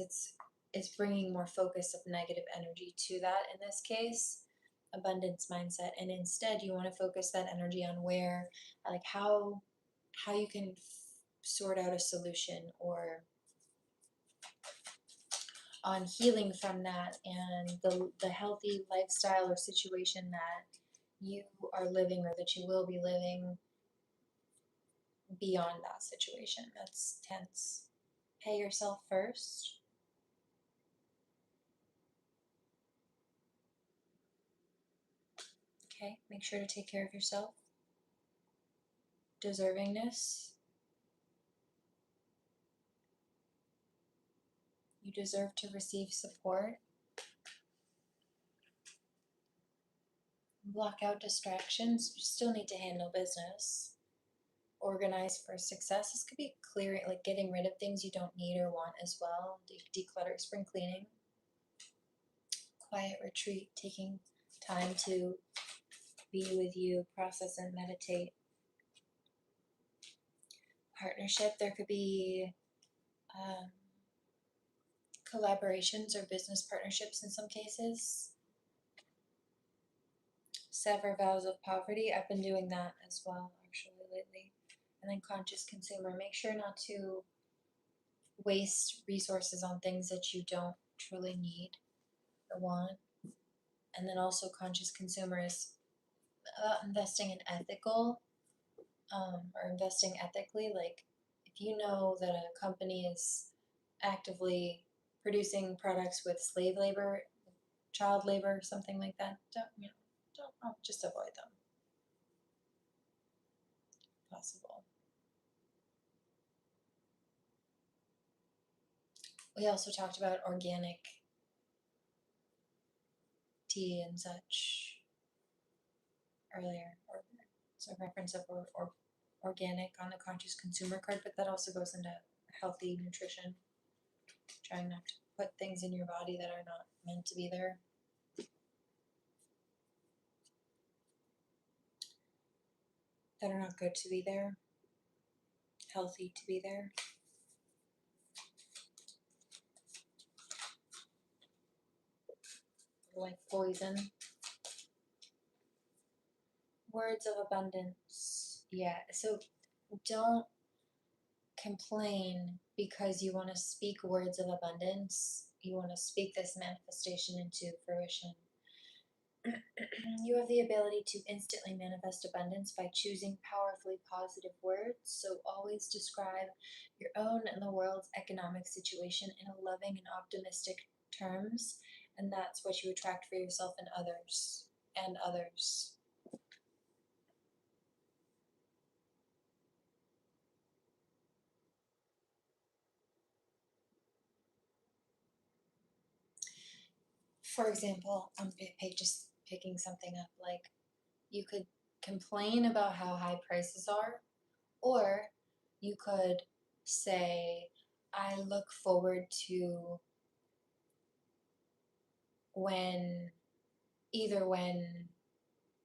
it's bringing more focus of negative energy to that in this case, abundance mindset, and instead you want to focus that energy on where like how you can sort out a solution or on healing from that and the healthy lifestyle or situation that you are living or that you will be living beyond that situation that's tense. Pay yourself first. Okay, make sure to take care of yourself. Deservingness. You deserve to receive support. Block out distractions. You still need to handle business. Organize for success. This could be clearing, like getting rid of things you don't need or want as well. Declutter, spring cleaning. Quiet retreat, taking time to be with you, process and meditate. Partnership, there could be collaborations or business partnerships in some cases. Sever vows of poverty. I've been doing that as well, actually, lately. And then conscious consumer. Make sure not to waste resources on things that you don't truly need or want. And then also conscious consumer is investing in ethical or investing ethically. Like if if you know that a company is actively producing products with slave labor, child labor, something like that, don't just avoid them. Possible. We also talked about organic tea and such earlier, or some reference of or organic on the conscious consumer card, but that also goes into healthy nutrition, trying not to put things in your body that are not meant to be there. That are not good to be there, healthy to be there. Like poison. Words of abundance. Yeah, so don't complain because you want to speak words of abundance. You want to speak this manifestation into fruition. You have the ability to instantly manifest abundance by choosing powerfully positive words. So always describe your own and the world's economic situation in a loving and optimistic terms, and that's what you attract for yourself and others. For example, I'm just picking something up, like you could complain about how high prices are, or you could say, I look forward to when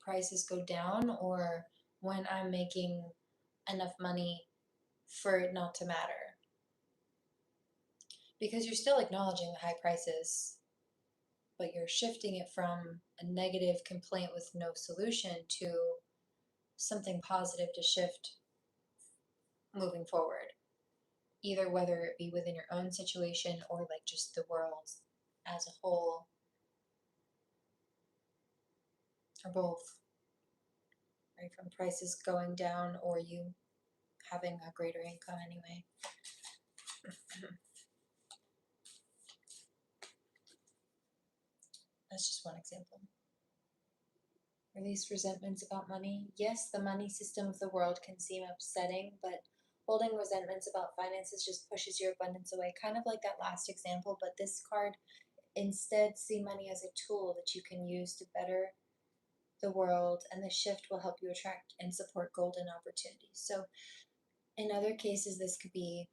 prices go down or when I'm making enough money for it not to matter. Because you're still acknowledging the high prices, but you're shifting it from a negative complaint with no solution to something positive to shift moving forward. Either whether it be within your own situation or like just the world as a whole, or both, right? From prices going down or you having a greater income anyway. That's just one example. Release resentments about money. Yes, the money system of the world can seem upsetting, but holding resentments about finances just pushes your abundance away. Kind of like that last example, but this card, instead see money as a tool that you can use to better the world, and the shift will help you attract and support golden opportunities. So in other cases, this could be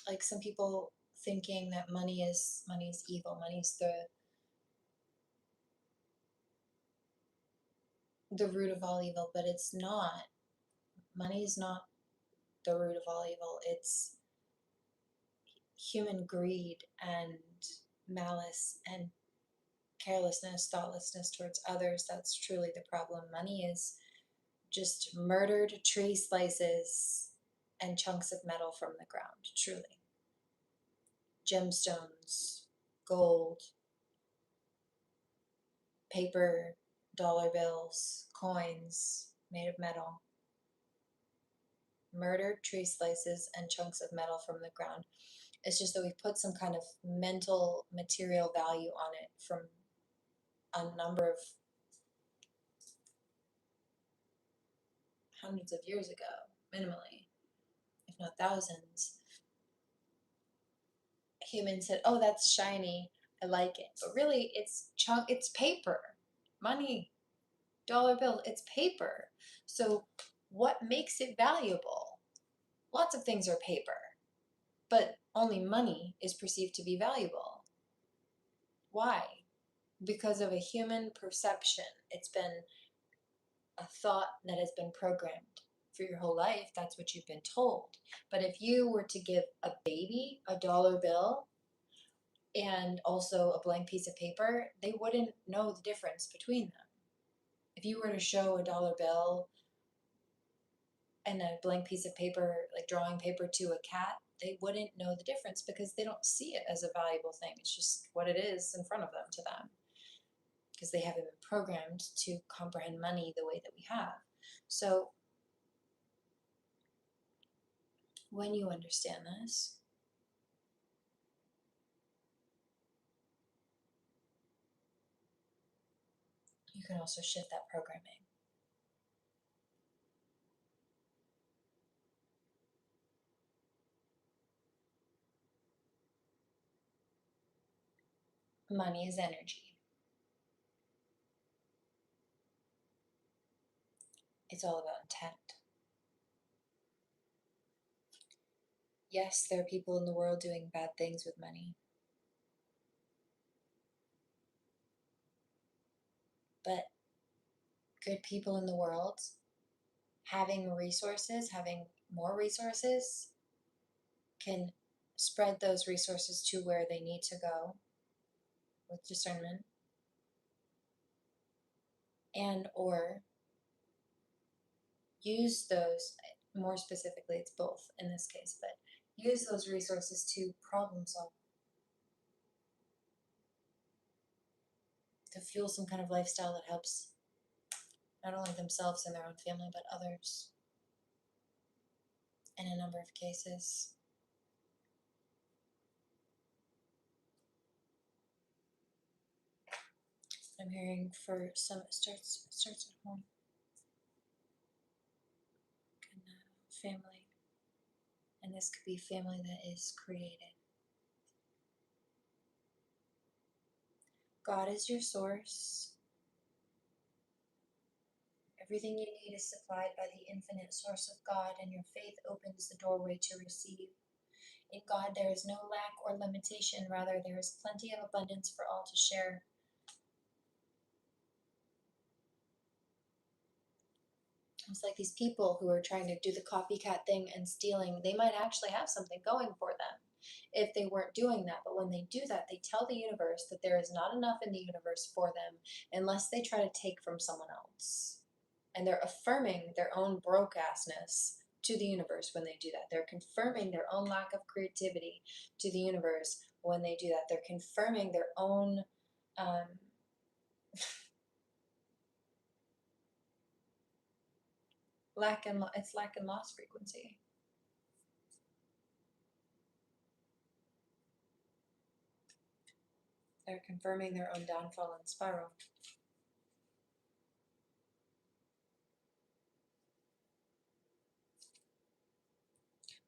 like some people thinking that money is evil, money's the root of all evil, but it's not. Money is not the root of all evil. It's human greed and malice and carelessness, thoughtlessness towards others. That's truly the problem. Money is just murdered tree slices and chunks of metal from the ground, truly. Gemstones, gold, paper, dollar bills, coins made of metal. Murdered tree slices and chunks of metal from the ground. It's just that we've put some kind of mental material value on it from a number of hundreds of years ago, minimally, if not thousands. Humans said, oh, that's shiny, I like it. But really, it's paper. Money, dollar bill, it's paper. So what makes it valuable? Lots of things are paper, but only money is perceived to be valuable. Why? Because of a human perception. It's been a thought that has been programmed for your whole life. That's what you've been told. But if you were to give a baby a dollar bill and also a blank piece of paper, they wouldn't know the difference between them. If you were to show a dollar bill and a blank piece of paper, like drawing paper, to a cat, they wouldn't know the difference because they don't see it as a valuable thing. It's just what it is in front of them to them, because they haven't been programmed to comprehend money the way that we have. So When you understand this, you can also shift that programming. Money is energy. It's all about intent. Yes, there are people in the world doing bad things with money. But good people in the world, having resources, having more resources, can spread those resources to where they need to go with discernment, and or use those, more specifically it's both in this case, but use those resources to problem solve, to fuel some kind of lifestyle that helps not only themselves and their own family, but others in a number of cases. I'm hearing for some, it starts at home. And, family. And this could be family that is created. God is your source. Everything you need is supplied by the infinite source of God, and your faith opens the doorway to receive. In God there is no lack or limitation, rather there is plenty of abundance for all to share. It's like these people who are trying to do the copycat thing and stealing, they might actually have something going for them if they weren't doing that. But when they do that, they tell the universe that there is not enough in the universe for them unless they try to take from someone else. And they're affirming their own broke-assness to the universe when they do that. They're confirming their own lack of creativity to the universe when they do that. They're confirming their own lack and loss frequency. They're confirming their own downfall and spiral.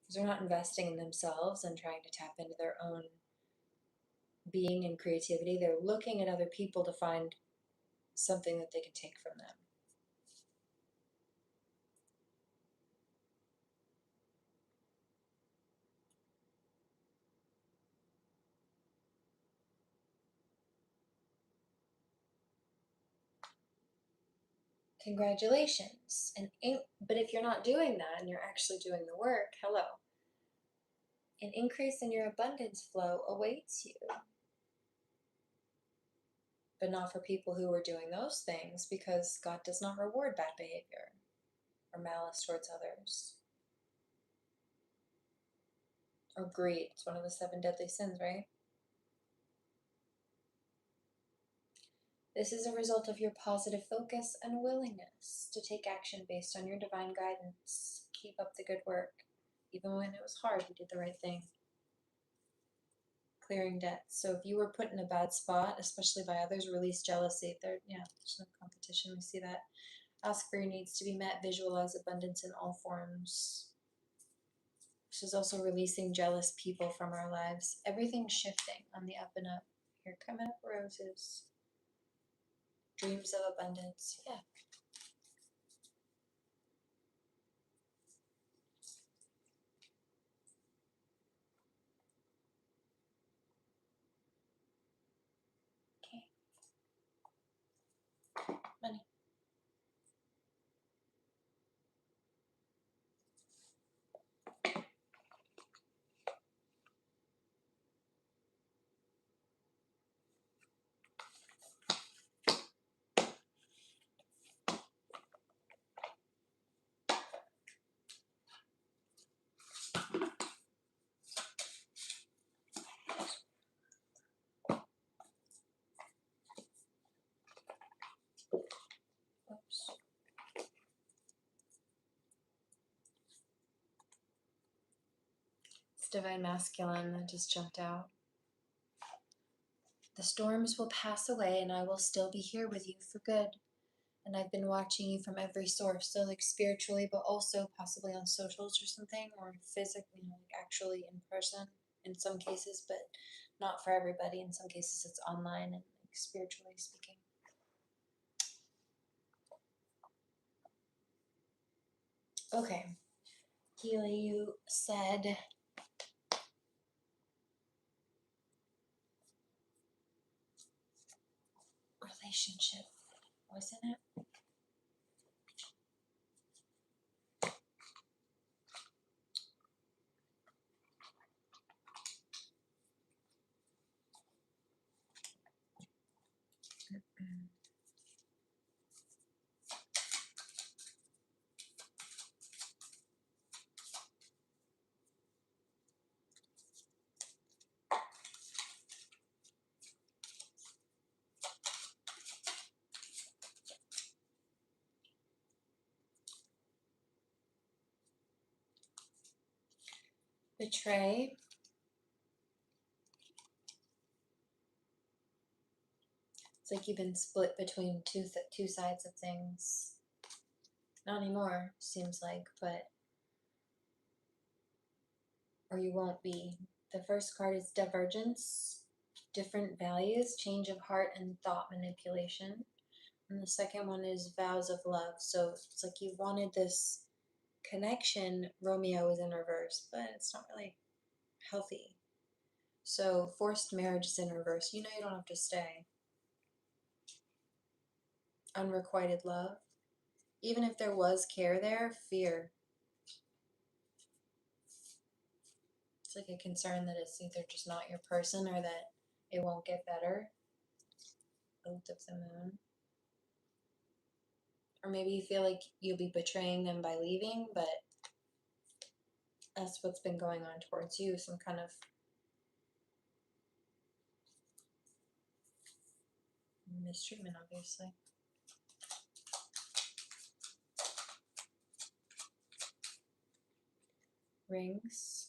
Because they're not investing in themselves and trying to tap into their own being and creativity. They're looking at other people to find something that they can take from them. Congratulations. But if you're not doing that and you're actually doing the work, hello. An increase in your abundance flow awaits you. But not for people who are doing those things, because God does not reward bad behavior or malice towards others. Or greed. It's one of the 7 deadly sins, right? This is a result of your positive focus and willingness to take action based on your divine guidance. Keep up the good work. Even when it was hard, you did the right thing. Clearing debts. So if you were put in a bad spot, especially by others, release jealousy. There's no competition. We see that. Ask for your needs to be met. Visualize abundance in all forms. This is also releasing jealous people from our lives. Everything's shifting on the up and up. Here come up roses. Dreams of abundance. Yeah. Okay. Money. Divine Masculine that just jumped out. The storms will pass away and I will still be here with you for good. And I've been watching you from every source, so like spiritually, but also possibly on socials or something, or physically, like actually in person in some cases, but not for everybody. In some cases it's online and like spiritually speaking. Okay. Keely, you said relationship, wasn't it? Betray. It's like you've been split between two sides of things. Not anymore, seems like, but or you won't be. The first card is divergence, different values, change of heart and thought manipulation. And the second one is vows of love. So it's like you wanted this connection. Romeo is in reverse, but it's not really healthy. So forced marriage is in reverse. You know you don't have to stay. Unrequited love. Even if there was care there, fear. It's like a concern that it's either just not your person or that it won't get better. Oath of the moon. Or maybe you feel like you'll be betraying them by leaving, but that's what's been going on towards you, some kind of mistreatment, obviously. Rings.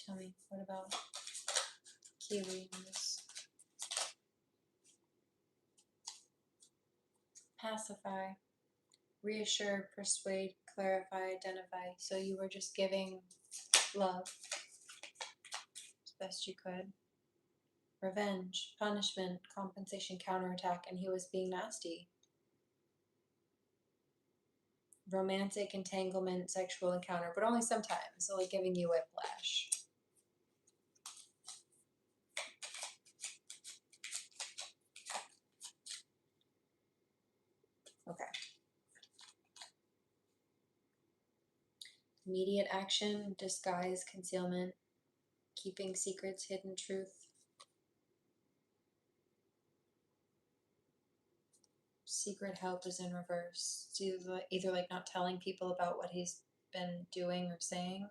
Tell me, what about key rings? Pacify. Reassure, persuade, clarify, identify. So you were just giving love as best you could. Revenge, punishment, compensation, counterattack, and he was being nasty. Romantic entanglement, sexual encounter, but only sometimes, so like giving you whiplash. Okay. Immediate action, disguise, concealment, keeping secrets, hidden truth. Secret help is in reverse. It's either like not telling people about what he's been doing or saying,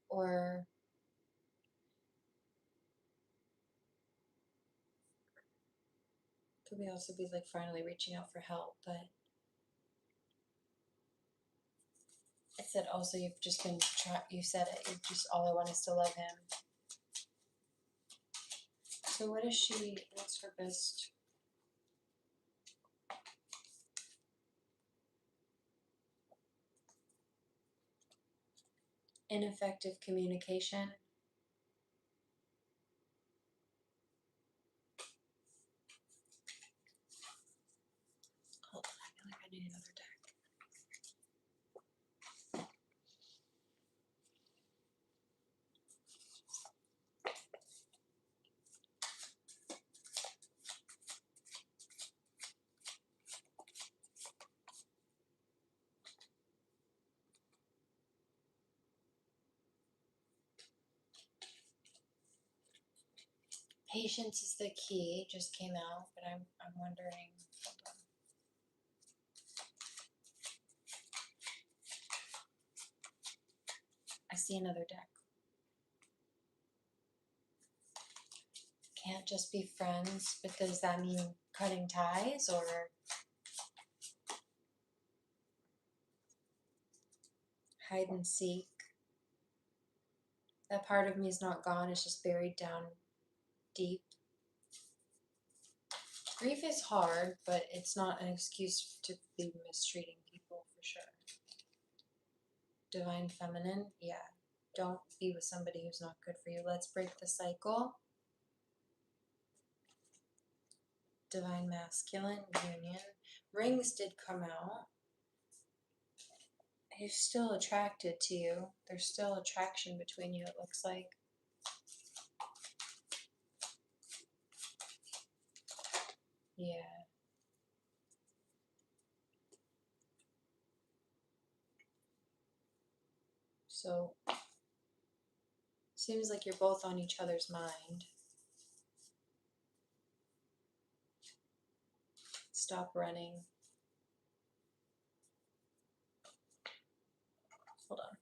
or could also be like finally reaching out for help, but it said also you've just been you said it, you just all I want is to love him. So what's her best? Ineffective communication. Hold on, I feel like I need another deck. Patience is the key, just came out, but I'm wondering, hold on. I see another deck. Can't just be friends, but does that mean cutting ties or hide and seek? That part of me is not gone, it's just buried down deep. Grief is hard, but it's not an excuse to be mistreating people, for sure. Divine Feminine, yeah. Don't be with somebody who's not good for you. Let's break the cycle. Divine Masculine, Union. Rings did come out. He's still attracted to you. There's still attraction between you, it looks like. Yeah. So, seems like you're both on each other's mind. Stop running. Hold on.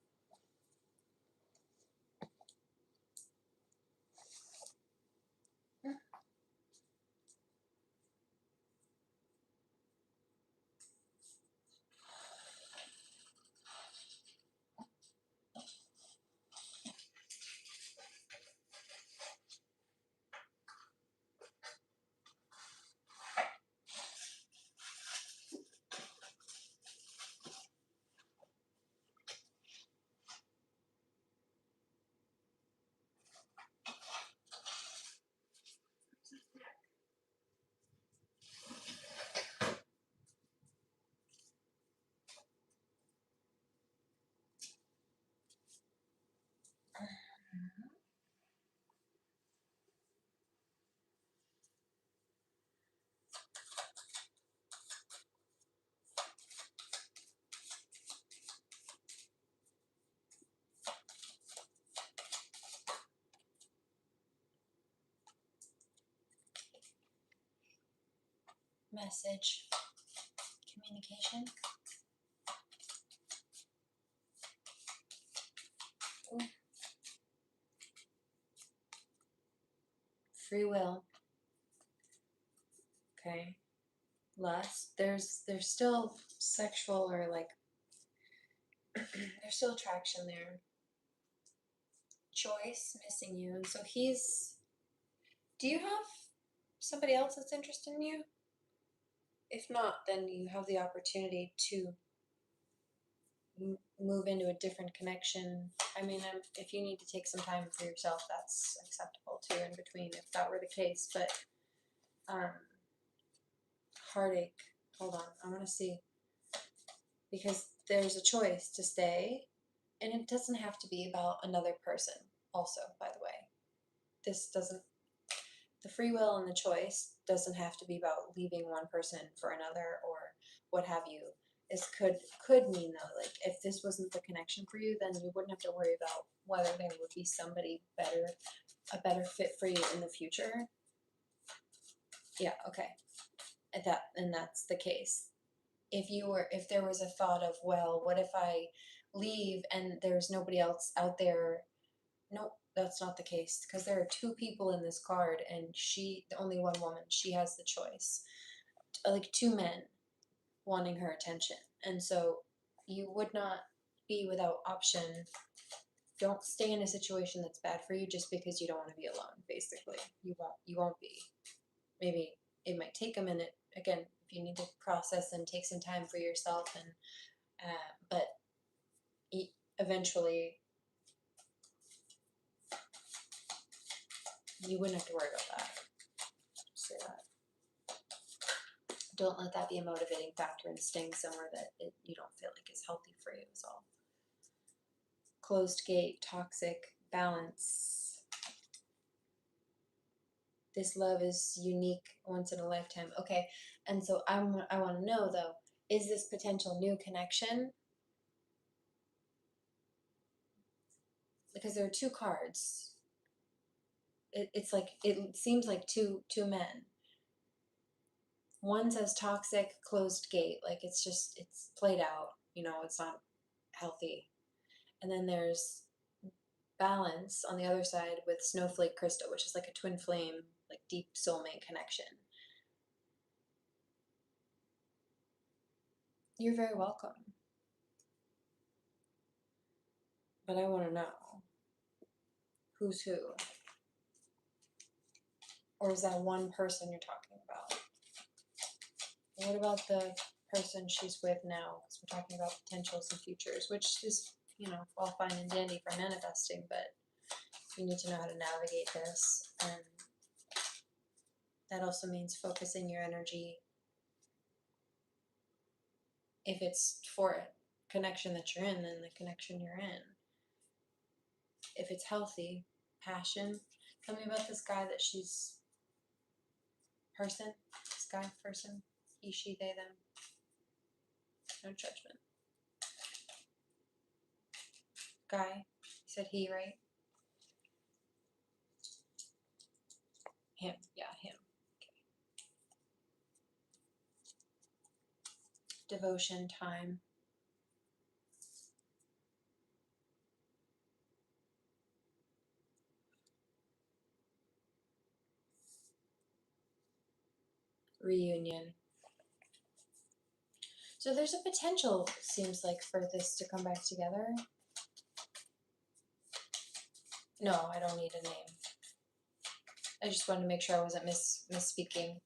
Message. Communication. Ooh. Free will. Okay. Lust. There's still sexual or like there's still attraction there. Choice, missing you. And so he's, do you have somebody else that's interested in you? If not, then you have the opportunity to move into a different connection. I mean, if you need to take some time for yourself, that's acceptable too in between, if that were the case. But heartache, hold on, I want to see, because there's a choice to stay, and it doesn't have to be about another person also, by the way. This doesn't, the free will and the choice doesn't have to be about leaving one person for another or what have you. This could mean though, like if this wasn't the connection for you, then you wouldn't have to worry about whether there would be somebody better, a better fit for you in the future. Yeah, okay. And that's the case. If there was a thought of, well, what if I leave and there's nobody else out there? No, that's not the case, because there are two people in this card and only one woman, she has the choice. Like two men wanting her attention. And so you would not be without option. Don't stay in a situation that's bad for you just because you don't want to be alone, basically. You won't be. Maybe it might take a minute, again, if you need to process and take some time for yourself, and but eventually you wouldn't have to worry about that. Say that. Don't let that be a motivating factor and staying somewhere that you don't feel like is healthy for you is all. Closed gate, toxic, balance. This love is unique, once in a lifetime. Okay, and so I want to know though, is this potential new connection? Because there are two cards. It's like, it seems like two men. One says toxic, closed gate, like it's played out, it's not healthy. And then there's balance on the other side with snowflake crystal, which is like a twin flame, like deep soulmate connection. You're very welcome. But I want to know. Who's who? Or is that one person you're talking about? What about the person she's with now? Because we're talking about potentials and futures, which is, all fine and dandy for manifesting, but you need to know how to navigate this. And that also means focusing your energy, if it's for a connection that you're in, then the connection you're in. If it's healthy, passion. Tell me about this guy that she's person. This guy, person. He, she, they, them. No judgment. Guy. You said he, right? Him. Yeah, him. Okay. Devotion, time. Reunion. So there's a potential, seems like, for this to come back together. No, I don't need a name. I just wanted to make sure I wasn't misspeaking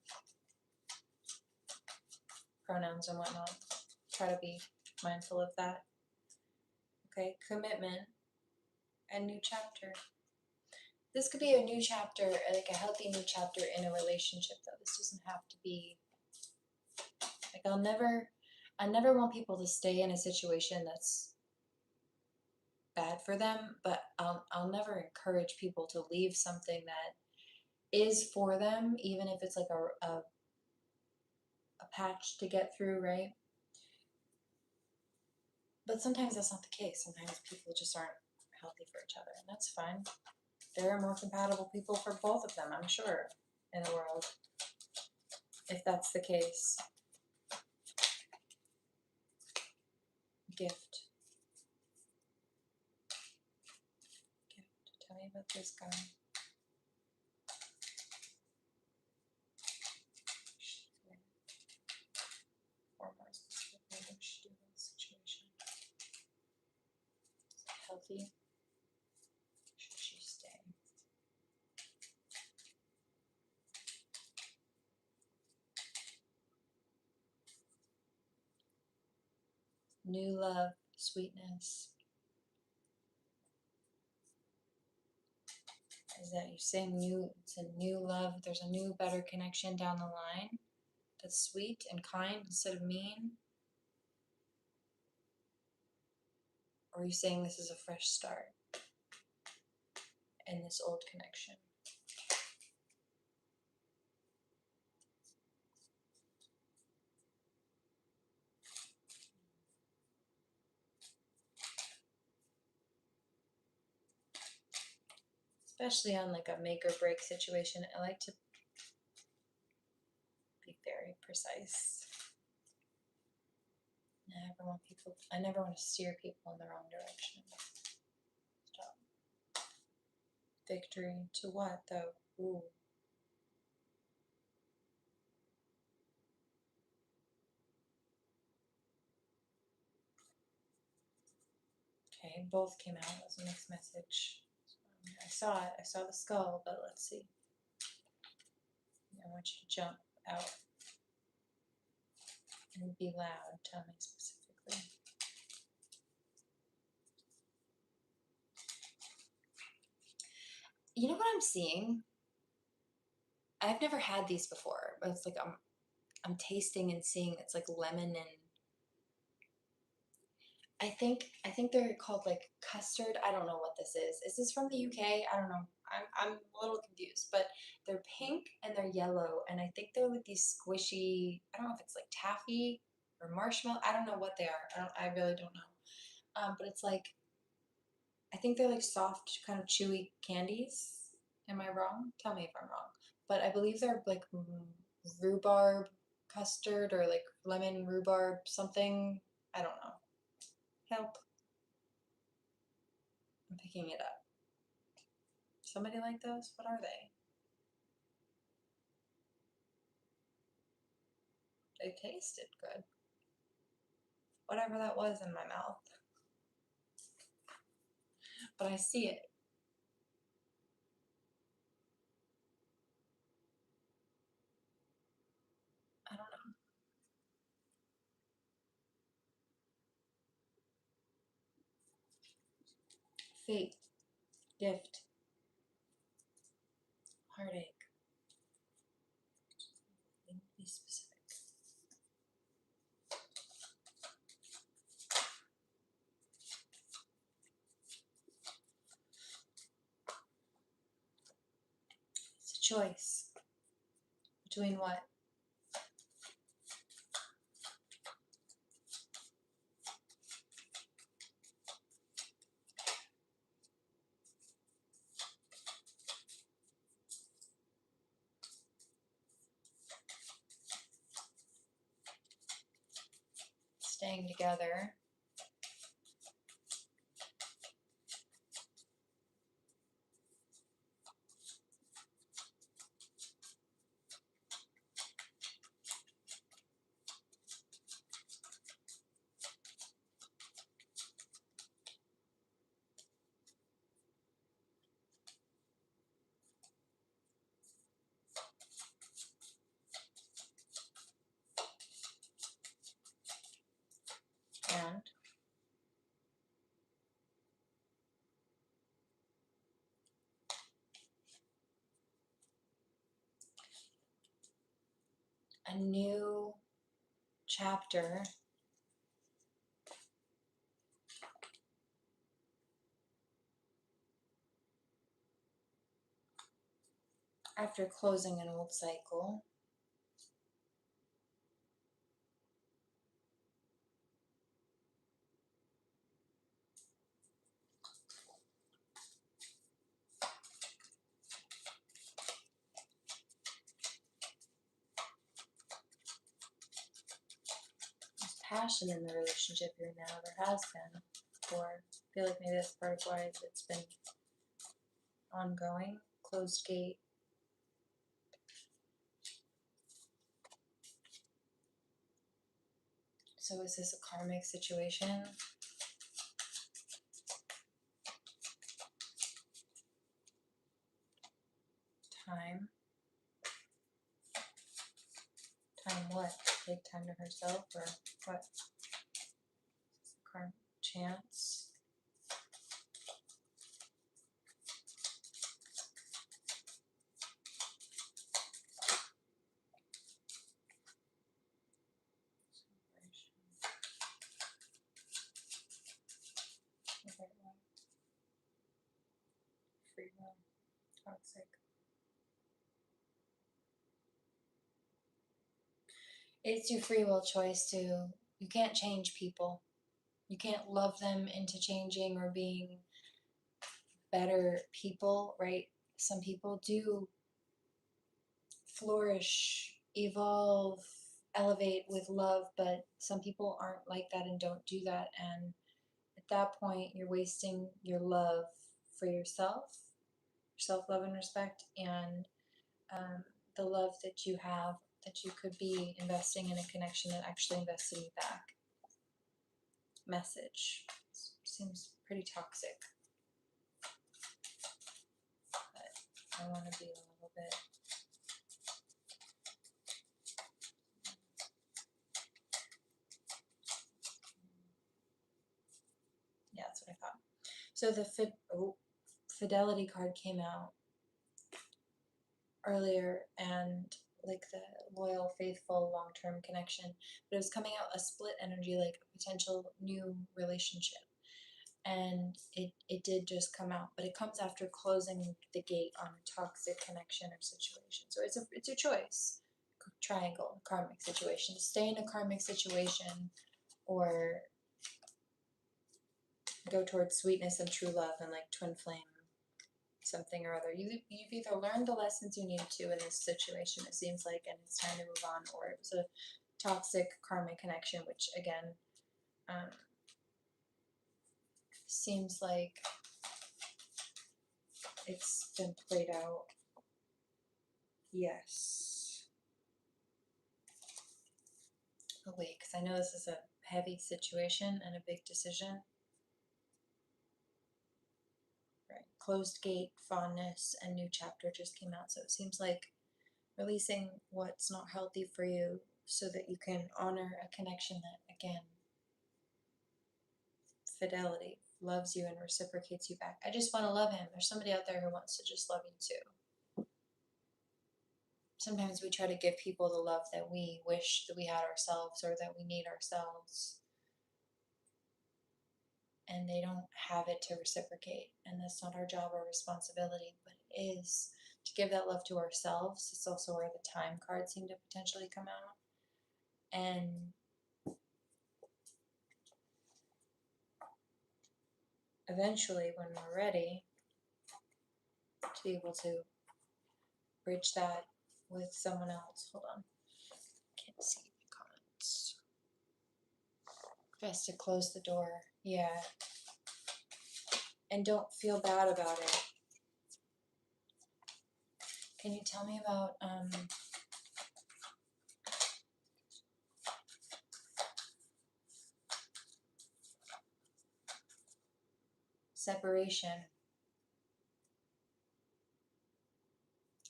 pronouns and whatnot. Try to be mindful of that. Okay, commitment and new chapter. This could be a new chapter, like a healthy new chapter in a relationship, though. This doesn't have to be, like, I never want people to stay in a situation that's bad for them, but I'll never encourage people to leave something that is for them, even if it's like a patch to get through, right? But sometimes that's not the case. Sometimes people just aren't healthy for each other, and that's fine. There are more compatible people for both of them, I'm sure, in the world, if that's the case. Gift. Tell me about this guy. Or more specifically, what should do in this situation? Healthy? Should she stay? New love, sweetness. Is that you're saying new? It's a new love. There's a new, better connection down the line that's sweet and kind instead of mean. Or are you saying this is a fresh start in this old connection? Especially on like a make or break situation, I like to be very precise. I never want to steer people in the wrong direction. Stop. Victory to what though? Ooh. Okay, both came out. That was a mixed message. I saw it. I saw the skull, but let's see. I want you to jump out and be loud. Tell me specifically. You know what I'm seeing? I've never had these before, but it's like I'm tasting and seeing. It's like lemon and I think they're called like custard. I don't know what this is. Is this from the UK? I don't know. I'm a little confused, but they're pink and they're yellow, and I think they're like these squishy. I don't know if it's like taffy or marshmallow. I don't know what they are. I really don't know. But it's like I think they're like soft, kind of chewy candies. Am I wrong? Tell me if I'm wrong. But I believe they're like rhubarb custard or like lemon rhubarb something. I don't know. Help. I'm picking it up. Somebody like those? What are they? They tasted good. Whatever that was in my mouth. But I see it. fate, gift, heartache. Need to be specific. It's a choice. Between what? Staying together. And a new chapter after closing an old cycle. There's passion in the relationship here now. There has been before. I feel like maybe that's part of why it's been ongoing. Closed gate. So is this a karmic situation? Time. Time what? Take time to herself or what? Karmic chance. Free will. Toxic. It's your free will choice to, you can't change people. You can't love them into changing or being better people, right? Some people do flourish, evolve, elevate with love, but some people aren't like that and don't do that. And at that point, you're wasting your love for yourself, self-love and respect, and the love that you have, that you could be investing in a connection that actually invests in you back. Message. Seems pretty toxic. But I want to be a little bit. Yeah, that's what I thought. So the fidelity card came out earlier, and like the loyal, faithful, long-term connection, but it was coming out a split energy, like a potential new relationship. And it did just come out, but it comes after closing the gate on a toxic connection or situation. So it's a choice. Triangle, karmic situation. Stay in a karmic situation or go towards sweetness and true love and like twin flame something or other. You've either learned the lessons you needed to in this situation, it seems like, and it's time to move on, or it was a toxic karmic connection, which again seems like it's been played out. Yes. Oh wait, because I know this is a heavy situation and a big decision. Right. Closed gate, fondness, and new chapter just came out, so it seems like releasing what's not healthy for you so that you can honor a connection that, again, fidelity, loves you and reciprocates you back. I just want to love him. There's somebody out there who wants to just love you too. Sometimes we try to give people the love that we wish that we had ourselves or that we need ourselves, and they don't have it to reciprocate, and that's not our job or responsibility, but it is to give that love to ourselves. It's also where the time cards seem to potentially come out. And eventually, when we're ready to be able to bridge that with someone else. Hold on. Can't see the comments. Best to close the door. Yeah. And don't feel bad about it. Can you tell me about separation?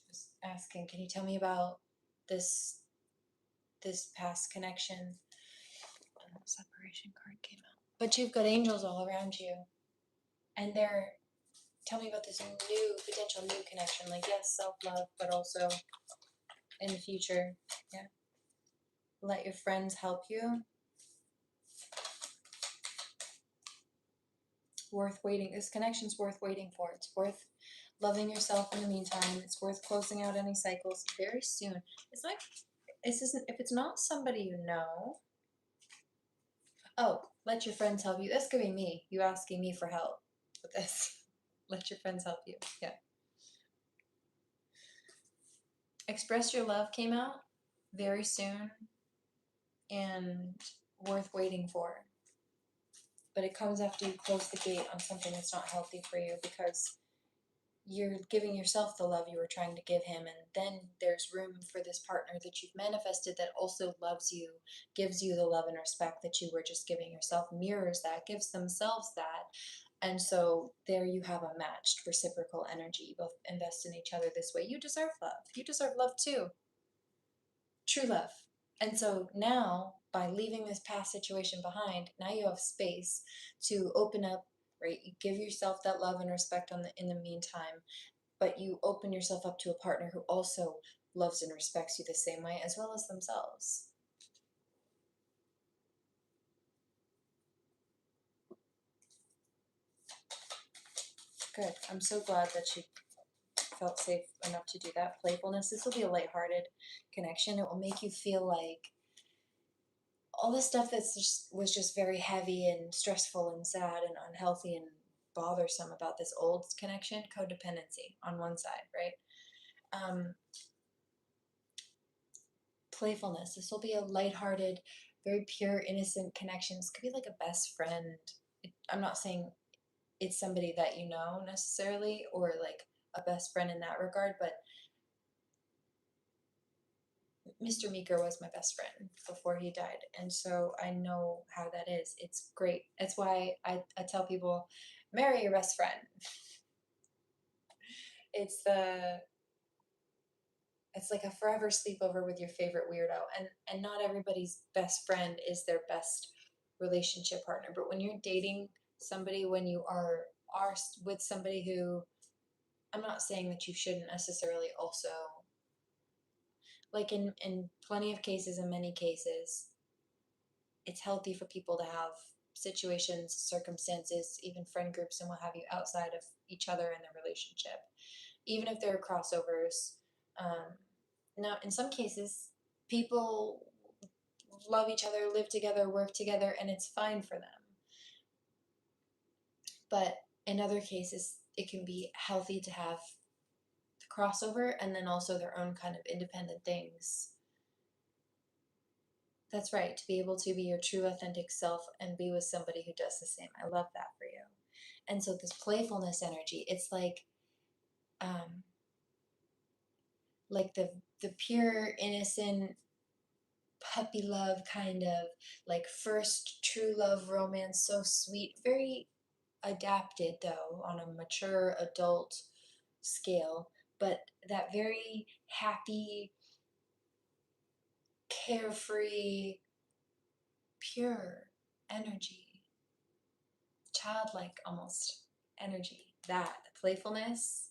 Just asking, can you tell me about this past connection? Separation card came out. But you've got angels all around you. And they're, tell me about this potential new connection. Like, yes, self-love, but also in the future. Yeah. Let your friends help you. Worth waiting. This connection's worth waiting for. It's worth loving yourself in the meantime. It's worth closing out any cycles very soon. It's like, this isn't, if it's not somebody you know. Oh, let your friends help you. This could be me. You asking me for help with this. Let your friends help you. Yeah. Express Your Love came out very soon and worth waiting for. But it comes after you close the gate on something that's not healthy for you, because you're giving yourself the love you were trying to give him, and then there's room for this partner that you've manifested that also loves you, gives you the love and respect that you were just giving yourself, mirrors that, gives themselves that. And so there you have a matched reciprocal energy. You both invest in each other this way. You deserve love. You deserve love too. True love. And so now, by leaving this past situation behind, now you have space to open up, right? You give yourself that love and respect in the meantime, but you open yourself up to a partner who also loves and respects you the same way, as well as themselves. Good. I'm so glad that you felt safe enough to do that. Playfulness. This will be a lighthearted connection. It will make you feel like all the stuff was just very heavy and stressful and sad and unhealthy and bothersome about this old connection, codependency on one side, right? Playfulness. This will be a lighthearted, very pure, innocent connection. This could be like a best friend. I'm not saying it's somebody that you know necessarily, or like a best friend in that regard, but Mr. Meeker was my best friend before he died, and so I know how that is. It's great. That's why I tell people, marry your best friend. It's like a forever sleepover with your favorite weirdo, and not everybody's best friend is their best relationship partner. But when you're dating somebody, when you are with somebody who, I'm not saying that you shouldn't necessarily also, like in plenty of cases, in many cases, it's healthy for people to have situations, circumstances, even friend groups and what have you outside of each other in their relationship, even if there are crossovers. Now, in some cases, people love each other, live together, work together, and it's fine for them. But in other cases, it can be healthy to have the crossover and then also their own kind of independent things. That's right, to be able to be your true authentic self and be with somebody who does the same. I love that for you. And so this playfulness energy, it's like the pure, innocent, puppy love kind of, like first true love romance, so sweet, very adapted though on a mature adult scale, but that very happy, carefree, pure energy, childlike almost energy. That, the playfulness,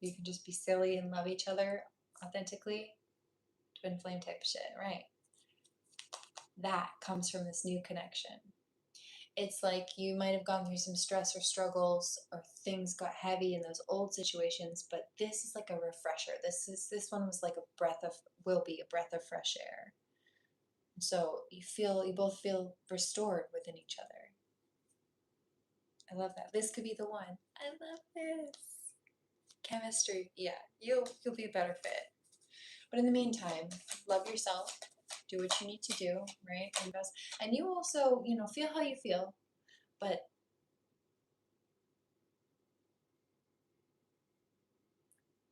you can just be silly and love each other authentically. Twin flame type shit, right? That comes from this new connection. It's like you might have gone through some stress or struggles, or things got heavy in those old situations, but this is like a refresher. This one was like will be a breath of fresh air. So you both feel restored within each other. I love that. This could be the one. I love this. Chemistry, yeah, you'll be a better fit. But in the meantime, love yourself. Do what you need to do, right? Invest. And you also, feel how you feel, but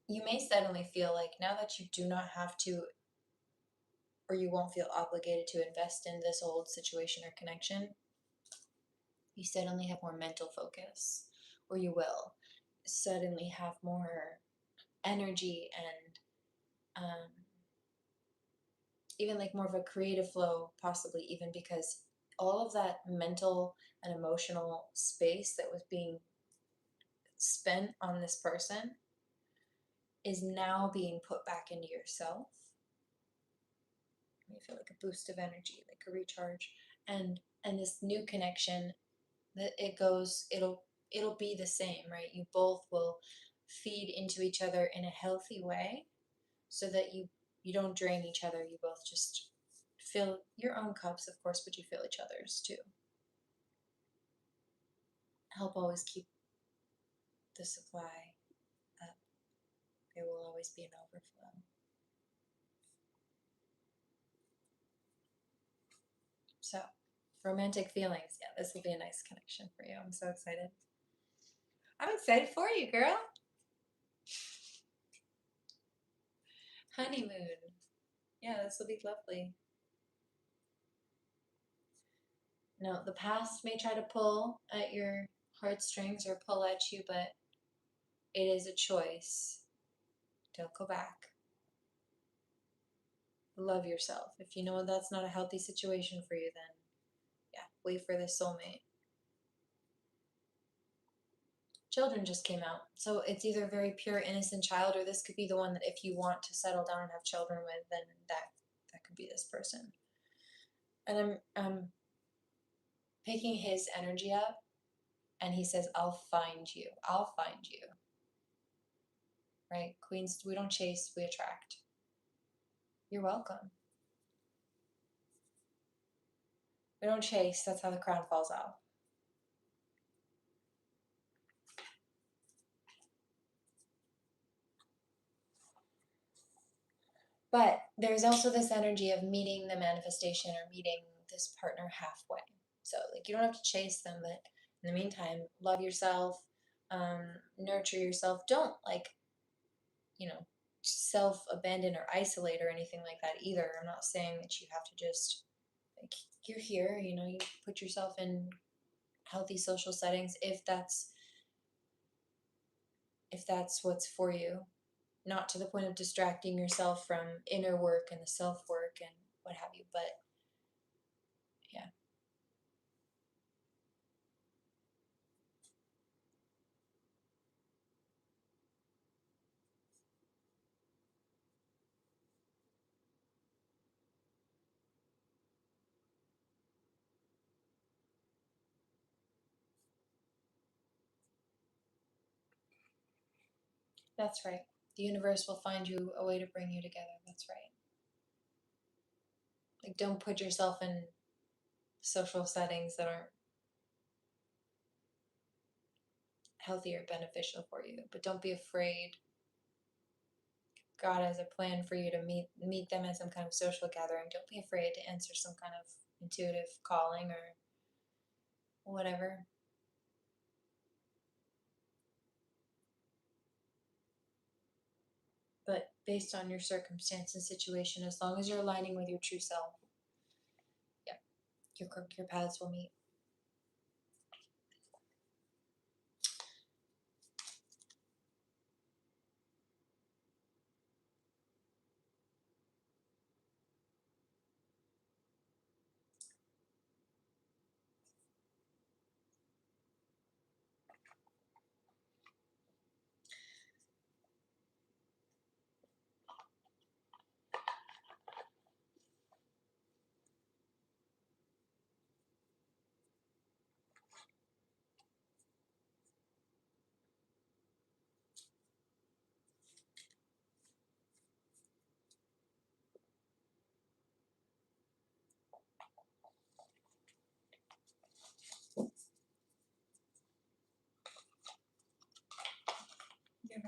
you may suddenly feel like now that you do not have to, or you won't feel obligated to invest in this old situation or connection, you suddenly have more mental focus, or you will suddenly have more energy and even like more of a creative flow, possibly even because all of that mental and emotional space that was being spent on this person is now being put back into yourself. You feel like a boost of energy, like a recharge, and this new connection that it'll be the same, right? You both will feed into each other in a healthy way, so that you don't drain each other. You both just fill your own cups, of course, but you fill each other's too. Help always keep the supply up. There will always be an overflow. So, romantic feelings. Yeah, this will be a nice connection for you. I'm so excited. I'm excited for you, girl. Honeymoon. Yeah, this will be lovely. No, the past may try to pull at your heartstrings or pull at you, but it is a choice. Don't go back. Love yourself. If you know that's not a healthy situation for you, then yeah, wait for the soulmate. Children just came out. So it's either a very pure, innocent child, or this could be the one that if you want to settle down and have children with, then that could be this person. And I'm picking his energy up, and he says, I'll find you. I'll find you. Right? Queens, we don't chase, we attract. You're welcome. We don't chase, that's how the crown falls off. But there's also this energy of meeting the manifestation or meeting this partner halfway. So like you don't have to chase them, but in the meantime, love yourself, nurture yourself. Don't self-abandon or isolate or anything like that either. I'm not saying that you have to just like you're here, you put yourself in healthy social settings if that's what's for you. Not to the point of distracting yourself from inner work and the self-work and what have you, but yeah. That's right. The universe will find you a way to bring you together. That's right. Like, don't put yourself in social settings that aren't healthy or beneficial for you, but don't be afraid. God has a plan for you to meet them at some kind of social gathering. Don't be afraid to answer some kind of intuitive calling or whatever. But based on your circumstance and situation, as long as you're aligning with your true self, yeah, your paths will meet.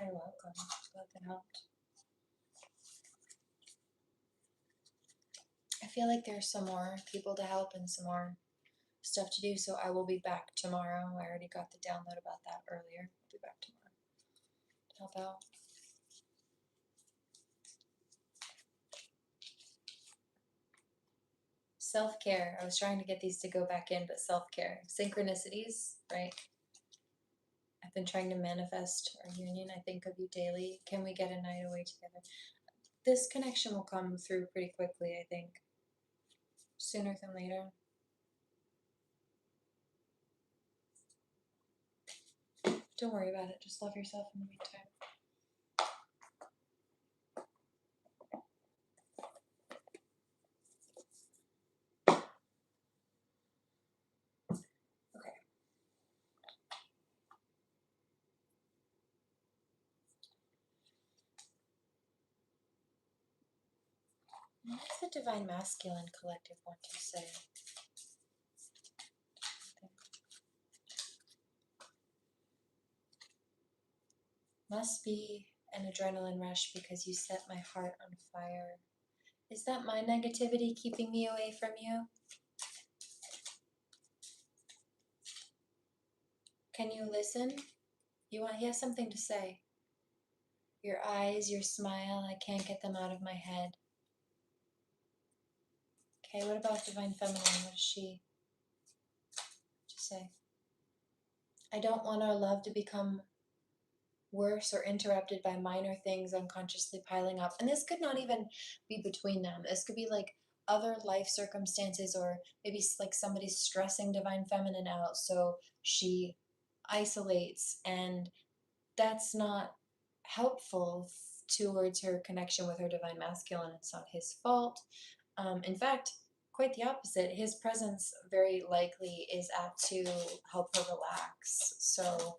You're welcome. Glad that helped. I feel like there's some more people to help and some more stuff to do, so I will be back tomorrow. I already got the download about that earlier. I'll be back tomorrow to help out. Self-care. I was trying to get these to go back in, but self-care. Synchronicities, right? I've been trying to manifest our union. I think of you daily. Can we get a night away together? This connection will come through pretty quickly, I think. Sooner than later. Don't worry about it. Just love yourself in the meantime. Okay. What does the Divine Masculine Collective want to say? Must be an adrenaline rush because you set my heart on fire. Is that my negativity keeping me away from you? Can you listen? He has something to say. Your eyes, your smile, I can't get them out of my head. Okay, what about Divine Feminine? What does she say? I don't want our love to become worse or interrupted by minor things unconsciously piling up. And this could not even be between them. This could be like other life circumstances, or maybe like somebody's stressing Divine Feminine out, so she isolates, and that's not helpful towards her connection with her Divine Masculine. It's not his fault. In fact, quite the opposite. His presence very likely is apt to help her relax. So,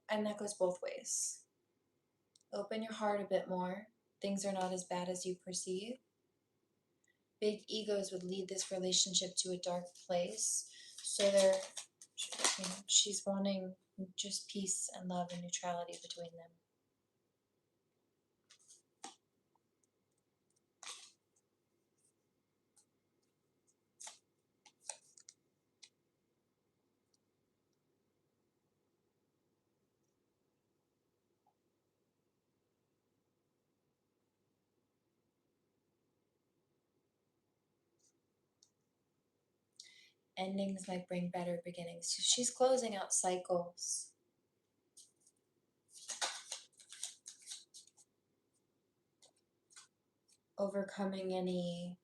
and that goes both ways. Open your heart a bit more. Things are not as bad as you perceive. Big egos would lead this relationship to a dark place. So she's wanting just peace and love and neutrality between them. Endings might bring better beginnings. She's closing out cycles. Overcoming any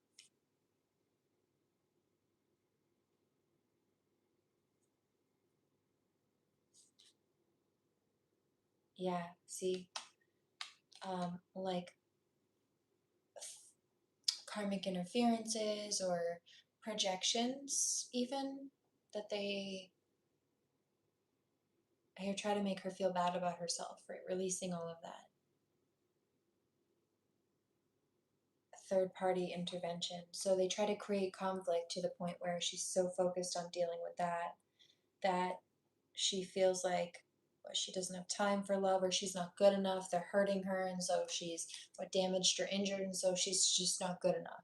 like karmic interferences or projections even that they here try to make her feel bad about herself, right? Releasing all of that. Third party intervention. So they try to create conflict to the point where she's so focused on dealing with that she feels like she doesn't have time for love, or she's not good enough. They're hurting her, and so she's damaged or injured, and so she's just not good enough.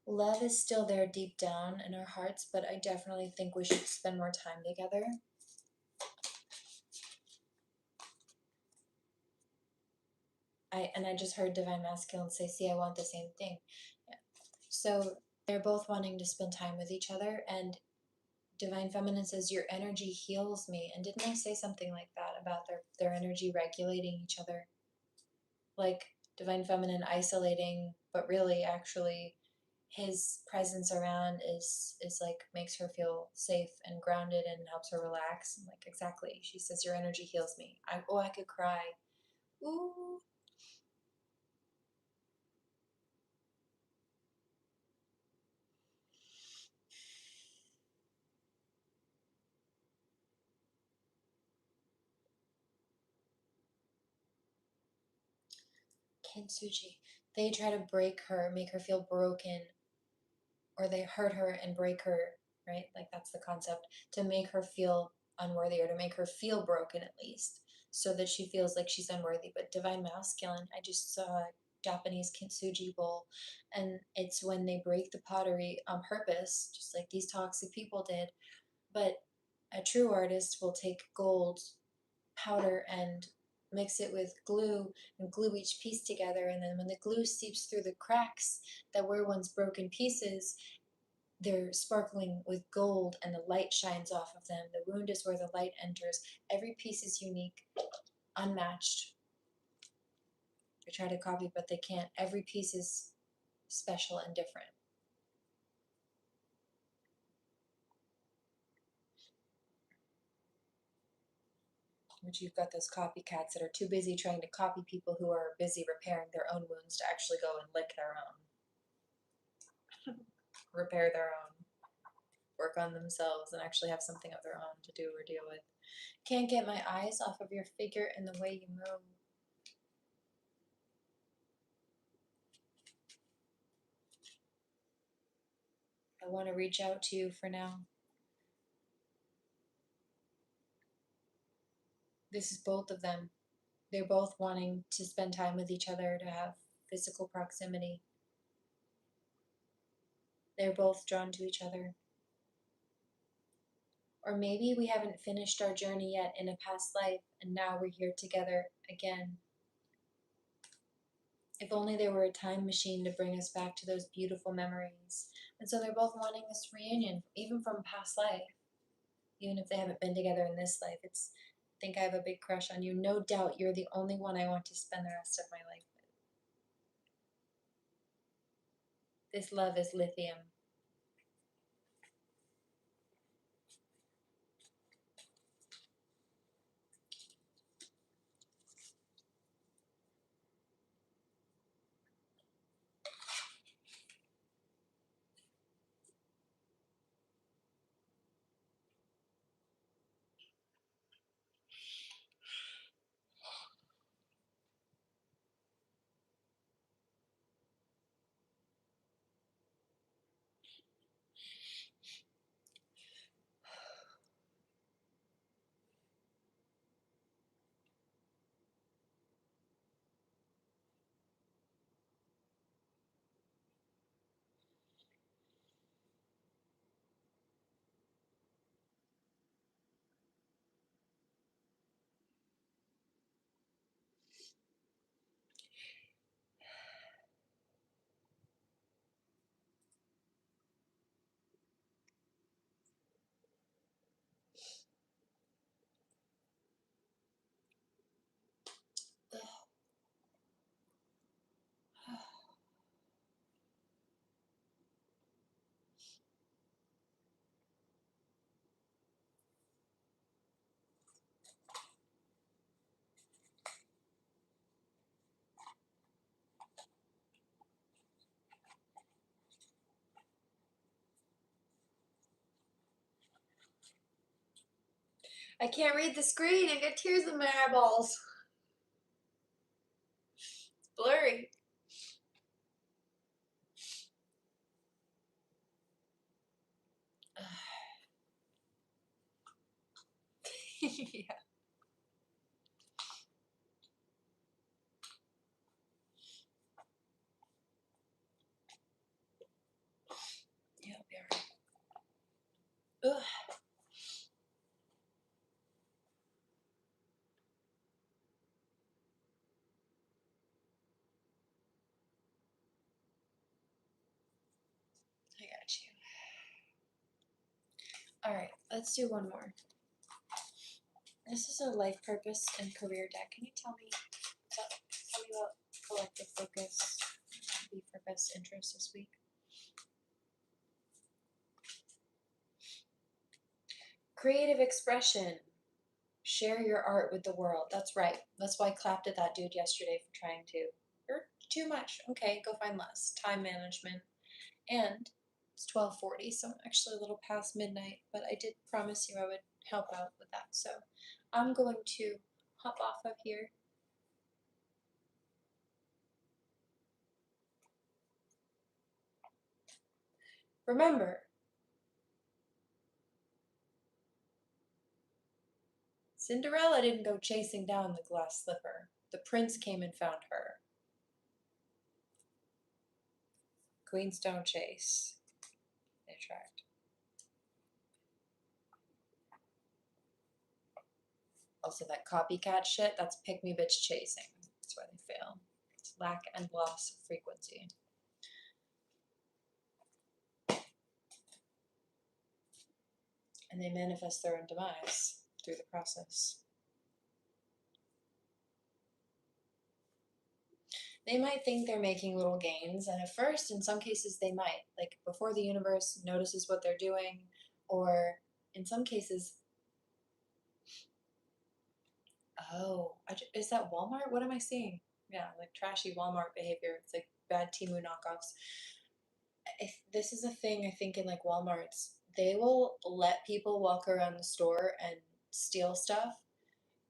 Love is still there deep down in our hearts, but I definitely think we should spend more time together. I just heard Divine Masculine say, see, I want the same thing. Yeah. So they're both wanting to spend time with each other, and Divine Feminine says, your energy heals me. And didn't I say something like that about their energy regulating each other? Like Divine Feminine isolating, but really actually his presence around is like makes her feel safe and grounded and helps her relax. And like, exactly. She says, your energy heals me. I could cry. Ooh. Kintsugi. They try to break her, make her feel broken, or they hurt her and break her, right? Like that's the concept, to make her feel unworthy or to make her feel broken at least, so that she feels like she's unworthy. But divine masculine, I just saw a Japanese kintsugi bowl, and it's when they break the pottery on purpose, just like these toxic people did. But a true artist will take gold powder and mix it with glue and glue each piece together, and then when the glue seeps through the cracks that were once broken pieces, they're sparkling with gold and the light shines off of them. The wound is where the light enters. Every piece is unique, unmatched. They try to copy, but they can't. Every piece is special and different. But you've got those copycats that are too busy trying to copy people who are busy repairing their own wounds to actually go and lick their own, repair their own, work on themselves, and actually have something of their own to do or deal with. Can't get my eyes off of your figure and the way you move. I want to reach out to you for now. This is both of them. They're both wanting to spend time with each other, to have physical proximity. They're both drawn to each other. Or maybe we haven't finished our journey yet in a past life, and now we're here together again. If only there were a time machine to bring us back to those beautiful memories. And so they're both wanting this reunion, even from past life. Even if they haven't been together in this life, I think I have a big crush on you. No doubt you're the only one I want to spend the rest of my life with. This love is lithium. I can't read the screen. I get tears in my eyeballs. It's blurry. Yeah. Yeah, it'll be alright. Ugh. I got you. Alright, let's do one more. This is a life purpose and career deck. Can you tell me about collective focus be for best interest this week? Creative expression. Share your art with the world. That's right. That's why I clapped at that dude yesterday for trying to. You're too much. Okay, go find less. Time management. And it's 12:40, so I'm actually a little past midnight, but I did promise you I would help out with that. So I'm going to hop off of here. Remember, Cinderella didn't go chasing down the glass slipper. The prince came and found her. Queens don't chase. They attract. Also, that copycat shit, that's pick-me bitch chasing. That's why they fail. It's lack and loss of frequency. And they manifest their own demise through the process. They might think they're making little gains, and at first, in some cases, they might. Like, before the universe notices what they're doing, or in some cases, oh, is that Walmart? What am I seeing? Yeah, like trashy Walmart behavior. It's like bad Temu knockoffs. If this is a thing, I think in like Walmarts, they will let people walk around the store and steal stuff,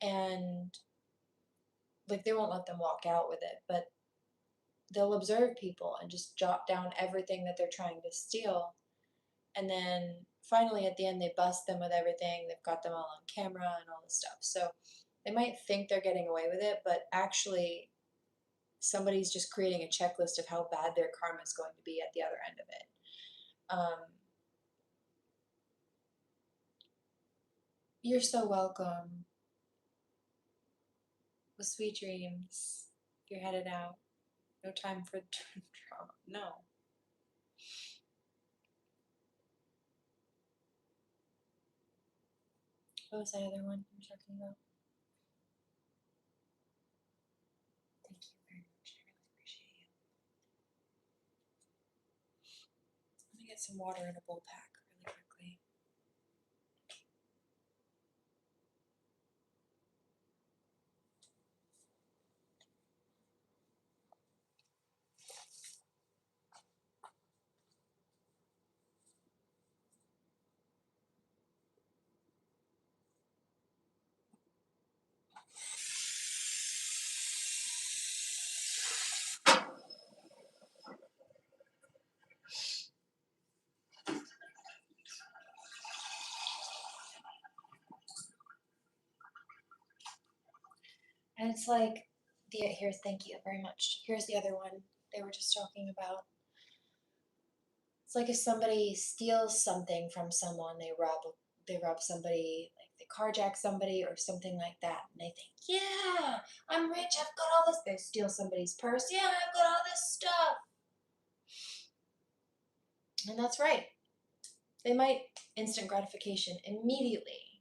and like they won't let them walk out with it, but they'll observe people and just jot down everything that they're trying to steal, and then finally at the end they bust them with everything. They've got them all on camera and all this stuff. So they might think they're getting away with it, but actually somebody's just creating a checklist of how bad their karma is going to be at the other end of it. You're so welcome. With sweet dreams. You're headed out. No time for drama. No. What was that other one you were talking about? Thank you very much. I really appreciate you. I'm gonna get some water in a bowl pack really quickly. And it's like, here's, thank you very much. Here's the other one they were just talking about. It's like if somebody steals something from someone, they rob somebody, like they carjack somebody or something like that, and they think, yeah, I'm rich, I've got all this. They steal somebody's purse, yeah, I've got all this stuff. And that's right. They might instant gratification immediately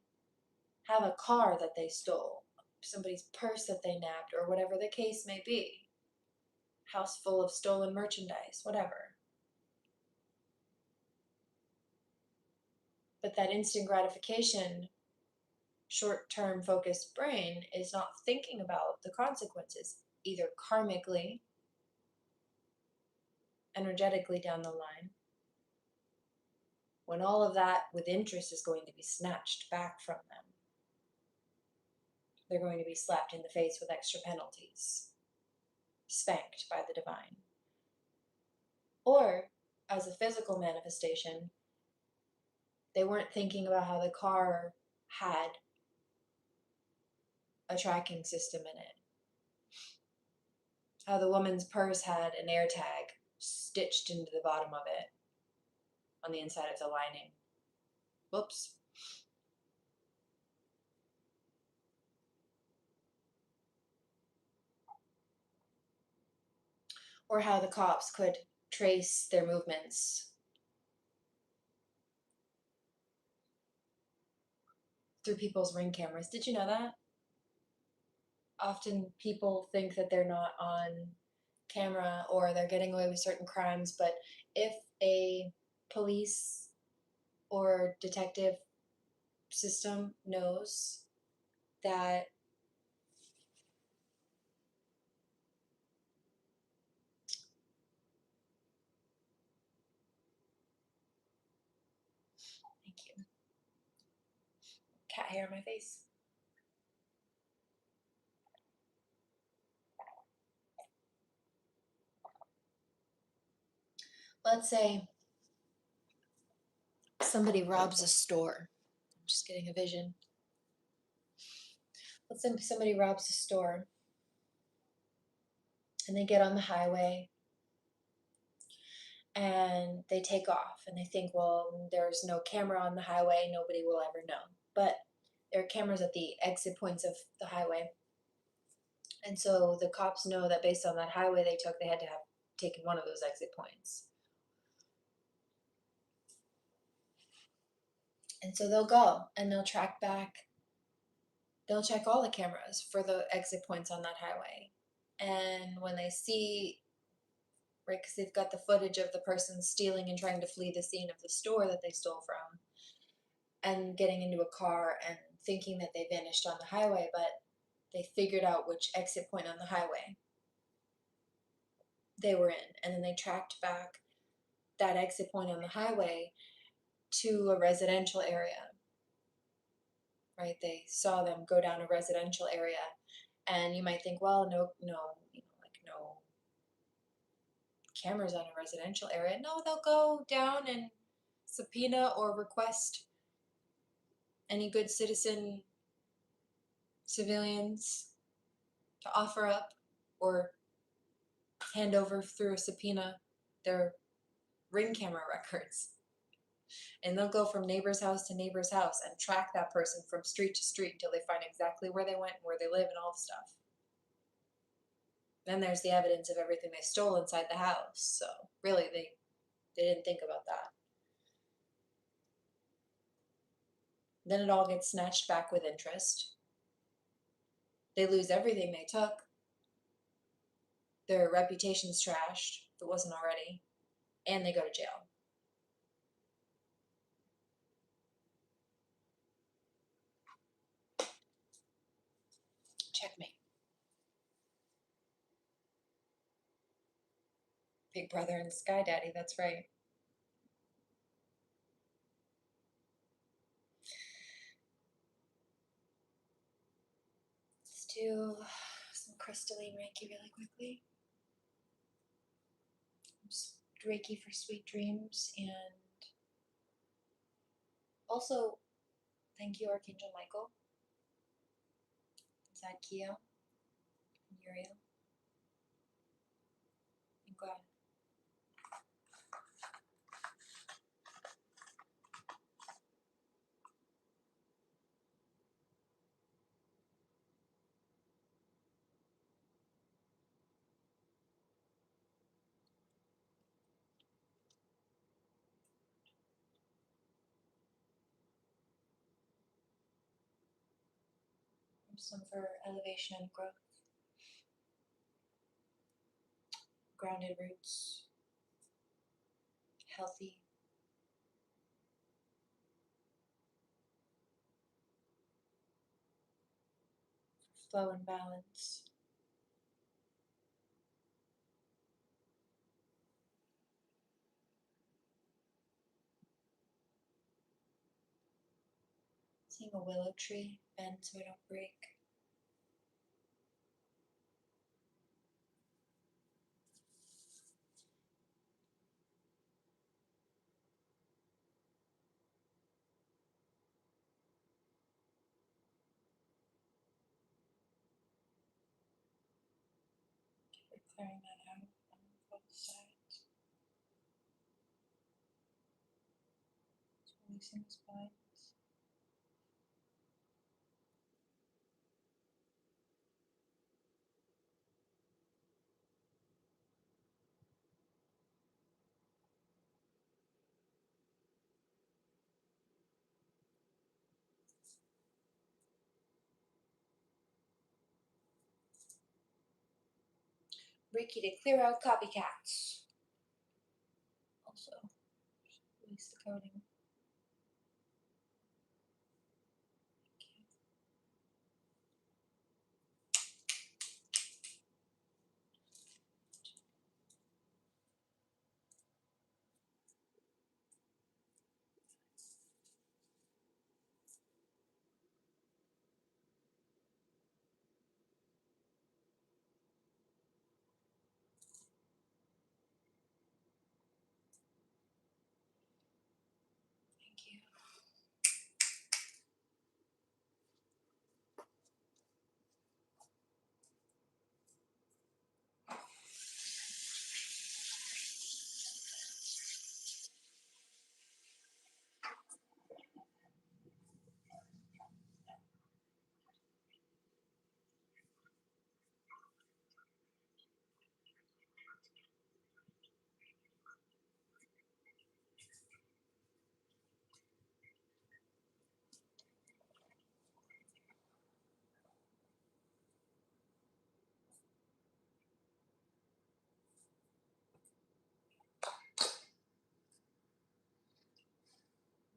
have a car that they stole, somebody's purse that they nabbed, or whatever the case may be. House full of stolen merchandise, whatever. But that instant gratification, short-term focused brain is not thinking about the consequences, either karmically, energetically down the line, when all of that with interest is going to be snatched back from them. They're going to be slapped in the face with extra penalties, spanked by the divine. Or, as a physical manifestation, they weren't thinking about how the car had a tracking system in it. How the woman's purse had an air tag stitched into the bottom of it on the inside of the lining. Whoops. Or how the cops could trace their movements through people's Ring cameras. Did you know that? Often people think that they're not on camera or they're getting away with certain crimes, but if a police or detective system knows that thank you. Cat hair on my face. Let's say somebody robs a store. I'm just getting a vision. Let's say somebody robs a store and they get on the highway and they take off and they think, well, there's no camera on the highway, nobody will ever know. But there are cameras at the exit points of the highway. And so the cops know that based on that highway they took, they had to have taken one of those exit points. And so they'll go and they'll track back. They'll check all the cameras for the exit points on that highway. And when they see, right, because they've got the footage of the person stealing and trying to flee the scene of the store that they stole from, and getting into a car and thinking that they vanished on the highway, but they figured out which exit point on the highway they were in. And then they tracked back that exit point on the highway to a residential area, right? They saw them go down a residential area. And you might think, well, no, no cameras on a residential area. No, they'll go down and subpoena or request any good citizen civilians to offer up or hand over through a subpoena their Ring camera records. And they'll go from neighbor's house to neighbor's house and track that person from street to street until they find exactly where they went and where they live and all the stuff. Then there's the evidence of everything they stole inside the house. So really, they didn't think about that. Then it all gets snatched back with interest. They lose everything they took. Their reputation's trashed, if it wasn't already. And they go to jail. Checkmate. Big Brother and Sky Daddy, that's right. Let's do some Kundalini Reiki really quickly. Reiki for sweet dreams, and also thank you, Archangel Michael, Zadkiel, and Uriel, and God. Some for elevation and growth, grounded roots, healthy, flow and balance. Seeing a willow tree bend so I don't break. We're clearing that out on both sides. Releasing the spines. Reiki to clear out copycats. Also, release the coating.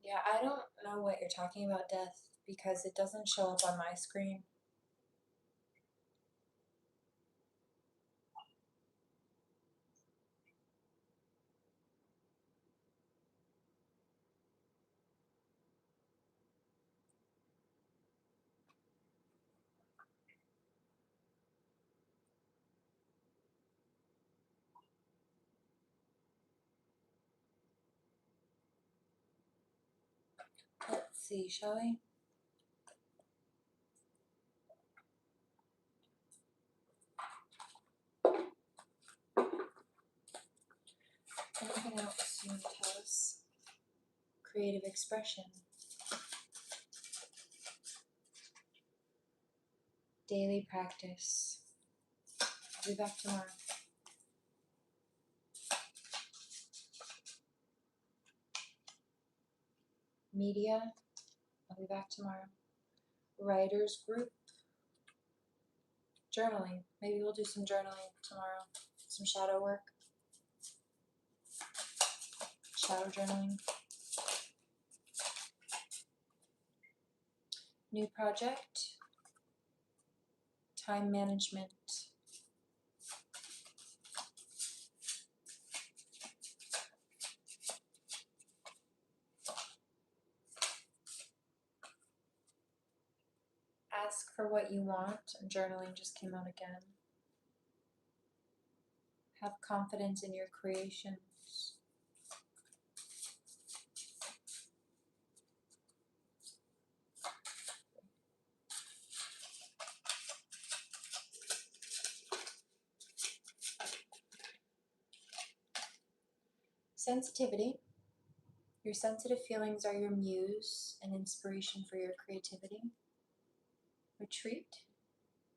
Yeah, I don't know what you're talking about, Death, because it doesn't show up on my screen. Let's see, shall we? Anything else you want to tell us? Creative expression. Daily practice. I'll be back tomorrow. Media. I'll be back tomorrow. Writers group. Journaling. Maybe we'll do some journaling tomorrow. Some shadow work. Shadow journaling. New project. Time management. Ask for what you want. And journaling just came out again. Have confidence in your creations. Sensitivity. Your sensitive feelings are your muse and inspiration for your creativity. Retreat.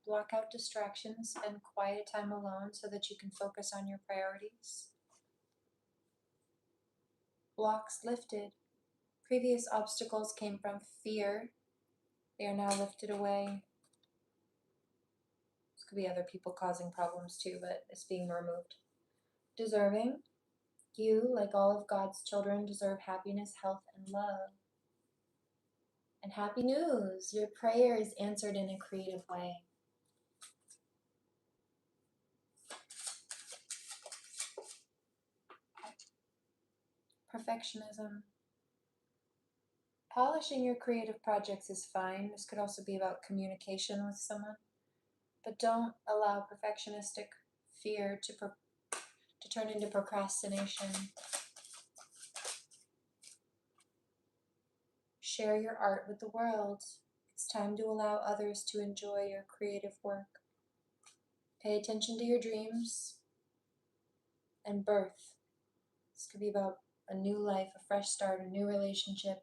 Block out distractions, spend quiet time alone so that you can focus on your priorities. Blocks lifted. Previous obstacles came from fear. They are now lifted away. This could be other people causing problems too, but it's being removed. Deserving. You, like all of God's children, deserve happiness, health, and love. And happy news! Your prayer is answered in a creative way. Perfectionism. Polishing your creative projects is fine. This could also be about communication with someone. But don't allow perfectionistic fear to turn into procrastination. Share your art with the world. It's time to allow others to enjoy your creative work. Pay attention to your dreams and birth. This could be about a new life, a fresh start, a new relationship,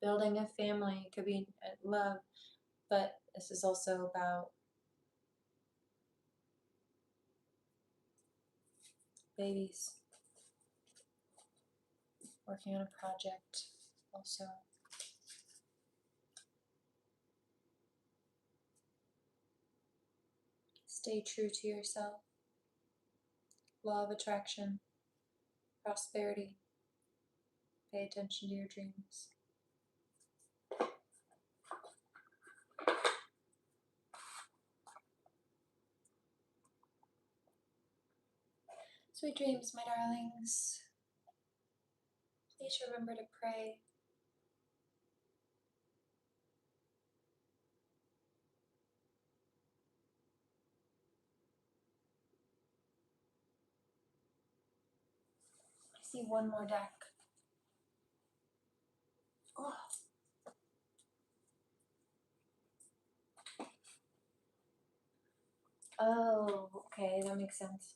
building a family. It could be love, but this is also about babies. Working on a project also. Stay true to yourself. Law of attraction. Prosperity. Pay attention to your dreams. Sweet dreams, my darlings. Please remember to pray. I see one more deck. Oh. Oh, okay, that makes sense.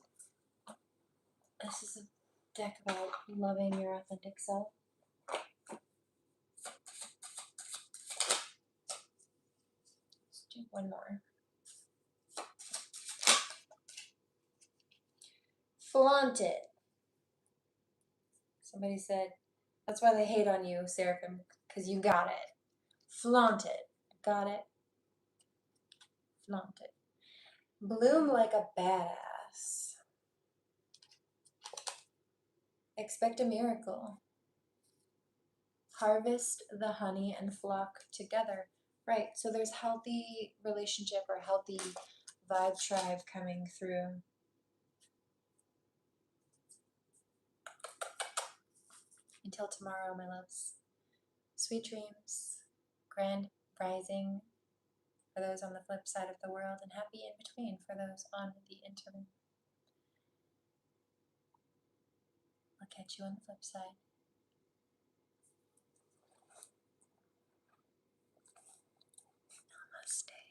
This is a deck about loving your authentic self. Let's do one more. Flaunt it. Somebody said, that's why they hate on you, Seraphim, because you got it. Flaunt it. Got it? Flaunt it. Bloom like a badass. Expect a miracle. harvest the honey and flock together. Right, so there's healthy relationship or healthy vibe tribe coming through. Until tomorrow, my loves. Sweet dreams, grand rising for those on the flip side of the world, and happy in between for those on the internet. I'll catch you on the flip side. Namaste.